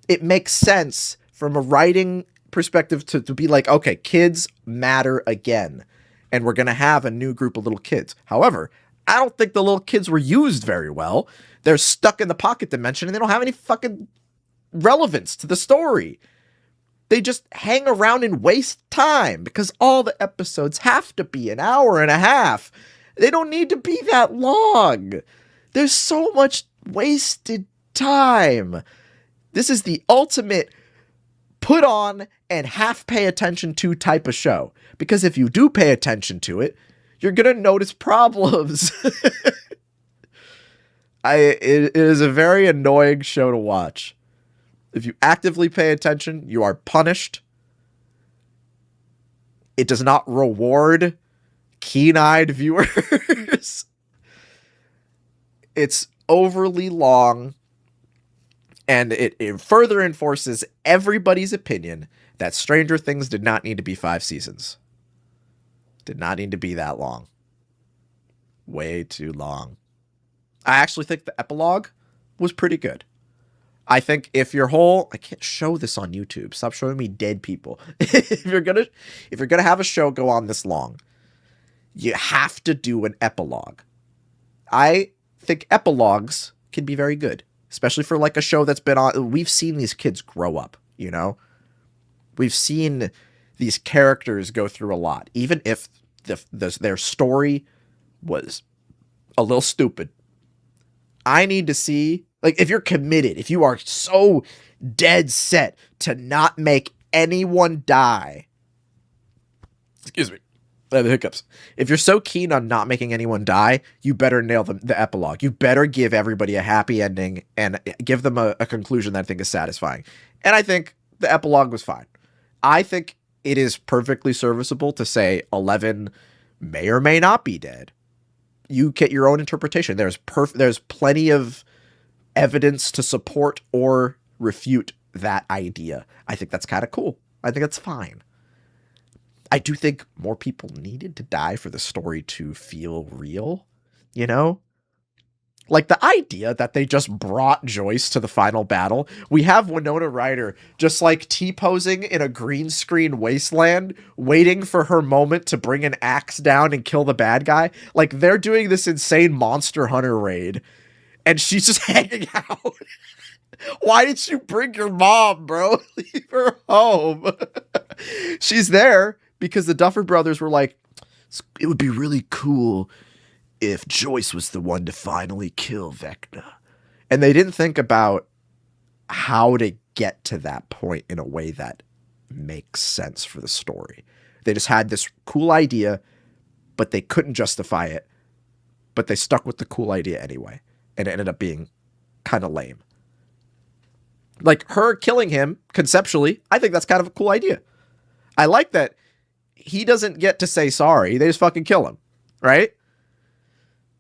It makes sense from a writing perspective to be like, okay, kids matter again, and we're going to have a new group of little kids. However, I don't think the little kids were used very well. They're stuck in the pocket dimension, and they don't have any fucking relevance to the story. They just hang around and waste time because all the episodes have to be an hour and a half. They don't need to be that long. There's so much wasted time. This is the ultimate put on and half pay attention to type of show. Because if you do pay attention to it, you're going to notice problems. It is a very annoying show to watch. If you actively pay attention, you are punished. It does not reward keen-eyed viewers. It's overly long, and it further enforces everybody's opinion that Stranger Things did not need to be 5 seasons. Did not need to be that long. Way too long. I actually think the epilogue was pretty good. I think if your whole... I can't show this on YouTube. Stop showing me dead people. If you're gonna have a show go on this long, you have to do an epilogue. I think epilogues can be very good, especially for like a show that's been on. We've seen these kids grow up, you know? We've seen these characters go through a lot, even if their story was a little stupid. I need to see, like, if you're committed, if you are so dead set to not make anyone die. Excuse me. I have the hiccups. If you're so keen on not making anyone die, you better nail the epilogue. You better give everybody a happy ending and give them a conclusion that I think is satisfying. And I think the epilogue was fine. I think it is perfectly serviceable to say 11 may or may not be dead. You get your own interpretation. There's plenty of evidence to support or refute that idea. I think that's kind of cool. I think that's fine. I do think more people needed to die for the story to feel real, you know? Like the idea that they just brought Joyce to the final battle. We have Winona Ryder just like T-posing in a green screen wasteland, waiting for her moment to bring an axe down and kill the bad guy. Like they're doing this insane Monster Hunter raid, and she's just hanging out. Why did you bring your mom, bro? Leave her home. She's there because the Duffer Brothers were like, it would be really cool if Joyce was the one to finally kill Vecna. And they didn't think about how to get to that point in a way that makes sense for the story. They just had this cool idea, but they couldn't justify it. But they stuck with the cool idea anyway. And it ended up being kind of lame. Like her killing him, conceptually, I think that's kind of a cool idea. I like that he doesn't get to say sorry. They just fucking kill him, right?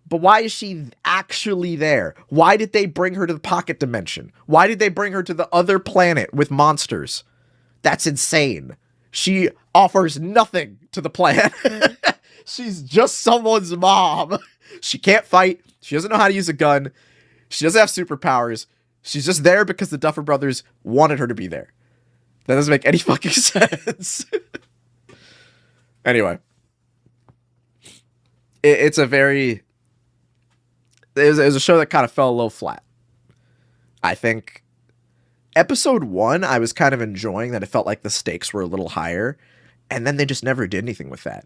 But why is she actually there? Why did they bring her to the pocket dimension? Why did they bring her to the other planet with monsters? That's insane. She offers nothing to the plan. She's just someone's mom. She can't fight. She doesn't know how to use a gun. She doesn't have superpowers. She's just there because the Duffer Brothers wanted her to be there. That doesn't make any fucking sense. Anyway. It's a very... It was a show that kind of fell a little flat. I think episode 1, I was kind of enjoying that it felt like the stakes were a little higher. And then they just never did anything with that.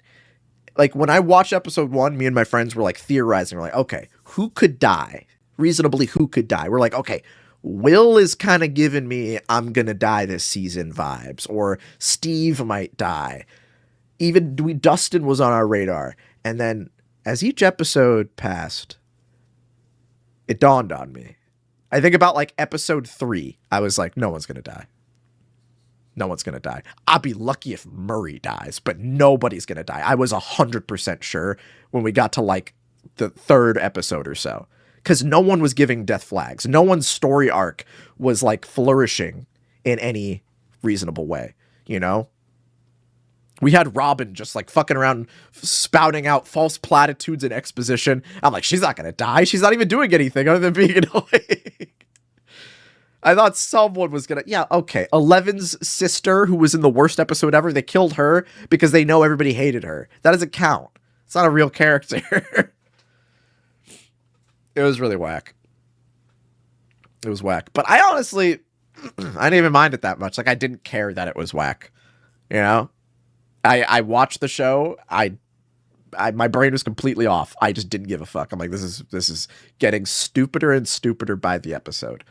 Like when I watched episode 1, me and my friends were like theorizing. We're like, okay, who could die? Reasonably, who could die? We're like, okay, Will is kind of giving me I'm going to die this season vibes. Or Steve might die. Even Dustin was on our radar. And then as each episode passed, it dawned on me. I think about like episode 3, I was like, no one's going to die. No one's going to die. I'll be lucky if Murray dies, but nobody's going to die. I was 100% sure when we got to like the 3rd episode or so. Because no one was giving death flags. No one's story arc was like flourishing in any reasonable way, you know? We had Robin just like fucking around, spouting out false platitudes and exposition. I'm like, she's not gonna die. She's not even doing anything other than being annoying. I thought someone was gonna, yeah, okay. Eleven's sister, who was in the worst episode ever, they killed her because they know everybody hated her. That doesn't count. It's not a real character. It was really whack. It was whack. But I honestly, I didn't even mind it that much. Like, I didn't care that it was whack. You know? I watched the show. My brain was completely off. I just didn't give a fuck. I'm like, this is getting stupider and stupider by the episode.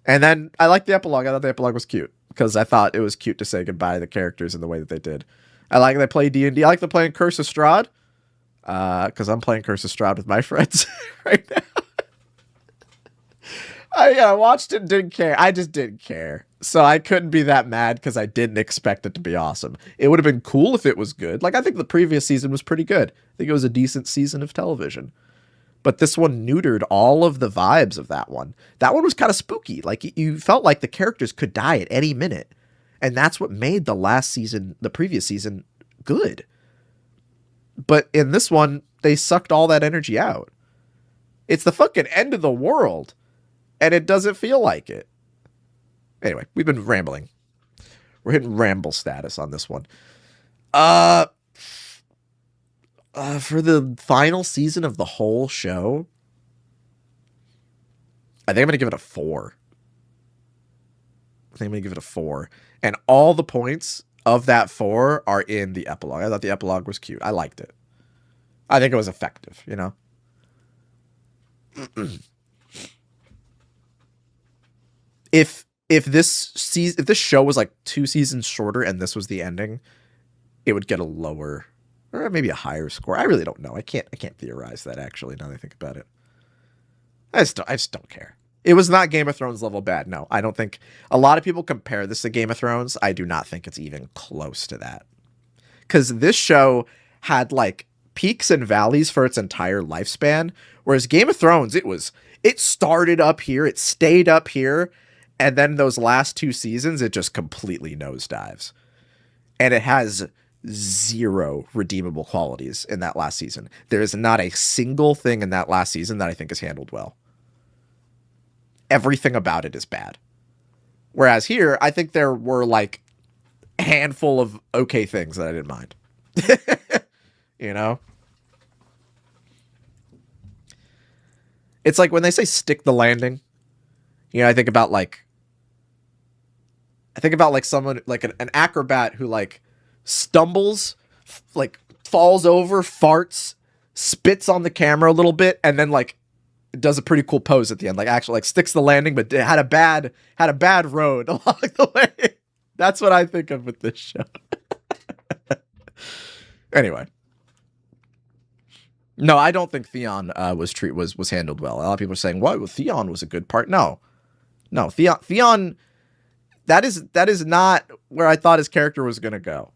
And then I liked the epilogue. I thought the epilogue was cute because I thought it was cute to say goodbye to the characters in the way that they did. I like they play D&D. I like to play in Curse of Strahd because I'm playing Curse of Strahd with my friends right now. I watched it and didn't care. I just didn't care. So I couldn't be that mad because I didn't expect it to be awesome. It would have been cool if it was good. Like, I think the previous season was pretty good. I think it was a decent season of television. But this one neutered all of the vibes of that one. That one was kind of spooky. Like, you felt like the characters could die at any minute. And that's what made the last season, the previous season, good. But in this one, they sucked all that energy out. It's the fucking end of the world. And it doesn't feel like it. Anyway, we've been rambling. We're hitting ramble status on this one. For the final season of the whole show, I think I'm going to give it a 4. I think I'm going to give it a 4. And all the points of that 4 are in the epilogue. I thought the epilogue was cute. I liked it. I think it was effective, you know? If this show was like 2 seasons shorter and this was the ending, it would get a lower or maybe a higher score. I really don't know. I can't theorize that actually now that I think about it. I just don't care. It was not Game of Thrones level bad. No, I don't think a lot of people compare this to Game of Thrones. I do not think it's even close to that. Cuz this show had like peaks and valleys for its entire lifespan, whereas Game of Thrones it started up here, it stayed up here. And then those last 2 seasons, it just completely nosedives. And it has 0 redeemable qualities in that last season. There is not a single thing in that last season that I think is handled well. Everything about it is bad. Whereas here, I think there were like a handful of okay things that I didn't mind. You know? It's like when they say stick the landing. You know, I think about like someone like an acrobat who like stumbles, like falls over, farts, spits on the camera a little bit, and then like does a pretty cool pose at the end. Like actually like sticks the landing, but it had a bad road along the way. That's what I think of with this show. Anyway. No, I don't think Theon was handled well. A lot of people are saying, "What? Well, Theon was a good part." No, Theon. That is not where I thought his character was gonna go.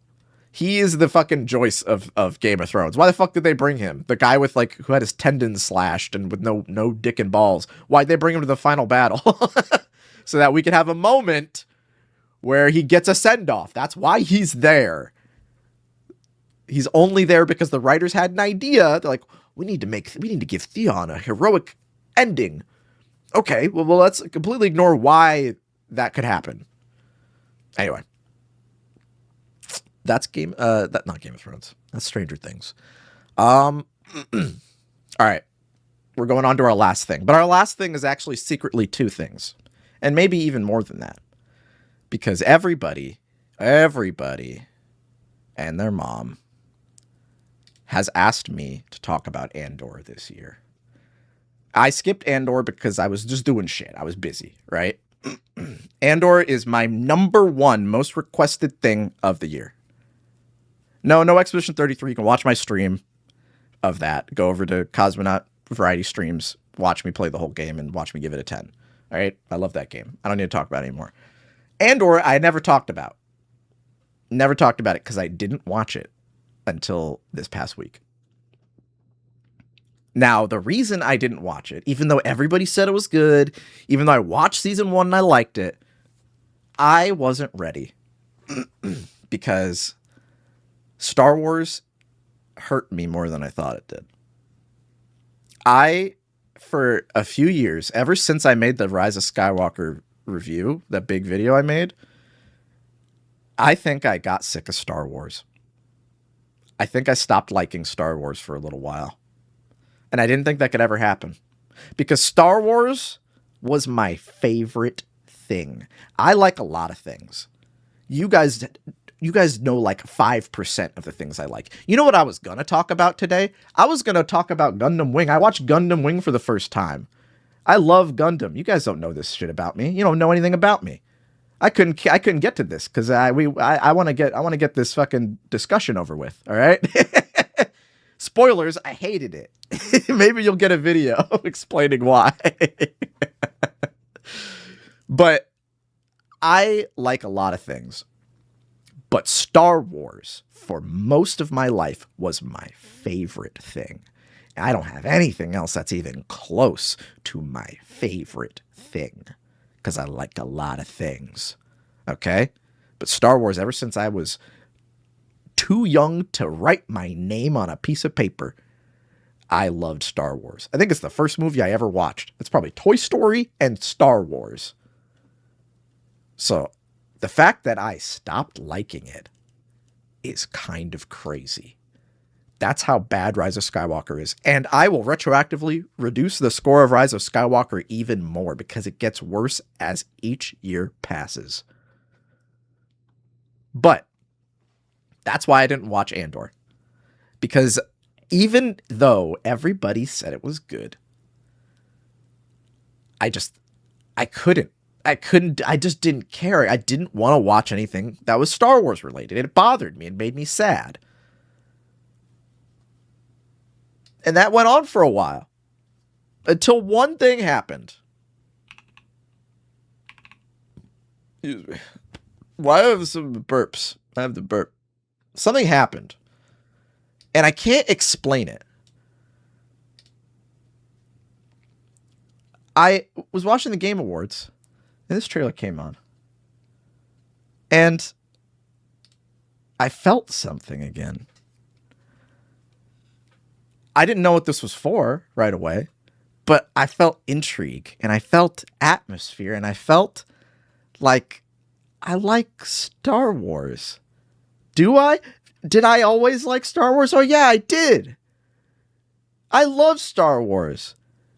He is the fucking Joyce of Game of Thrones. Why the fuck did they bring him? The guy with like who had his tendons slashed and with no dick and balls. Why'd they bring him to the final battle? So that we could have a moment where he gets a send off. That's why he's there. He's only there because the writers had an idea. They're like, we need to give Theon a heroic ending. Okay, well let's completely ignore why that could happen. Anyway, that's not Game of Thrones. That's Stranger Things. All right, we're going on to our last thing, but our last thing is actually secretly 2 things, and maybe even more than that, because everybody, and their mom has asked me to talk about Andor this year. I skipped Andor because I was just doing shit. I was busy, right? Andor is my number 1 most requested thing of the year. No Expedition 33. You can watch my stream of that. Go over to Cosmonaut Variety Streams. Watch me play the whole game and watch me give it a 10. All right? I love that game. I don't need to talk about it anymore. Andor, I never talked about. Never talked about it because I didn't watch it until this past week. Now, the reason I didn't watch it, even though everybody said it was good, even though I watched season 1 and I liked it, I wasn't ready. Because Star Wars hurt me more than I thought it did. For a few years, ever since I made the Rise of Skywalker review, that big video I made, I think I got sick of Star Wars. I think I stopped liking Star Wars for a little while. And I didn't think that could ever happen. Because Star Wars was my favorite thing. I like a lot of things. You guys know like 5% of the things I like. You know what I was going to talk about today? I was going to talk about Gundam Wing. I watched Gundam Wing for the first time. I love Gundam. You guys don't know this shit about me. You don't know anything about me. I couldn't get to this because I want to get this fucking discussion over with. All right. Spoilers. I hated it. Maybe you'll get a video explaining why. But I like a lot of things. But Star Wars, for most of my life, was my favorite thing. I don't have anything else that's even close to my favorite thing. Because I like a lot of things. Okay? But Star Wars, ever since I was too young to write my name on a piece of paper, I loved Star Wars. I think it's the first movie I ever watched. It's probably Toy Story and Star Wars. So, the fact that I stopped liking it is kind of crazy. That's how bad Rise of Skywalker is. And I will retroactively reduce the score of Rise of Skywalker even more because it gets worse as each year passes. But that's why I didn't watch Andor. Because even though everybody said it was good, I just didn't care. I didn't want to watch anything that was Star Wars related. It bothered me. It made me sad. And that went on for a while. Until one thing happened. Excuse me. Why have some burps? I have the burp. Something happened. And I can't explain it. I was watching the Game Awards. And this trailer came on. And I felt something again. I didn't know what this was for right away, but I felt intrigue and I felt atmosphere and I felt like I like Star Wars. Do I? Did I always like Star Wars? Oh yeah, I did. I love Star Wars.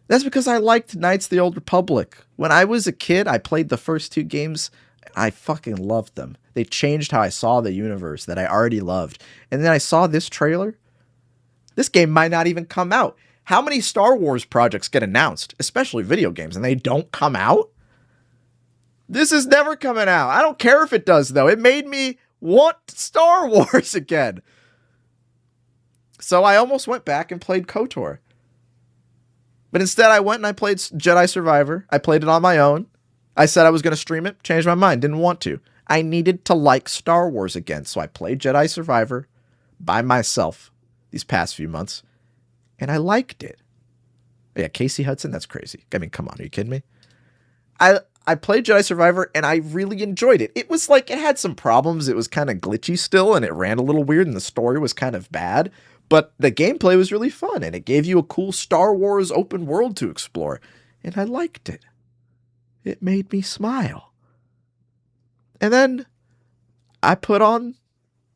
That's because I liked Knights of the Old Republic. When I was a kid, I played the first two games. I fucking loved them. They changed how I saw the universe that I already loved. And then I saw this trailer. This game might not even come out. How many Star Wars projects get announced, especially video games, and they don't come out? This is never coming out. I don't care if it does, though. It made me want Star Wars again. So I almost went back and played KOTOR. But instead I went and I played Jedi Survivor. I played it on my own. I said I was going to stream it. Changed my mind. Didn't want to. I needed to like Star Wars again. So I played Jedi Survivor by myself these past few months. And I liked it. Yeah, Casey Hudson, that's crazy. I mean, come on, are you kidding me? I played Jedi Survivor and I really enjoyed it. It was like, it had some problems. It was kind of glitchy still and it ran a little weird and the story was kind of bad. But the gameplay was really fun and it gave you a cool Star Wars open world to explore. And I liked it. It made me smile. And then I put on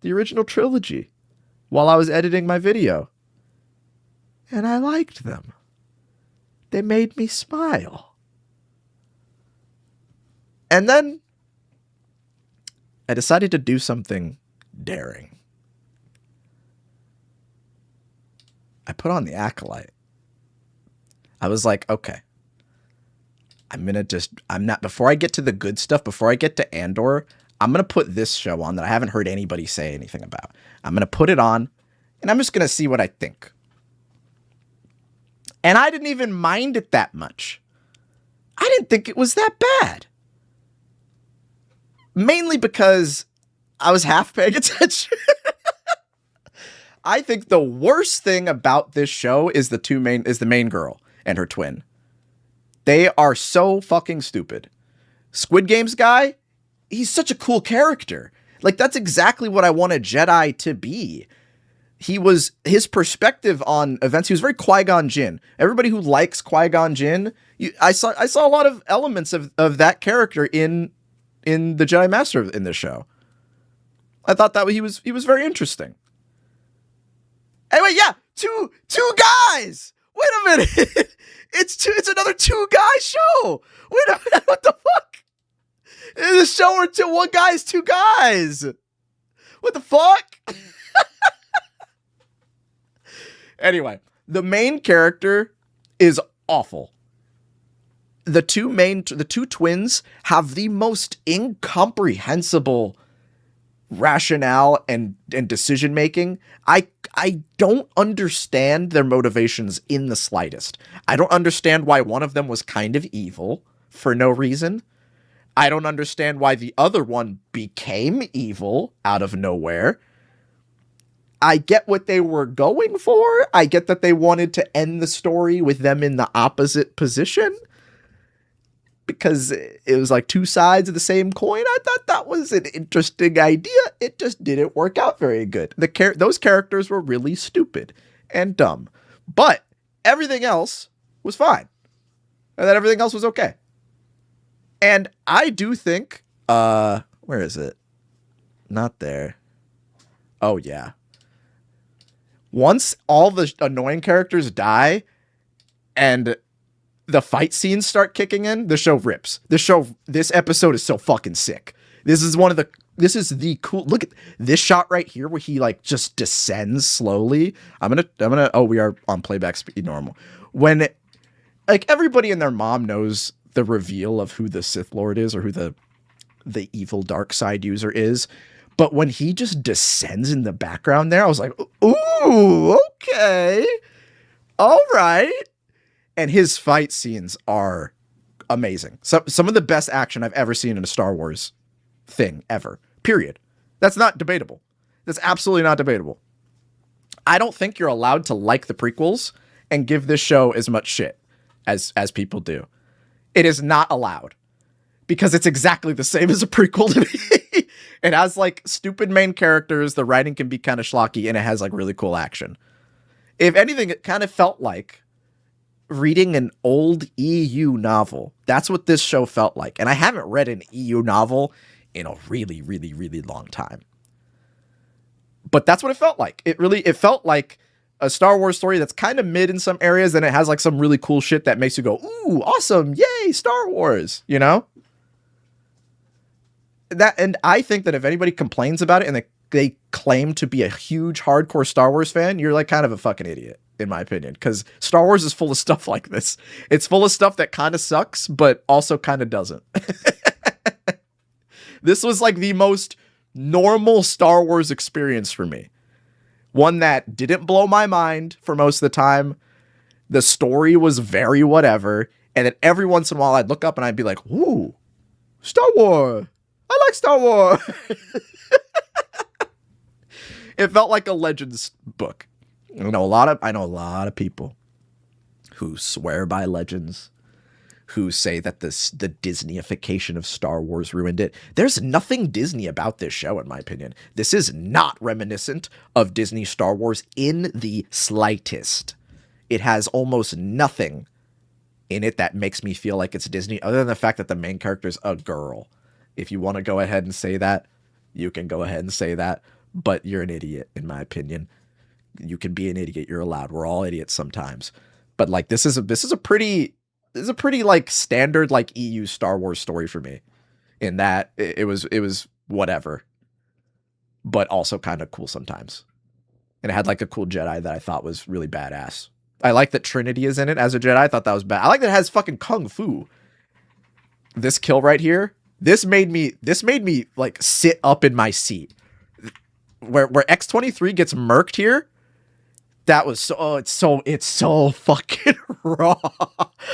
the original trilogy while I was editing my video. And I liked them. They made me smile. And then I decided to do something daring. I put on the Acolyte. I was like, okay. Before I get to the good stuff, before I get to Andor, I'm going to put this show on that I haven't heard anybody say anything about. I'm going to put it on, and I'm just going to see what I think. And I didn't even mind it that much. I didn't think it was that bad. Mainly because I was half paying attention. I think the worst thing about this show is the main girl and her twin. They are so fucking stupid. Squid Games guy, he's such a cool character. Like, that's exactly what I want a Jedi to be. His perspective on events, he was very Qui-Gon Jinn. Everybody who likes Qui-Gon Jinn, I saw a lot of elements of that character in the Jedi Master in this show. I thought that he was very interesting. Anyway, yeah, two guys. Wait a minute. It's another 2-guy show. Wait a minute, what the fuck? It's a show where one guy is 2 guys. What the fuck? Anyway, the main character is awful. The two twins have the most incomprehensible rationale and decision making. I don't understand their motivations in the slightest. I don't understand why one of them was kind of evil for no reason. I don't understand why the other one became evil out of nowhere. I get what they were going for. I get that they wanted to end the story with them in the opposite position, because it was like 2 sides of the same coin. I thought that was an interesting idea. It just didn't work out very good. Those characters were really stupid and dumb, but everything else was fine. And then everything else was okay. And I do think, where is it? Not there. Oh yeah. Once all the annoying characters die and the fight scenes start kicking in, the show rips. This episode is so fucking sick. This is the cool, look at this shot right here where he like just descends slowly. I'm gonna, oh, we are on playback speed normal. When like everybody and their mom knows the reveal of who the Sith Lord is or who the evil dark side user is. But when he just descends in the background there, I was like, ooh, okay. All right. And his fight scenes are amazing. Some of the best action I've ever seen in a Star Wars thing ever. Period. That's not debatable. That's absolutely not debatable. I don't think you're allowed to like the prequels and give this show as much shit as people do. It is not allowed. Because it's exactly the same as a prequel to me. It has like stupid main characters, the writing can be kind of schlocky, and it has like really cool action. If anything, it kind of felt like reading an old EU novel. That's what this show felt like. And I haven't read an EU novel in a really, really, really long time. But that's what it felt like. It felt like a Star Wars story that's kind of mid in some areas, and it has like some really cool shit that makes you go, ooh, awesome, yay, Star Wars, you know? And I think that if anybody complains about it and they claim to be a huge hardcore Star Wars fan, you're like kind of a fucking idiot, in my opinion, because Star Wars is full of stuff like this. It's full of stuff that kind of sucks, but also kind of doesn't. This was like the most normal Star Wars experience for me. One that didn't blow my mind for most of the time. The story was very whatever. And then every once in a while I'd look up and I'd be like, ooh, Star Wars. I like Star Wars. It felt like a Legends book. I know a lot of people who swear by Legends, who say that the Disneyification of Star Wars ruined it. There's nothing Disney about this show, in my opinion. This is not reminiscent of Disney Star Wars in the slightest. It has almost nothing in it that makes me feel like it's Disney, other than the fact that the main character is a girl. If you want to go ahead and say that, you can go ahead and say that, but you're an idiot, in my opinion. You can be an idiot. You're allowed. We're all idiots sometimes. But like, this is a pretty like standard like EU Star Wars story for me, in that it was whatever, but also kind of cool sometimes. And it had like a cool Jedi that I thought was really badass. I like that Trinity is in it as a Jedi. I thought that was bad. I like that it has fucking kung fu. This kill right here, this made me like sit up in my seat. Where X-23 gets murked here, that was it's so fucking raw.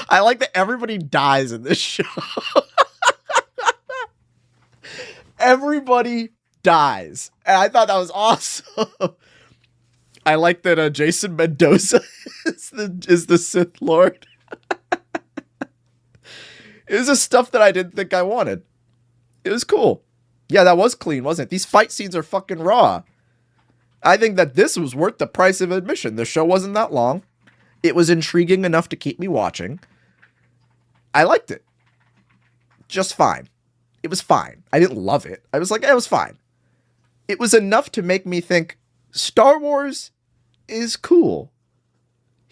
I like that everybody dies in this show. Everybody dies, and I thought that was awesome. I like that Jason Mendoza is the Sith Lord. It was just stuff that I didn't think I wanted. It was cool. Yeah, that was clean, wasn't it? These fight scenes are fucking raw. I think that this was worth the price of admission. The show wasn't that long. It was intriguing enough to keep me watching. I liked it. Just fine. It was fine. I didn't love it. I was like, it was fine. It was enough to make me think Star Wars is cool.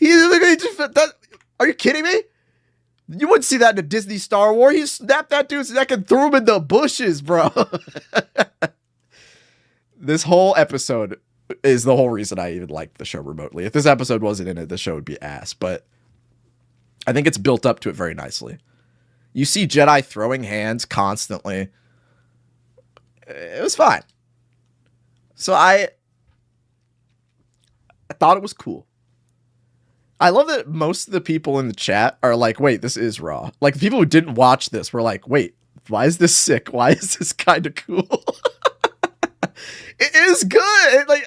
Are you kidding me? You wouldn't see that in a Disney Star Wars. He snapped that dude's neck and threw him in the bushes, bro. This whole episode is the whole reason I even liked the show remotely. If this episode wasn't in it, the show would be ass. But I think it's built up to it very nicely. You see Jedi throwing hands constantly. It was fine. So I thought it was cool. I love that most of the people in the chat are like, wait, this is raw. Like, the people who didn't watch this were like, wait, why is this sick? Why is this kind of cool? It is good.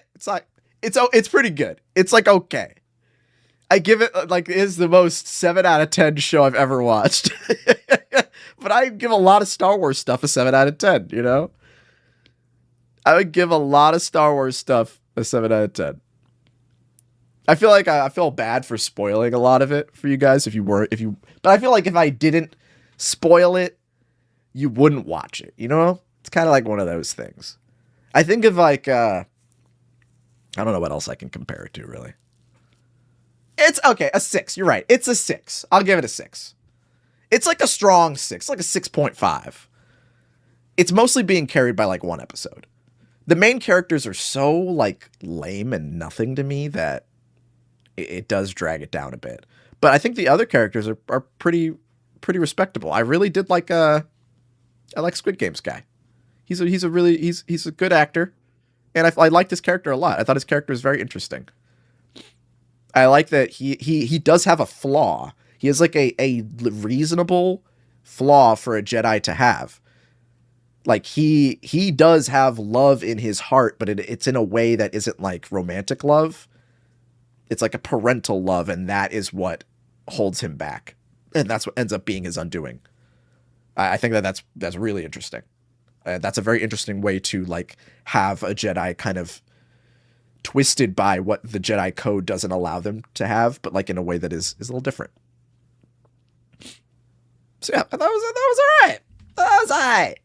It's pretty good. It's like, okay. I give it, like, it is the most 7 out of 10 show I've ever watched. But I give a lot of Star Wars stuff a 7 out of 10, you know? I would give a lot of Star Wars stuff a 7 out of 10. I feel like I feel bad for spoiling a lot of it for you guys but I feel like if I didn't spoil it, you wouldn't watch it, you know? It's kind of like one of those things. I think of like, I don't know what else I can compare it to, really. It's okay, a 6. You're right. It's a 6. I'll give it a 6. It's like a strong 6, like a 6.5. It's mostly being carried by like one episode. The main characters are so like lame and nothing to me that it does drag it down a bit. But I think the other characters are pretty respectable. I really did like I like Squid Game's guy. He's a good actor, and I liked his character a lot. I thought his character was very interesting. I like that he does have a flaw. He has like a reasonable flaw for a Jedi to have. Like he does have love in his heart, but it's in a way that isn't like romantic love. It's like a parental love, and that is what holds him back. And that's what ends up being his undoing. I think that's really interesting. That's a very interesting way to like have a Jedi kind of twisted by what the Jedi code doesn't allow them to have, but like in a way that is a little different. So yeah, that was all right. That was all right.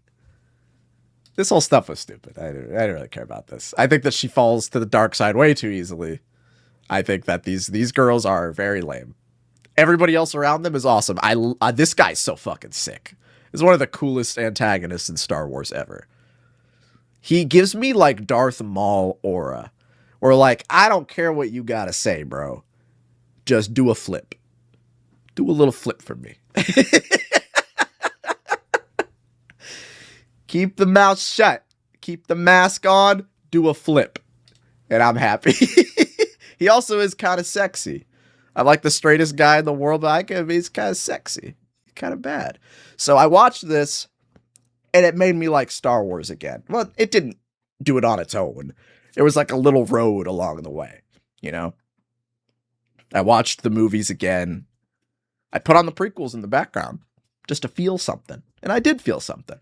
This whole stuff was stupid. I didn't really care about this. I think that she falls to the dark side way too easily. I think that these girls are very lame. Everybody else around them is awesome. This guy's so fucking sick. He's one of the coolest antagonists in Star Wars ever. He gives me like Darth Maul aura. Or like, I don't care what you gotta say, bro. Just do a flip. Do a little flip for me. Keep the mouth shut. Keep the mask on. Do a flip. And I'm happy. He also is kind of sexy. I'm like the straightest guy in the world, but he's kind of sexy. Kind of bad. So I watched this, and it made me like Star Wars again. Well, it didn't do it on its own. It was like a little road along the way, you know? I watched the movies again. I put on the prequels in the background just to feel something. And I did feel something.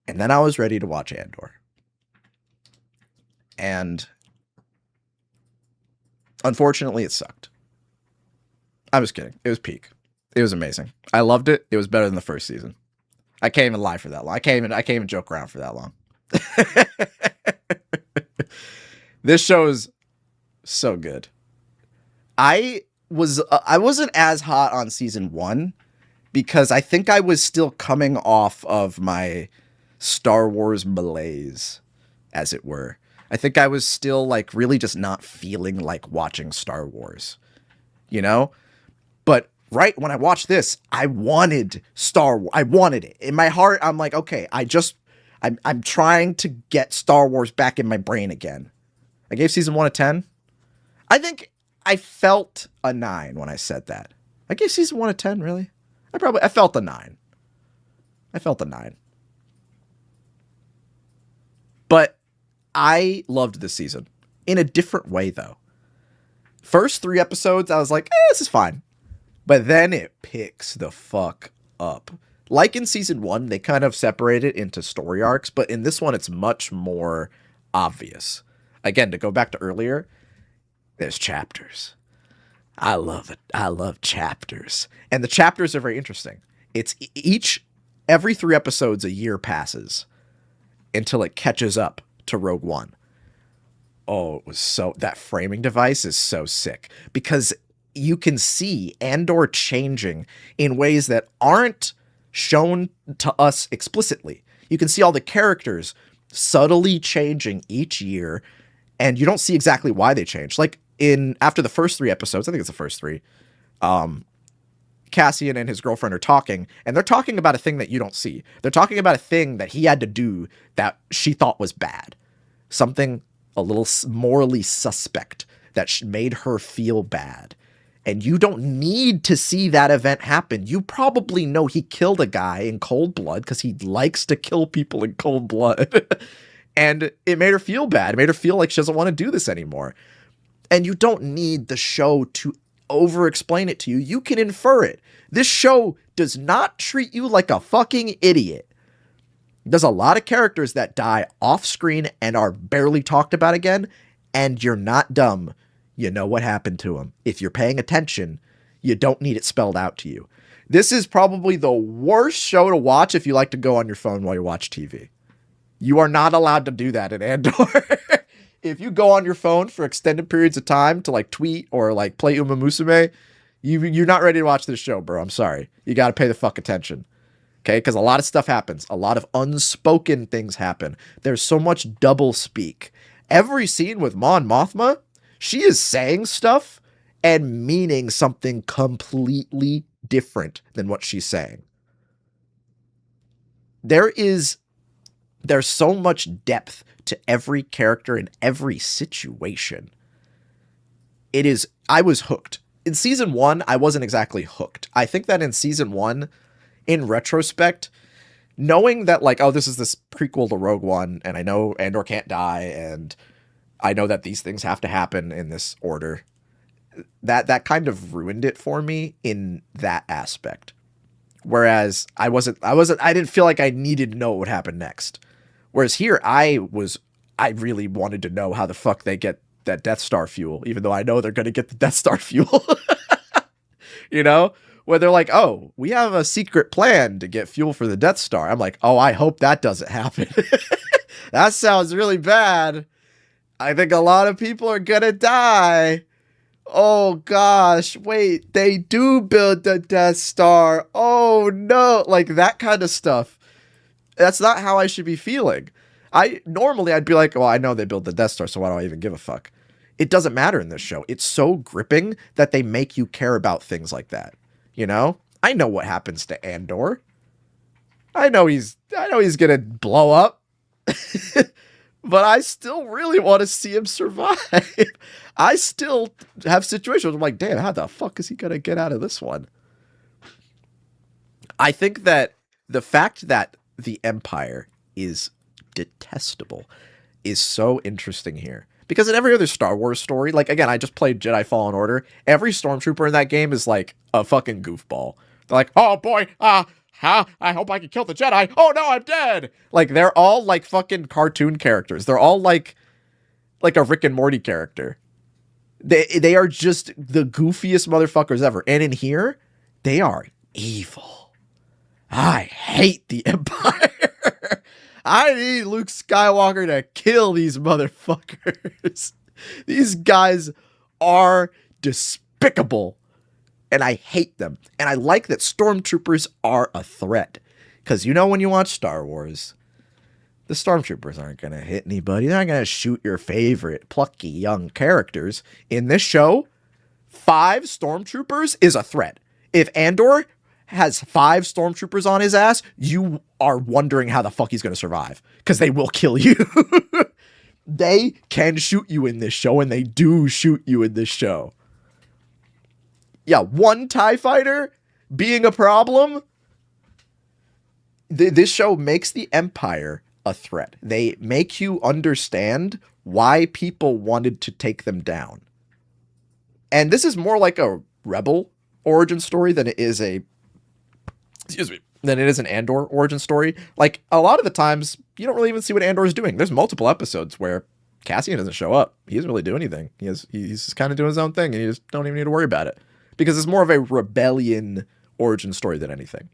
And then I was ready to watch Andor. And unfortunately, it sucked. I was kidding. It was peak. It was amazing. I loved it. It was better than the first season. I can't even lie for that long. I can't even joke around for that long. This show is so good. I wasn't as hot on season 1 because I think I was still coming off of my Star Wars malaise, as it were. I think I was still like really just not feeling like watching Star Wars, you know? But right when I watched this, I wanted Star Wars. I wanted it. In my heart, I'm like, okay, I'm trying to get Star Wars back in my brain again. I gave season 1 a 10. I think I felt a 9 when I said that. I gave season 1 a 10, really? I felt a 9. I felt a 9. But I loved this season. In a different way, though. First 3 episodes, I was like, this is fine. But then it picks the fuck up. Like in season 1, they kind of separate it into story arcs, but in this one, it's much more obvious. Again, to go back to earlier, there's chapters. I love it. I love chapters. And the chapters are very interesting. It's every 3 episodes, a year passes until it catches up to Rogue One. Oh, it was that framing device is so sick because you can see Andor changing in ways that aren't shown to us explicitly. You can see all the characters subtly changing each year, and you don't see exactly why they change. Like after the first 3 episodes, I think it's the first 3, Cassian and his girlfriend are talking, and they're talking about a thing that you don't see. They're talking about a thing that he had to do that she thought was bad. Something a little morally suspect that made her feel bad. And you don't need to see that event happen. You probably know he killed a guy in cold blood because he likes to kill people in cold blood. And it made her feel bad. It made her feel like she doesn't want to do this anymore. And you don't need the show to over-explain it to you. You can infer it. This show does not treat you like a fucking idiot. There's a lot of characters that die off-screen and are barely talked about again, and you're not dumb. You know what happened to them. If you're paying attention, you don't need it spelled out to you. This is probably the worst show to watch if you like to go on your phone while you watch TV. You are not allowed to do that in Andor. If you go on your phone for extended periods of time to like tweet or like play Uma Musume, you're not ready to watch this show, bro. I'm sorry. You got to pay the fuck attention. Okay? Because a lot of stuff happens. A lot of unspoken things happen. There's so much double speak. Every scene with Mon Mothma, she is saying stuff and meaning something completely different than what she's saying. There's so much depth to every character in every situation. I was hooked. In season 1, I wasn't exactly hooked. I think that in season 1, in retrospect, knowing that like, oh, this is this prequel to Rogue One, and I know Andor can't die, and I know that these things have to happen in this order, that kind of ruined it for me in that aspect. Whereas I didn't feel like I needed to know what would happen next. Whereas here, I really wanted to know how the fuck they get that Death Star fuel, even though I know they're going to get the Death Star fuel. You know? Where they're like, oh, we have a secret plan to get fuel for the Death Star. I'm like, oh, I hope that doesn't happen. That sounds really bad. I think a lot of people are going to die. Oh, gosh. Wait, they do build the Death Star. Oh, no. Like that kind of stuff. That's not how I should be feeling. Normally I'd be like, well, I know they built the Death Star, so why do I even give a fuck? It doesn't matter in this show. It's so gripping that they make you care about things like that. You know? I know what happens to Andor. I know he's gonna blow up. But I still really want to see him survive. I still have situations where I'm like, damn, how the fuck is he gonna get out of this one? I think that the fact that the Empire is detestable is so interesting here. Because in every other Star Wars story, like, again, I just played Jedi Fallen Order. Every stormtrooper in that game is like a fucking goofball. They're like, oh boy, I hope I can kill the Jedi. Oh no, I'm dead. Like, they're all like fucking cartoon characters. They're all like a Rick and Morty character. They are just the goofiest motherfuckers ever. And in here, they are evil. I hate the Empire. I need Luke Skywalker to kill these motherfuckers. These guys are despicable. And I hate them. And I like that stormtroopers are a threat. Because you know when you watch Star Wars, the stormtroopers aren't going to hit anybody. They're not going to shoot your favorite plucky young characters. In this show, 5 stormtroopers is a threat. If Andor has 5 stormtroopers on his ass, you are wondering how the fuck he's going to survive. Because they will kill you. They can shoot you in this show, and they do shoot you in this show. Yeah, 1 TIE fighter being a problem. This show makes the Empire a threat. They make you understand why people wanted to take them down. And this is more like a Rebel origin story than it is a excuse me, than it is an Andor origin story. Like, a lot of the times, you don't really even see what Andor is doing. There's multiple episodes where Cassian doesn't show up. He doesn't really do anything. He's just kind of doing his own thing, and you just don't even need to worry about it. Because it's more of a rebellion origin story than anything.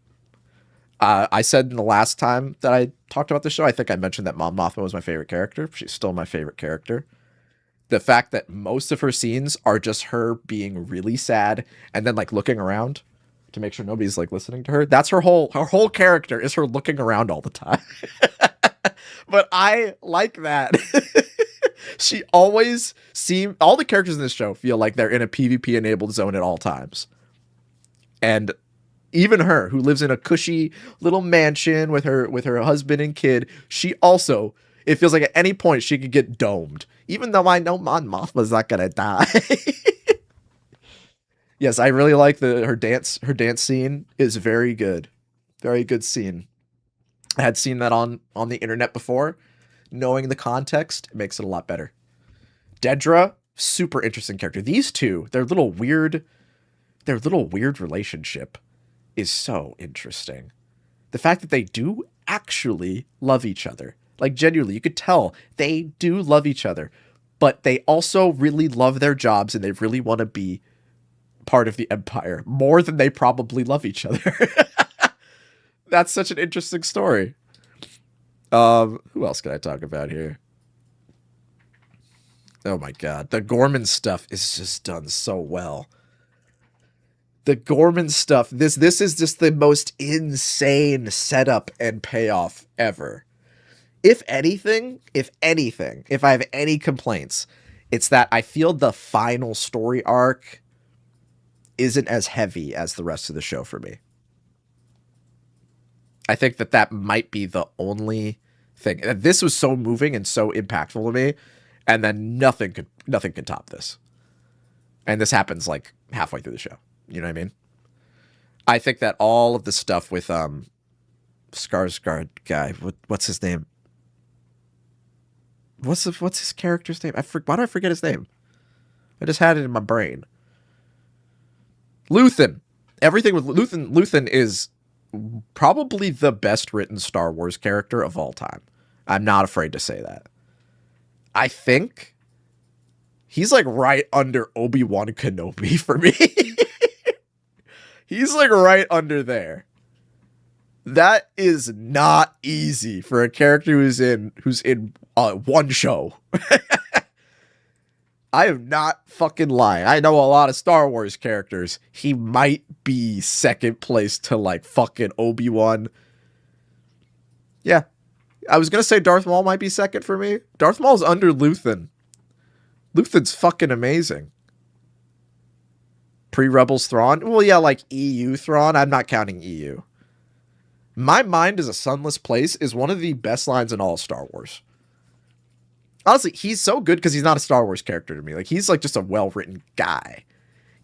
I said in the last time that I talked about the show, I think I mentioned that Mon Mothma was my favorite character. She's still my favorite character. The fact that most of her scenes are just her being really sad and then like looking around to make sure nobody's like listening to her. That's her whole character is her looking around all the time. But I like that. She always all the characters in this show feel like they're in a PvP enabled zone at all times. And even her, who lives in a cushy little mansion with her husband and kid, she also, it feels like at any point she could get domed. Even though I know Mon Mothma's not gonna die. Yes, I really like her dance scene is very good. Very good scene. I had seen that on the internet before. Knowing the context, it makes it a lot better. Dedra, super interesting character. These two, their little weird relationship is so interesting. The fact that they do actually love each other. Like, genuinely, you could tell they do love each other. But they also really love their jobs and they really want to be part of the Empire more than they probably love each other. That's such an interesting story. Who else can I talk about here? Oh my god, the Gorman stuff is just done so well. The Gorman stuff, this is just the most insane setup and payoff ever. If anything, if I have any complaints, it's that I feel the final story arc isn't as heavy as the rest of the show for me. I think that might be the only thing. This was so moving and so impactful to me, and then nothing could top this. And this happens like halfway through the show. You know what I mean? I think that all of the stuff with Skarsgård guy, what's his name? What's his character's name? Why do I forget his name? I just had it in my brain. Luthen. Everything with Luthen. Luthen is probably the best written Star Wars character of all time. I'm not afraid to say that. I think he's like right under Obi-Wan Kenobi for me. He's like right under there. That is not easy for a character who's in one show. I am not fucking lying. I know a lot of Star Wars characters. He might be second place to like fucking Obi-Wan. Yeah. I was going to say Darth Maul might be second for me. Darth Maul's under Luthen. Luthen's fucking amazing. Pre-Rebels Thrawn? Well, yeah, like EU Thrawn. I'm not counting EU. My mind is a sunless place is one of the best lines in all of Star Wars. Honestly, he's so good because he's not a Star Wars character to me. Like, he's like just a well-written guy.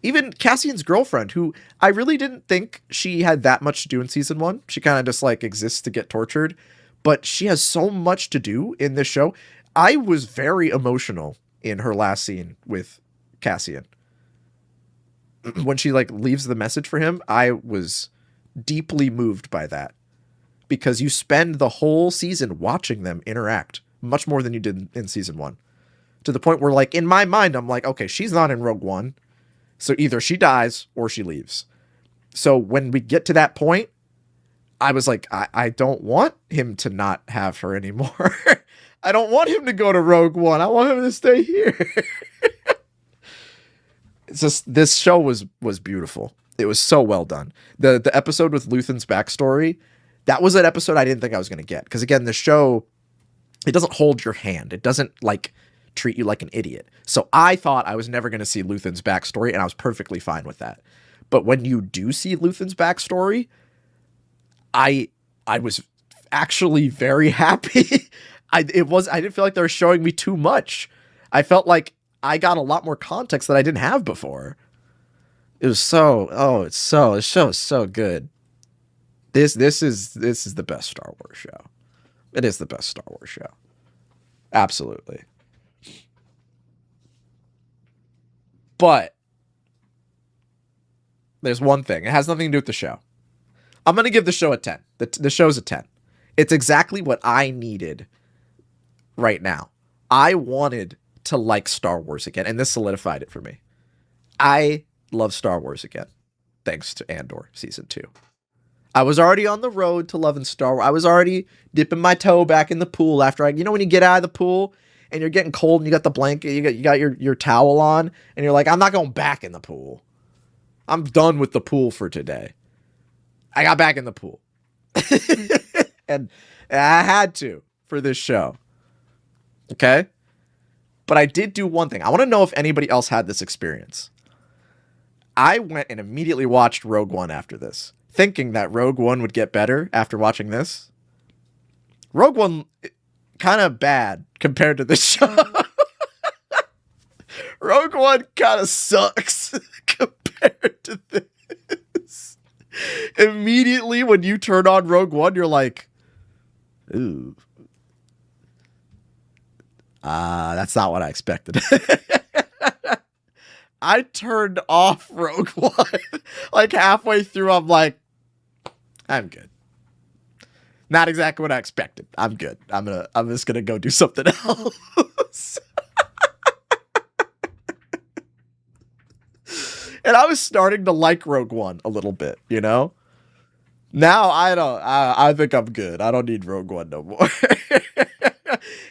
Even Cassian's girlfriend, who I really didn't think she had that much to do in season 1. She kind of just like exists to get tortured. But she has so much to do in this show. I was very emotional in her last scene with Cassian. When she like leaves the message for him, I was deeply moved by that. Because you spend the whole season watching them interact much more than you did in season 1. To the point where, like, in my mind, I'm like, okay, she's not in Rogue One. So either she dies or she leaves. So when we get to that point, I was like, I don't want him to not have her anymore. I don't want him to go to Rogue One. I want him to stay here. It's just, this show was beautiful. It was so well done. The episode with Luthen's backstory, that was an episode I didn't think I was going to get. Because again, the show, it doesn't hold your hand. It doesn't like treat you like an idiot. So I thought I was never going to see Luthen's backstory, and I was perfectly fine with that. But when you do see Luthen's backstory, I was actually very happy. I didn't feel like they were showing me too much. I felt like I got a lot more context that I didn't have before. It was this show is so good. This is the best Star Wars show. It is the best Star Wars show. Absolutely. But there's one thing. It has nothing to do with the show. I'm going to give the show a 10. The show's a 10. It's exactly what I needed right now. I wanted to like Star Wars again, and this solidified it for me. I love Star Wars again, thanks to Andor Season 2. I was already on the road to loving Star Wars. I was already dipping my toe back in the pool after when you get out of the pool and you're getting cold and you got the blanket, you got your towel on, and you're like, I'm not going back in the pool. I'm done with the pool for today. I got back in the pool. And I had to for this show. Okay? But I did do one thing. I want to know if anybody else had this experience. I went and immediately watched Rogue One after this, thinking that Rogue One would get better after watching this. Rogue One, kind of bad compared to this show. Rogue One kind of sucks compared to this. Immediately when you turn on Rogue One, you're like, ooh. That's not what I expected. I turned off Rogue One. Like halfway through, I'm like, I'm good. Not exactly what I expected. I'm good. I'm just gonna go do something else. And I was starting to like Rogue One a little bit, you know? Now I think I'm good. I don't need Rogue One no more.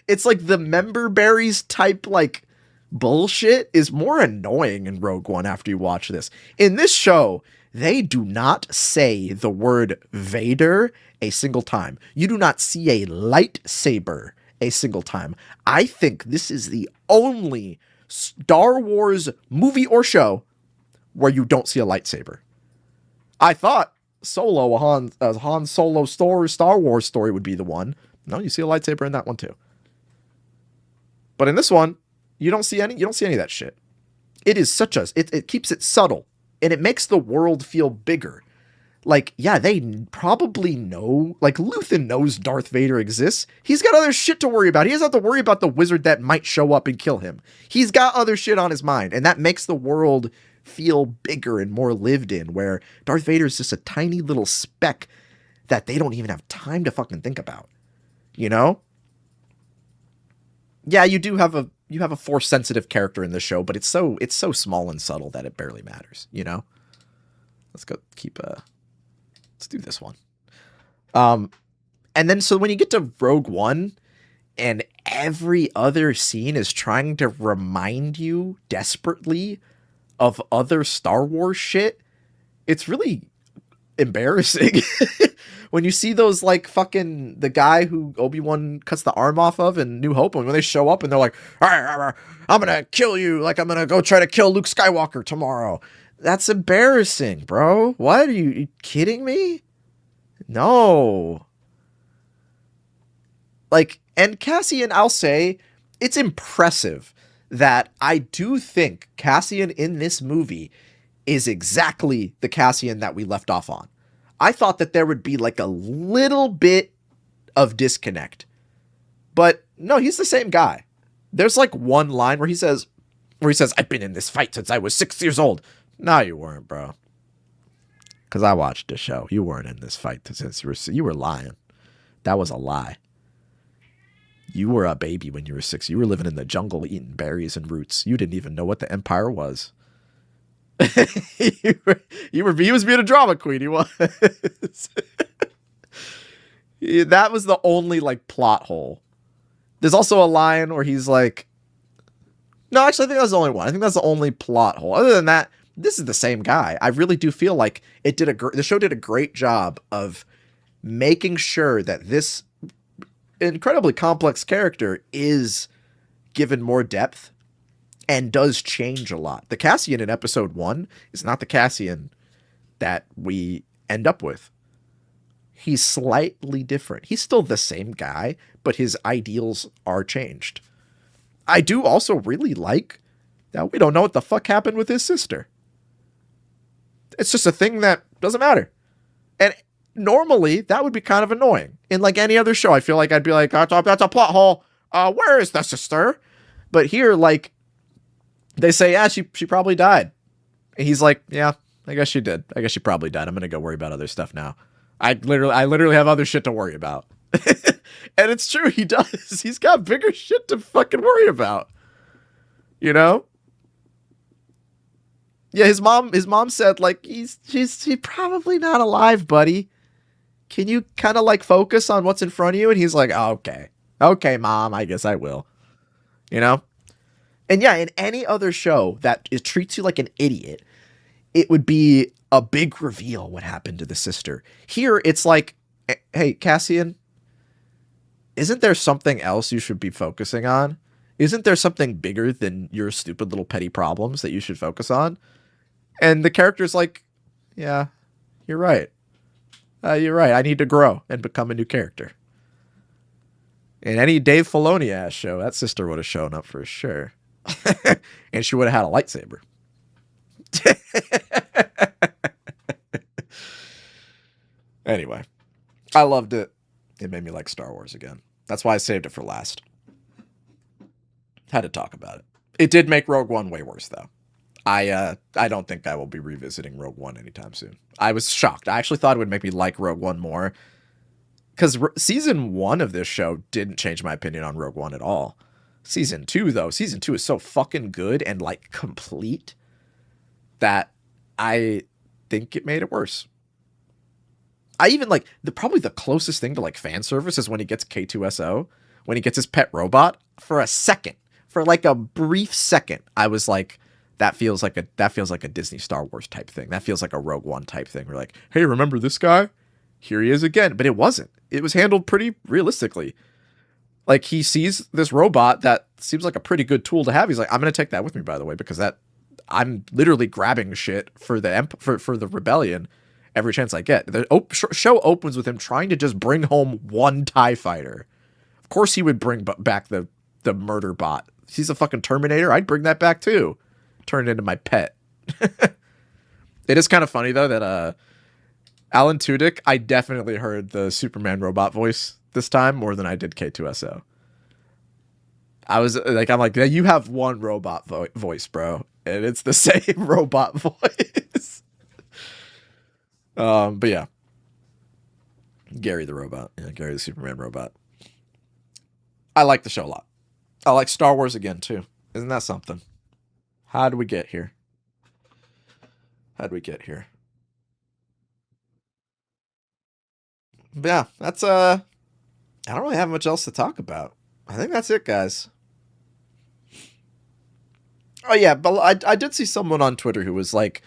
It's like the member berries type like bullshit is more annoying in Rogue One after you watch this. In this show, they do not say the word Vader a single time. You do not see a lightsaber a single time. I think this is the only Star Wars movie or show where you don't see a lightsaber. I thought Solo, a Han Solo Star Wars story would be the one. No, you see a lightsaber in that one too. But in this one, you don't see any of that shit. It is it keeps it subtle, and it makes the world feel bigger. Like, yeah, they probably know, like Luthen knows Darth Vader exists. He's got other shit to worry about. He doesn't have to worry about the wizard that might show up and kill him. He's got other shit on his mind, and that makes the world feel bigger and more lived in, where Darth Vader is just a tiny little speck that they don't even have time to fucking think about. You know? Yeah, you have a force sensitive character in the show, but it's so small and subtle that it barely matters, you know? Let's do this one. And then so when you get to Rogue One and every other scene is trying to remind you desperately of other Star Wars shit, it's really embarrassing. When you see those, like, fucking, the guy who Obi-Wan cuts the arm off of in New Hope, and when they show up and they're like, I'm gonna kill you, like I'm gonna go try to kill Luke Skywalker tomorrow. That's embarrassing, bro. What? Are you kidding me? No. Like, and Cassian, I'll say, it's impressive that I do think Cassian in this movie is exactly the Cassian that we left off on. I thought that there would be like a little bit of disconnect. But no, he's the same guy. There's like one line where he says, I've been in this fight since I was 6 years old. No, you weren't, bro. Because I watched the show. You weren't in this fight since you were lying. That was a lie. You were a baby when you were 6. You were living in the jungle eating berries and roots. You didn't even know what the Empire was. He was being a drama queen. He was. That was the only like plot hole. There's also a line where he's like, no, actually, I think that's the only one. I think that's the only plot hole. Other than that, this is the same guy. I really do feel like the show did a great job of making sure that this incredibly complex character is given more depth and does change a lot. The Cassian in episode 1 is not the Cassian that we end up with. He's slightly different. He's still the same guy, but his ideals are changed. I do also really like that we don't know what the fuck happened with his sister. It's just a thing that doesn't matter. And normally, that would be kind of annoying. In like any other show, I feel like I'd be like, that's a plot hole. Where is the sister? But here, like, they say, yeah, she probably died. And he's like, yeah, I guess she did. I guess she probably died. I'm going to go worry about other stuff now. I literally have other shit to worry about. And it's true, he does. He's got bigger shit to fucking worry about. You know? Yeah, his mom said, like, he's probably not alive, buddy. Can you kind of like focus on what's in front of you? And he's like, oh, okay. Okay, mom, I guess I will. You know? And yeah, in any other show that it treats you like an idiot, it would be a big reveal what happened to the sister. Here, it's like, hey, Cassian, isn't there something else you should be focusing on? Isn't there something bigger than your stupid little petty problems that you should focus on? And the character's like, yeah, you're right. You're right. I need to grow and become a new character. In any Dave Filoni ass show, that sister would have shown up for sure. And she would have had a lightsaber. Anyway, I loved it. It made me like Star Wars again. That's why I saved it for last. Had to talk about it. It did make Rogue One way worse, though. I don't think I will be revisiting Rogue One anytime soon. I was shocked. I actually thought it would make me like Rogue One more. Because season 1 of this show didn't change my opinion on Rogue One at all. Season 2, though. Season 2 is so fucking good and, like, complete that I think it made it worse. I even, like, probably the closest thing to, like, fan service is when he gets K2SO. When he gets his pet robot. For a second. For, like, a brief second. I was like, that feels like a Disney Star Wars type thing. That feels like a Rogue One type thing. We're like, hey, remember this guy? Here he is again. But it wasn't. It was handled pretty realistically. Like, he sees this robot that seems like a pretty good tool to have. He's like, I'm going to take that with me, by the way, because I'm literally grabbing shit for the rebellion every chance I get. The show opens with him trying to just bring home one TIE fighter. Of course he would bring back the murder bot. He's a fucking Terminator. I'd bring that back too. Turn it into my pet. It is kind of funny, though, that Alan Tudyk, I definitely heard the Superman robot voice this time more than I did K2SO. I'm like, yeah, you have one robot voice, bro, and it's the same robot voice. But yeah, Gary the robot, Gary the Superman robot. I like the show a lot. I like Star Wars again too. Isn't that something? How did we get here? But yeah, that's I don't really have much else to talk about. I think that's it, guys. Oh yeah, but I did see someone on Twitter who was like,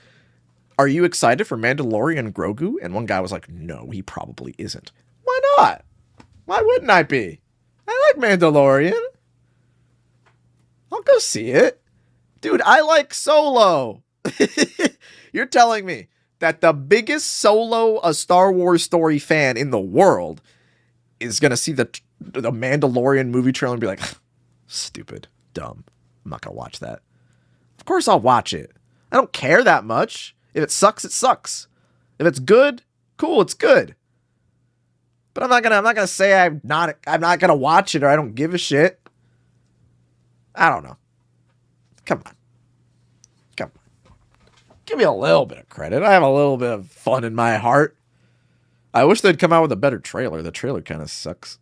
are you excited for Mandalorian Grogu? And one guy was like, no, he probably isn't. Why not? Why wouldn't I be? I like Mandalorian. I'll go see it. Dude, I like Solo. You're telling me that the biggest Solo a Star Wars story fan in the world is going to see the Mandalorian movie trailer and be like, stupid, dumb. I'm not going to watch that. Of course I'll watch it. I don't care that much. If it sucks, it sucks. If it's good, cool, it's good. But I'm not gonna say I'm not gonna watch it or I don't give a shit. I don't know. Come on. Give me a little bit of credit. I have a little bit of fun in my heart. I wish they'd come out with a better trailer. The trailer kind of sucks.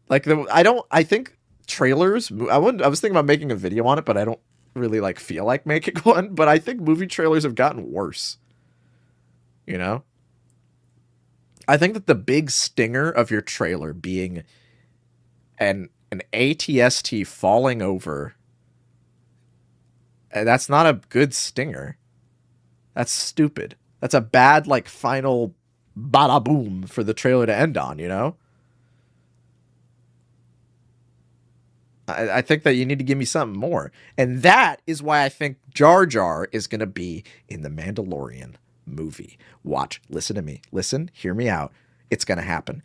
I think trailers, I was thinking about making a video on it, but I don't really feel like making one. But I think movie trailers have gotten worse. You know? I think that the big stinger of your trailer being an ATST falling over, that's not a good stinger. That's stupid. That's a bad, final bada boom for the trailer to end on, you know? I think that you need to give me something more. And that is why I think Jar Jar is going to be in the Mandalorian movie. Watch. Listen to me. Listen. Hear me out. It's going to happen.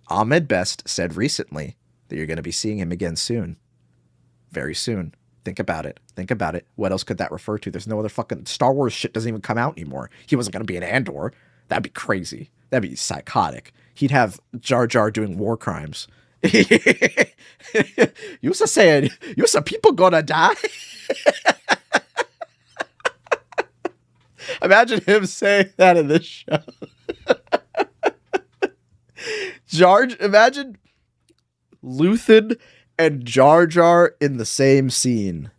Ahmed Best said recently that you're going to be seeing him again soon. Very soon. Think about it. What else could that refer to? There's no other fucking Star Wars shit doesn't even come out anymore. He wasn't going to be in Andor. That'd be crazy. That'd be psychotic. He'd have Jar Jar doing war crimes. You saying, people gonna die? Imagine him saying that in this show. Imagine Luthen and Jar Jar in the same scene.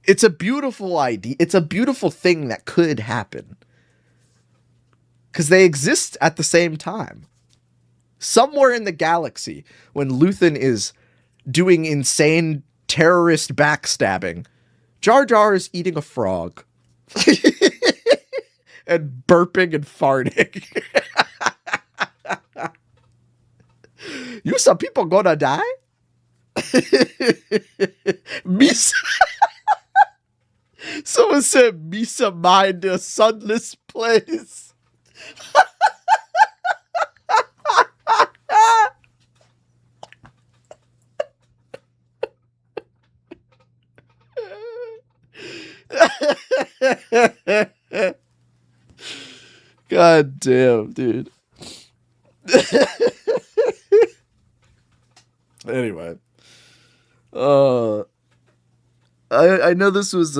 It's a beautiful idea. It's a beautiful thing that could happen. Because they exist at the same time. Somewhere in the galaxy, when Luthen is doing insane terrorist backstabbing, Jar Jar is eating a frog. And burping and farting. You some people gonna die? Misa. Someone said Misa mind a sunless place. God damn, dude. Anyway. I know this was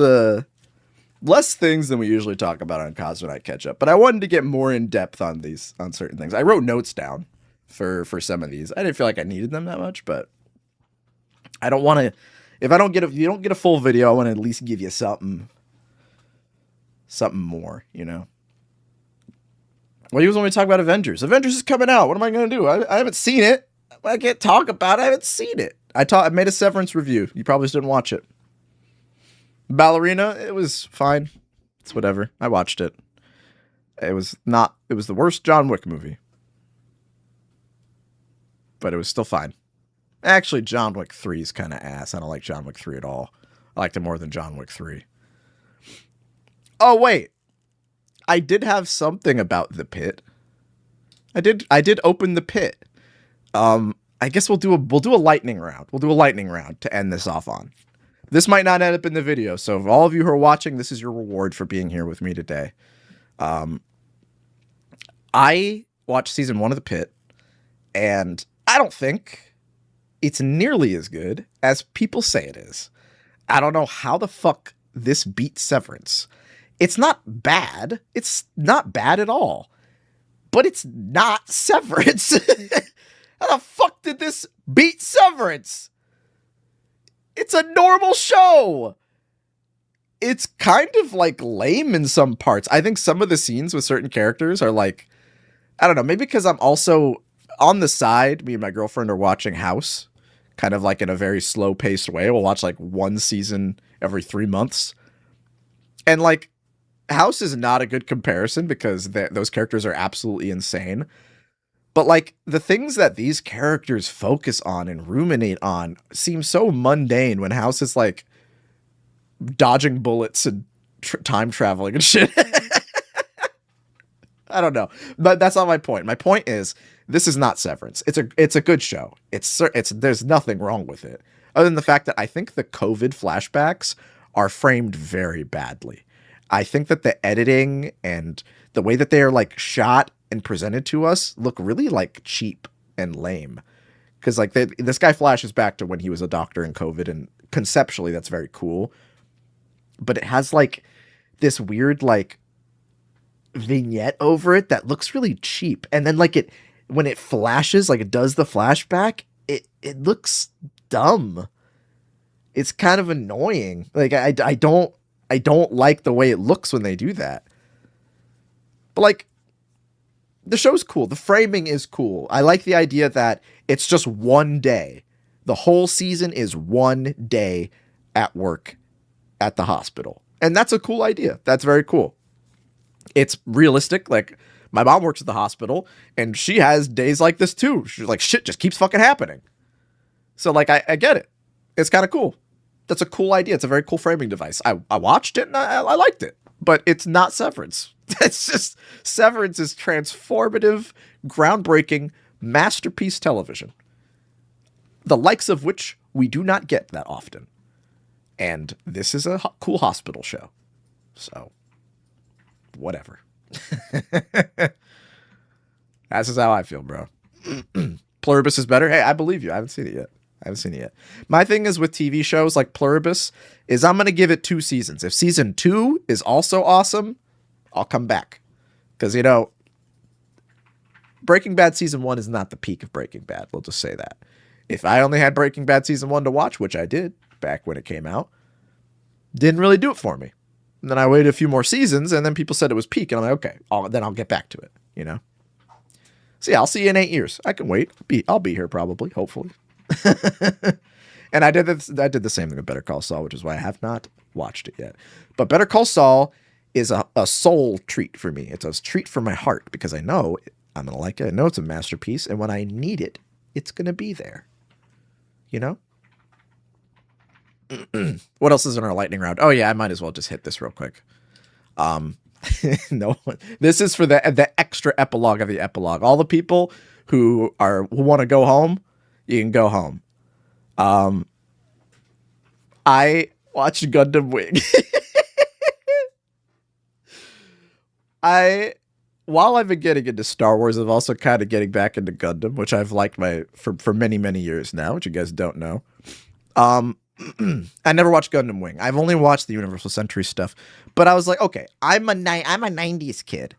less things than we usually talk about on Cosmonaut Catch Up, but I wanted to get more in depth on certain things. I wrote notes down for some of these. I didn't feel like I needed them that much, but I don't want to. If you don't get a full video, I want to at least give you something more, you know. Well, usually when we talk about Avengers is coming out. What am I going to do? I haven't seen it. I can't talk about it. I haven't seen it. I made a Severance review. You probably just didn't watch it. Ballerina, it was fine. It's whatever. I watched it. It was the worst John Wick movie. But it was still fine. Actually, John Wick 3 is kind of ass. I don't like John Wick 3 at all. I liked it more than John Wick 3. Oh, wait. I did have something about the pit. I did open the pit. I guess we'll do a lightning round. We'll do a lightning round to end this off on. This might not end up in the video, so for all of you who are watching, this is your reward for being here with me today. I watched season 1 of The Pit, and I don't think it's nearly as good as people say it is. I don't know how the fuck this beat Severance. It's not bad. It's not bad at all. But it's not Severance. How the fuck did this beat Severance? It's a normal show. It's kind of like lame in some parts. I think some of the scenes with certain characters are like, I don't know, maybe because I'm also on the side, me and my girlfriend are watching House, kind of like in a very slow paced way. We'll watch like one season every 3 months. And like, House is not a good comparison because those characters are absolutely insane. But like the things that these characters focus on and ruminate on seem so mundane when House is like dodging bullets and time traveling and shit. I don't know, but that's not my point. My point is this is not Severance. It's a good show. It's there's nothing wrong with it other than the fact that I think the COVID flashbacks are framed very badly. I think that the editing and the way that they are like shot and presented to us look really like cheap and lame. Because like this guy flashes back to when he was a doctor in COVID, and conceptually that's very cool. But it has like this weird like vignette over it that looks really cheap. And then like when it flashes, like it does the flashback, it looks dumb. It's kind of annoying. Like I don't like the way it looks when they do that. But like, the show's cool. The framing is cool. I like the idea that it's just one day. The whole season is one day at work at the hospital. And that's a cool idea. That's very cool. It's realistic. Like, my mom works at the hospital, and she has days like this too. She's like, shit just keeps fucking happening. So, like, I get it. It's kind of cool. That's a cool idea. It's a very cool framing device. I watched it, and I liked it. But it's not Severance. It's just, Severance is transformative, groundbreaking, masterpiece television. The likes of which we do not get that often. And this is a cool hospital show. So, whatever. That's just how I feel, bro. Pluribus is better. Hey, I believe you. I haven't seen it yet. I haven't seen it yet. My thing is with TV shows like Pluribus is I'm going to give it 2 seasons. If season 2 is also awesome, I'll come back. Because, you know, Breaking Bad season 1 is not the peak of Breaking Bad. We'll just say that. If I only had Breaking Bad season 1 to watch, which I did back when it came out, didn't really do it for me. And then I waited a few more seasons, and then people said it was peak, and I'm like, okay, then I'll get back to it, you know? So yeah, I'll see you in 8 years. I can wait. I'll be here probably, hopefully. And I did the same thing with Better Call Saul, which is why I have not watched it yet. But Better Call Saul is a soul treat for me. It's a treat for my heart because I know I'm going to like it. I know it's a masterpiece. And when I need it, it's going to be there. You know? What else is in our lightning round? Oh yeah, I might as well just hit this real quick. No, this is for the extra epilogue of the epilogue. All the people who want to go home, you can go home. I watched Gundam Wing. While I've been getting into Star Wars, I'm also kind of getting back into Gundam, which I've liked for many, many years now, which you guys don't know. I never watched Gundam Wing. I've only watched the Universal Century stuff, but I was like, okay, I'm a 90s kid.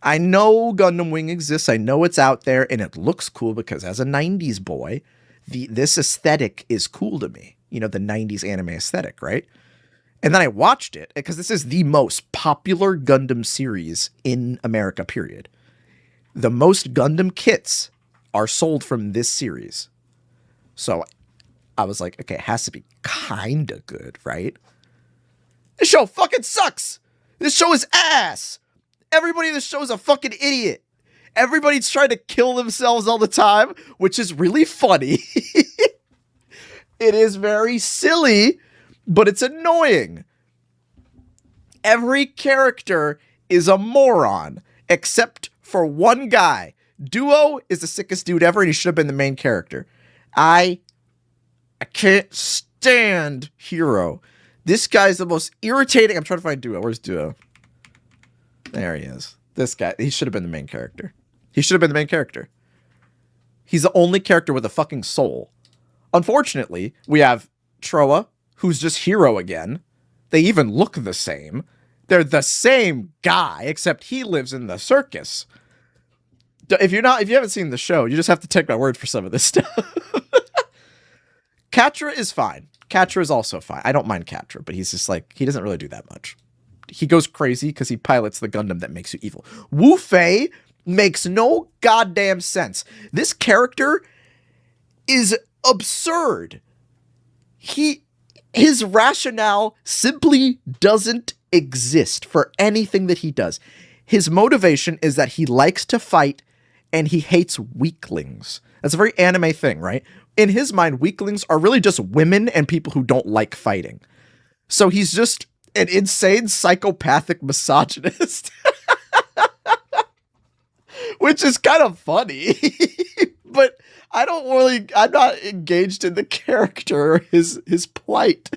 I know Gundam Wing exists. I know it's out there and it looks cool because as a 90s boy, this aesthetic is cool to me. You know, the 90s anime aesthetic, right? And then I watched it because this is the most popular Gundam series in America, period. The most Gundam kits are sold from this series. So I was like, okay, it has to be kind of good, right? This show fucking sucks. This show is ass. Everybody in this show is a fucking idiot. Everybody's trying to kill themselves all the time, which is really funny. It is very silly, but it's annoying. Every character is a moron, except for one guy. Duo is the sickest dude ever, and he should have been the main character. I can't stand Hero. This guy's the most irritating. I'm trying to find Duo. Where's Duo? There he is. This guy. He should have been the main character. He should have been the main character. He's the only character with a fucking soul. Unfortunately, we have Troa, who's just Hero again. They even look the same. They're the same guy, except he lives in the circus. If you haven't seen the show, you just have to take my word for some of this stuff. Catra is fine. Catra is also fine. I don't mind Catra, but he's just like, he doesn't really do that much. He goes crazy because he pilots the Gundam that makes you evil. Wu Fei makes no goddamn sense. This character is absurd. His rationale simply doesn't exist for anything that he does. His motivation is that he likes to fight and he hates weaklings. That's a very anime thing, right? In his mind, weaklings are really just women and people who don't like fighting. So he's just an insane psychopathic misogynist. Which is kind of funny. But I'm not engaged in the character or his plight.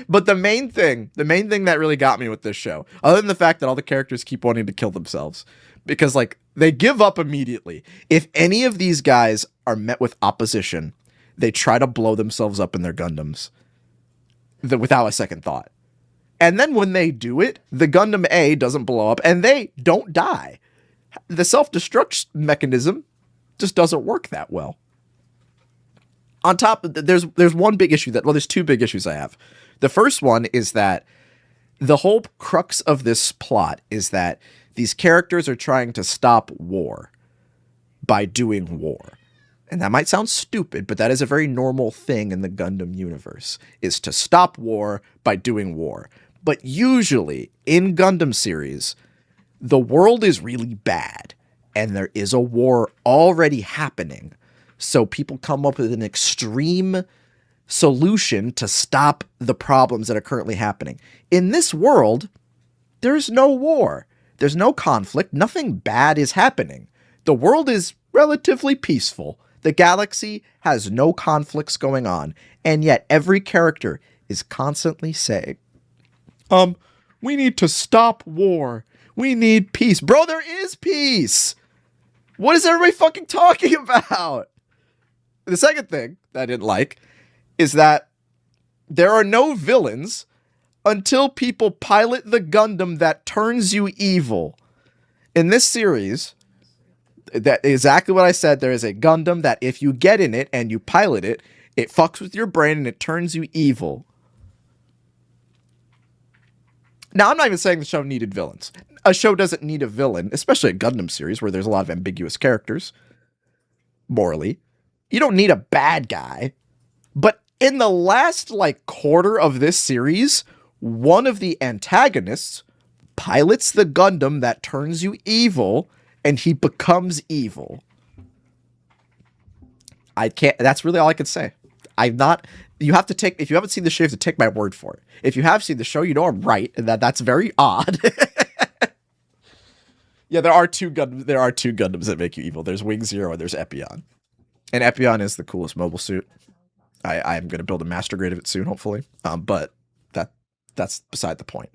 But the main thing that really got me with this show, other than the fact that all the characters keep wanting to kill themselves, because like they give up immediately. If any of these guys are met with opposition, they try to blow themselves up in their Gundams without a second thought. And then when they do it, the Gundam A doesn't blow up and they don't die. The self-destruct mechanism just doesn't work that well. On top of there's one big issue there's two big issues I have. The first one is that the whole crux of this plot is that these characters are trying to stop war by doing war. And that might sound stupid, but that is a very normal thing in the Gundam universe, is to stop war by doing war. But usually in Gundam series, the world is really bad and there is a war already happening. So people come up with an extreme solution to stop the problems that are currently happening. In this world, there's no war. There's no conflict. Nothing bad is happening. The world is relatively peaceful. The galaxy has no conflicts going on. And yet every character is constantly saying, we need to stop war. We need peace. Bro, there is peace. What is everybody fucking talking about? The second thing that I didn't like is that there are no villains until people pilot the Gundam that turns you evil. In this series, that exactly what I said. There is a Gundam that if you get in it and you pilot it, it fucks with your brain and it turns you evil. Now, I'm not even saying the show needed villains. A show doesn't need a villain, especially a Gundam series where there's a lot of ambiguous characters. Morally, you don't need a bad guy. But in the last quarter of this series, one of the antagonists pilots the Gundam that turns you evil, and he becomes evil. I can't. That's really all I can say. I'm not. You have to take. If you haven't seen the show, you have to take my word for it. If you have seen the show, you know I'm right, and that's very odd. Yeah, there are two Gundams that make you evil. There's Wing Zero and there's Epion. And Epion is the coolest mobile suit. I'm gonna build a master grade of it soon, hopefully. But that's beside the point.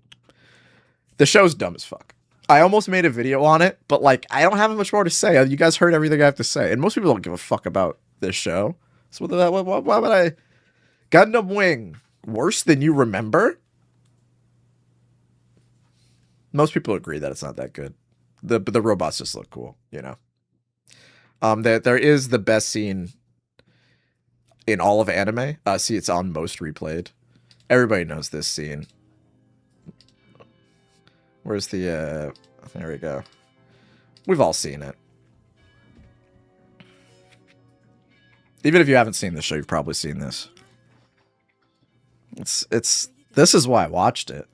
The show's dumb as fuck. I almost made a video on it, but I don't have much more to say. You guys heard everything I have to say, and most people don't give a fuck about this show. So why would I? Gundam Wing, worse than you remember? Most people agree that it's not that good. The robots just look cool, you know. There is the best scene in all of anime. See, it's on most replayed. Everybody knows this scene. Where's the, there we go. We've all seen it. Even if you haven't seen this show, you've probably seen this. This is why I watched it.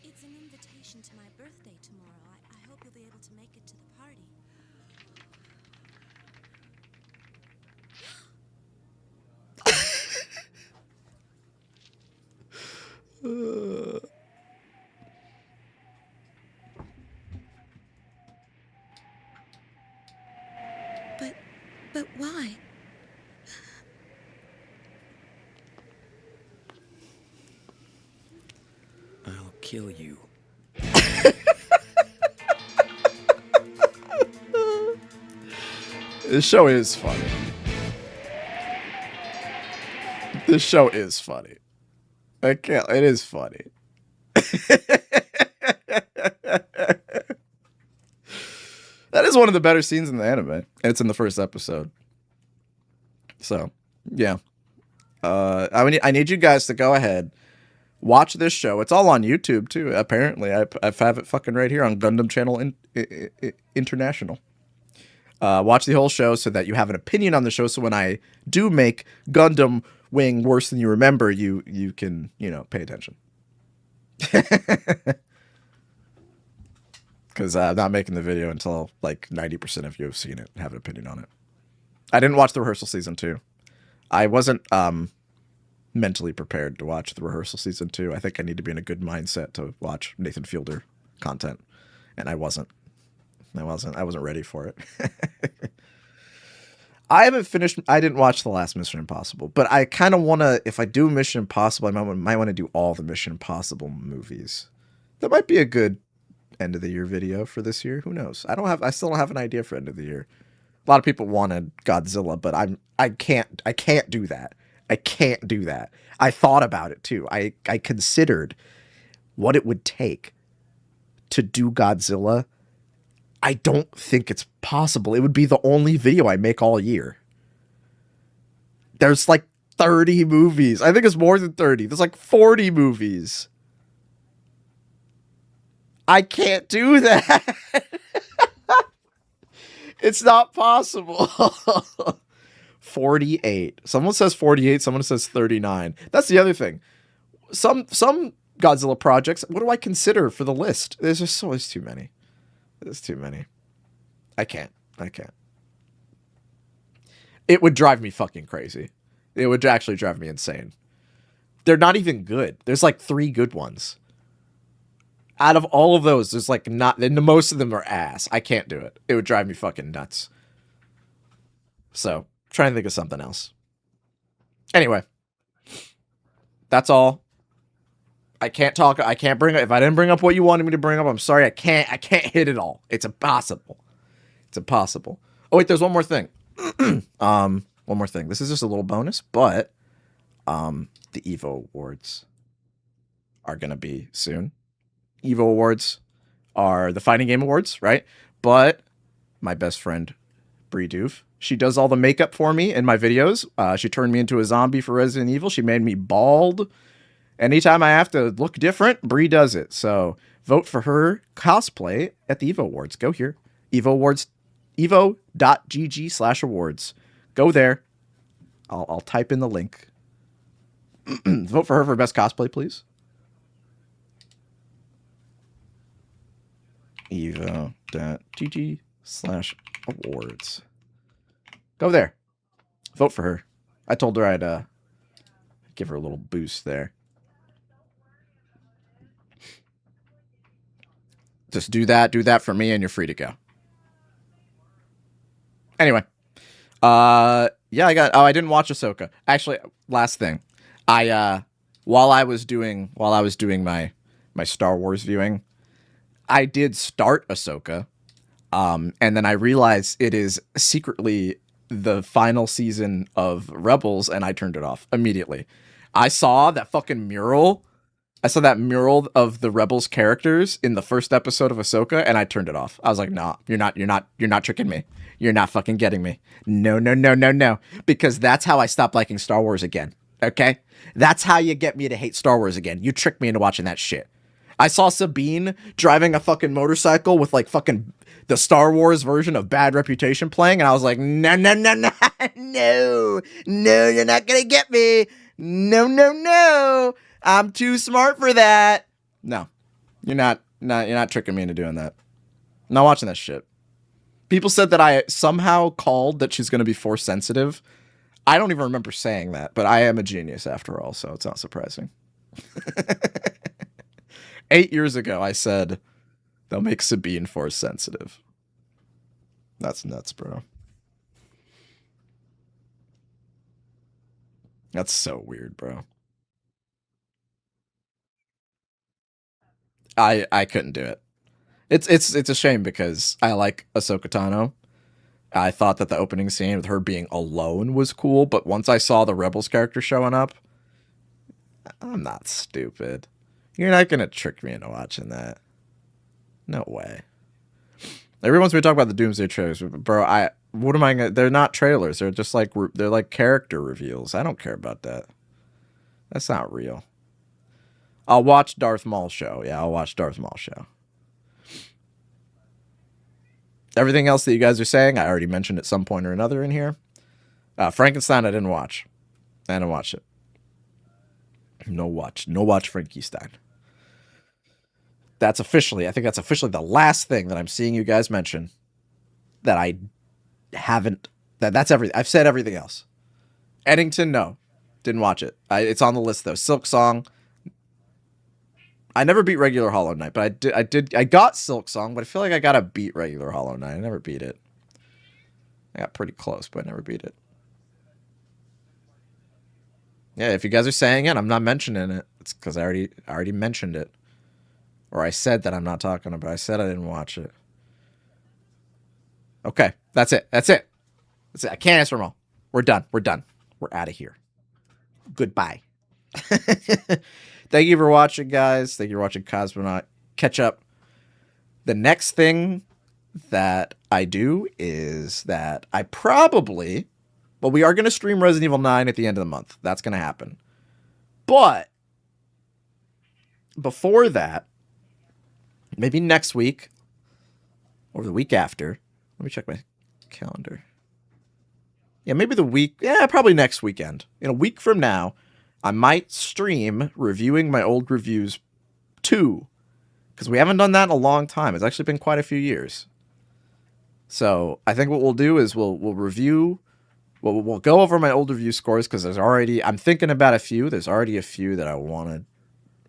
It's an invitation to my birthday tomorrow. I hope you'll be able to make it to the party. But why? I'll kill you. This show is funny. This show is funny. I can't. It is funny. That is one of the better scenes in the anime, and it's in the first episode. So, yeah. I need you guys to go ahead, watch this show. It's all on YouTube too. Apparently, I have it fucking right here on Gundam Channel International. Watch the whole show so that you have an opinion on the show. So when I do make Gundam Wing worse than you remember, you can pay attention. Because I'm not making the video until 90% of you have seen it and have an opinion on it. I didn't watch the rehearsal season 2. I wasn't mentally prepared to watch the rehearsal season 2. I think I need to be in a good mindset to watch Nathan Fielder content, and I wasn't. I wasn't ready for it. I haven't finished. I didn't watch the last Mission Impossible, but I kind of want to. If I do Mission Impossible, I might want to do all the Mission Impossible movies. That might be a good end of the year video for this year. Who knows? I still don't have an idea for end of the year. A lot of people wanted Godzilla, but I can't do that. I can't do that. I thought about it too. I considered what it would take to do Godzilla. I don't think it's possible. It would be the only video I make all year. There's 30 movies. I think it's more than 30. There's 40 movies. I can't do that. It's not possible. 48. Someone says 48. Someone says 39. That's the other thing. Some Godzilla projects, what do I consider for the list? There's too many. There's too many. I can't. It would drive me fucking crazy. It would actually drive me insane. They're not even good. There's 3 good ones. Out of all of those, there's not, and most of them are ass. I can't do it. It would drive me fucking nuts. So, try and think of something else. Anyway. That's all. I can't talk. I can't bring up. If I didn't bring up what you wanted me to bring up, I'm sorry. I can't hit it all. It's impossible. It's impossible. Oh, wait, there's one more thing. One more thing. This is just a little bonus, but the Evo Awards are gonna be soon. Evo Awards are the fighting game awards, right? But my best friend Bree Doof, she does all the makeup for me in my videos. She turned me into a zombie for Resident Evil. She made me bald. Anytime I have to look different, Bree does it. So vote for her cosplay at the Evo Awards. Go here. Evo Awards, evo.gg/awards. Go there. I'll type in the link. Vote for her for best cosplay, please. evo.gg/awards. Go there. Vote for her. I told her I'd give her a little boost there. Just do that for me, and you're free to go. Anyway. Yeah, I didn't watch Ahsoka. Actually, last thing. While I was doing my Star Wars viewing, I did start Ahsoka. And then I realized it is secretly the final season of Rebels, and I turned it off immediately. I saw that fucking mural. I saw that mural of the Rebels characters in the first episode of Ahsoka, and I turned it off. I was like, nah, you're not tricking me. You're not fucking getting me. No. Because that's how I stopped liking Star Wars again. Okay? That's how you get me to hate Star Wars again. You tricked me into watching that shit. I saw Sabine driving a fucking motorcycle with like fucking the Star Wars version of Bad Reputation playing, and I was like, no, you're not gonna get me. No. I'm too smart for that. No, you're not tricking me into doing that. I'm not watching that shit. People said that I somehow called that she's going to be force sensitive. I don't even remember saying that, but I am a genius after all, so it's not surprising. 8 years ago, I said they'll make Sabine force sensitive. That's nuts, bro. That's so weird, bro. I couldn't do it. It's a shame because I like Ahsoka Tano. I thought that the opening scene with her being alone was cool, but once I saw the Rebels character showing up, I'm not stupid. You're not gonna trick me into watching that. No way. Everyone's been talking about the Doomsday trailers, bro. What am I gonna? They're not trailers. They're just like they're like character reveals. I don't care about that. That's not real. I'll watch Darth Maul show. Yeah, I'll watch Darth Maul show. Everything else that you guys are saying, I already mentioned at some point or another in here. Frankenstein, I didn't watch. I didn't watch it. No watch Frankenstein. I think that's officially the last thing that I'm seeing you guys mention that I haven't. That's everything. I've said everything else. Eddington, no, didn't watch it. It's on the list though. Silk Song. I never beat regular Hollow Knight, but I got Silk Song, but I feel like I gotta beat regular Hollow Knight. I never beat it. I got pretty close, but I never beat it. Yeah, if you guys are saying it, I'm not mentioning it. It's because I already mentioned it. Or I said that I'm not talking about it. I said I didn't watch it. Okay, that's it. I can't answer them all. We're done. We're out of here. Goodbye. Thank you for watching, guys. Thank you for watching Cosmonaut. Catch up. The next thing that I do is that I probably... Well, we are going to stream Resident Evil 9 at the end of the month. That's going to happen. But before that, maybe next week or the week after. Let me check my calendar. Yeah, maybe probably next weekend. In a week from now, I might stream reviewing my old reviews 2. Because we haven't done that in a long time. It's actually been quite a few years. So I think what we'll do is we'll review... We'll go over my old review scores because I'm thinking about a few. There's already a few that I want to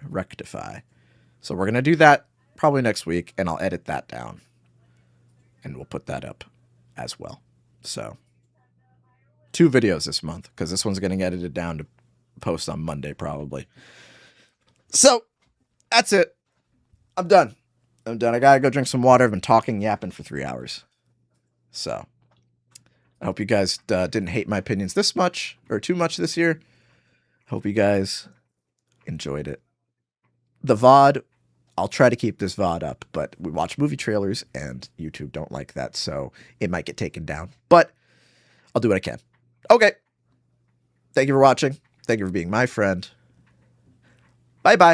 rectify. So we're going to do that probably next week, and I'll edit that down. And we'll put that up as well. So 2 videos this month because this one's getting edited down to post on Monday probably. So that's it. I'm done. I got to go drink some water. I've been yapping for 3 hours. So... I hope you guys didn't hate my opinions this much or too much this year. Hope you guys enjoyed it. The VOD, I'll try to keep this VOD up, but we watch movie trailers and YouTube don't like that, so it might get taken down. But I'll do what I can. Okay. Thank you for watching. Thank you for being my friend. Bye-bye.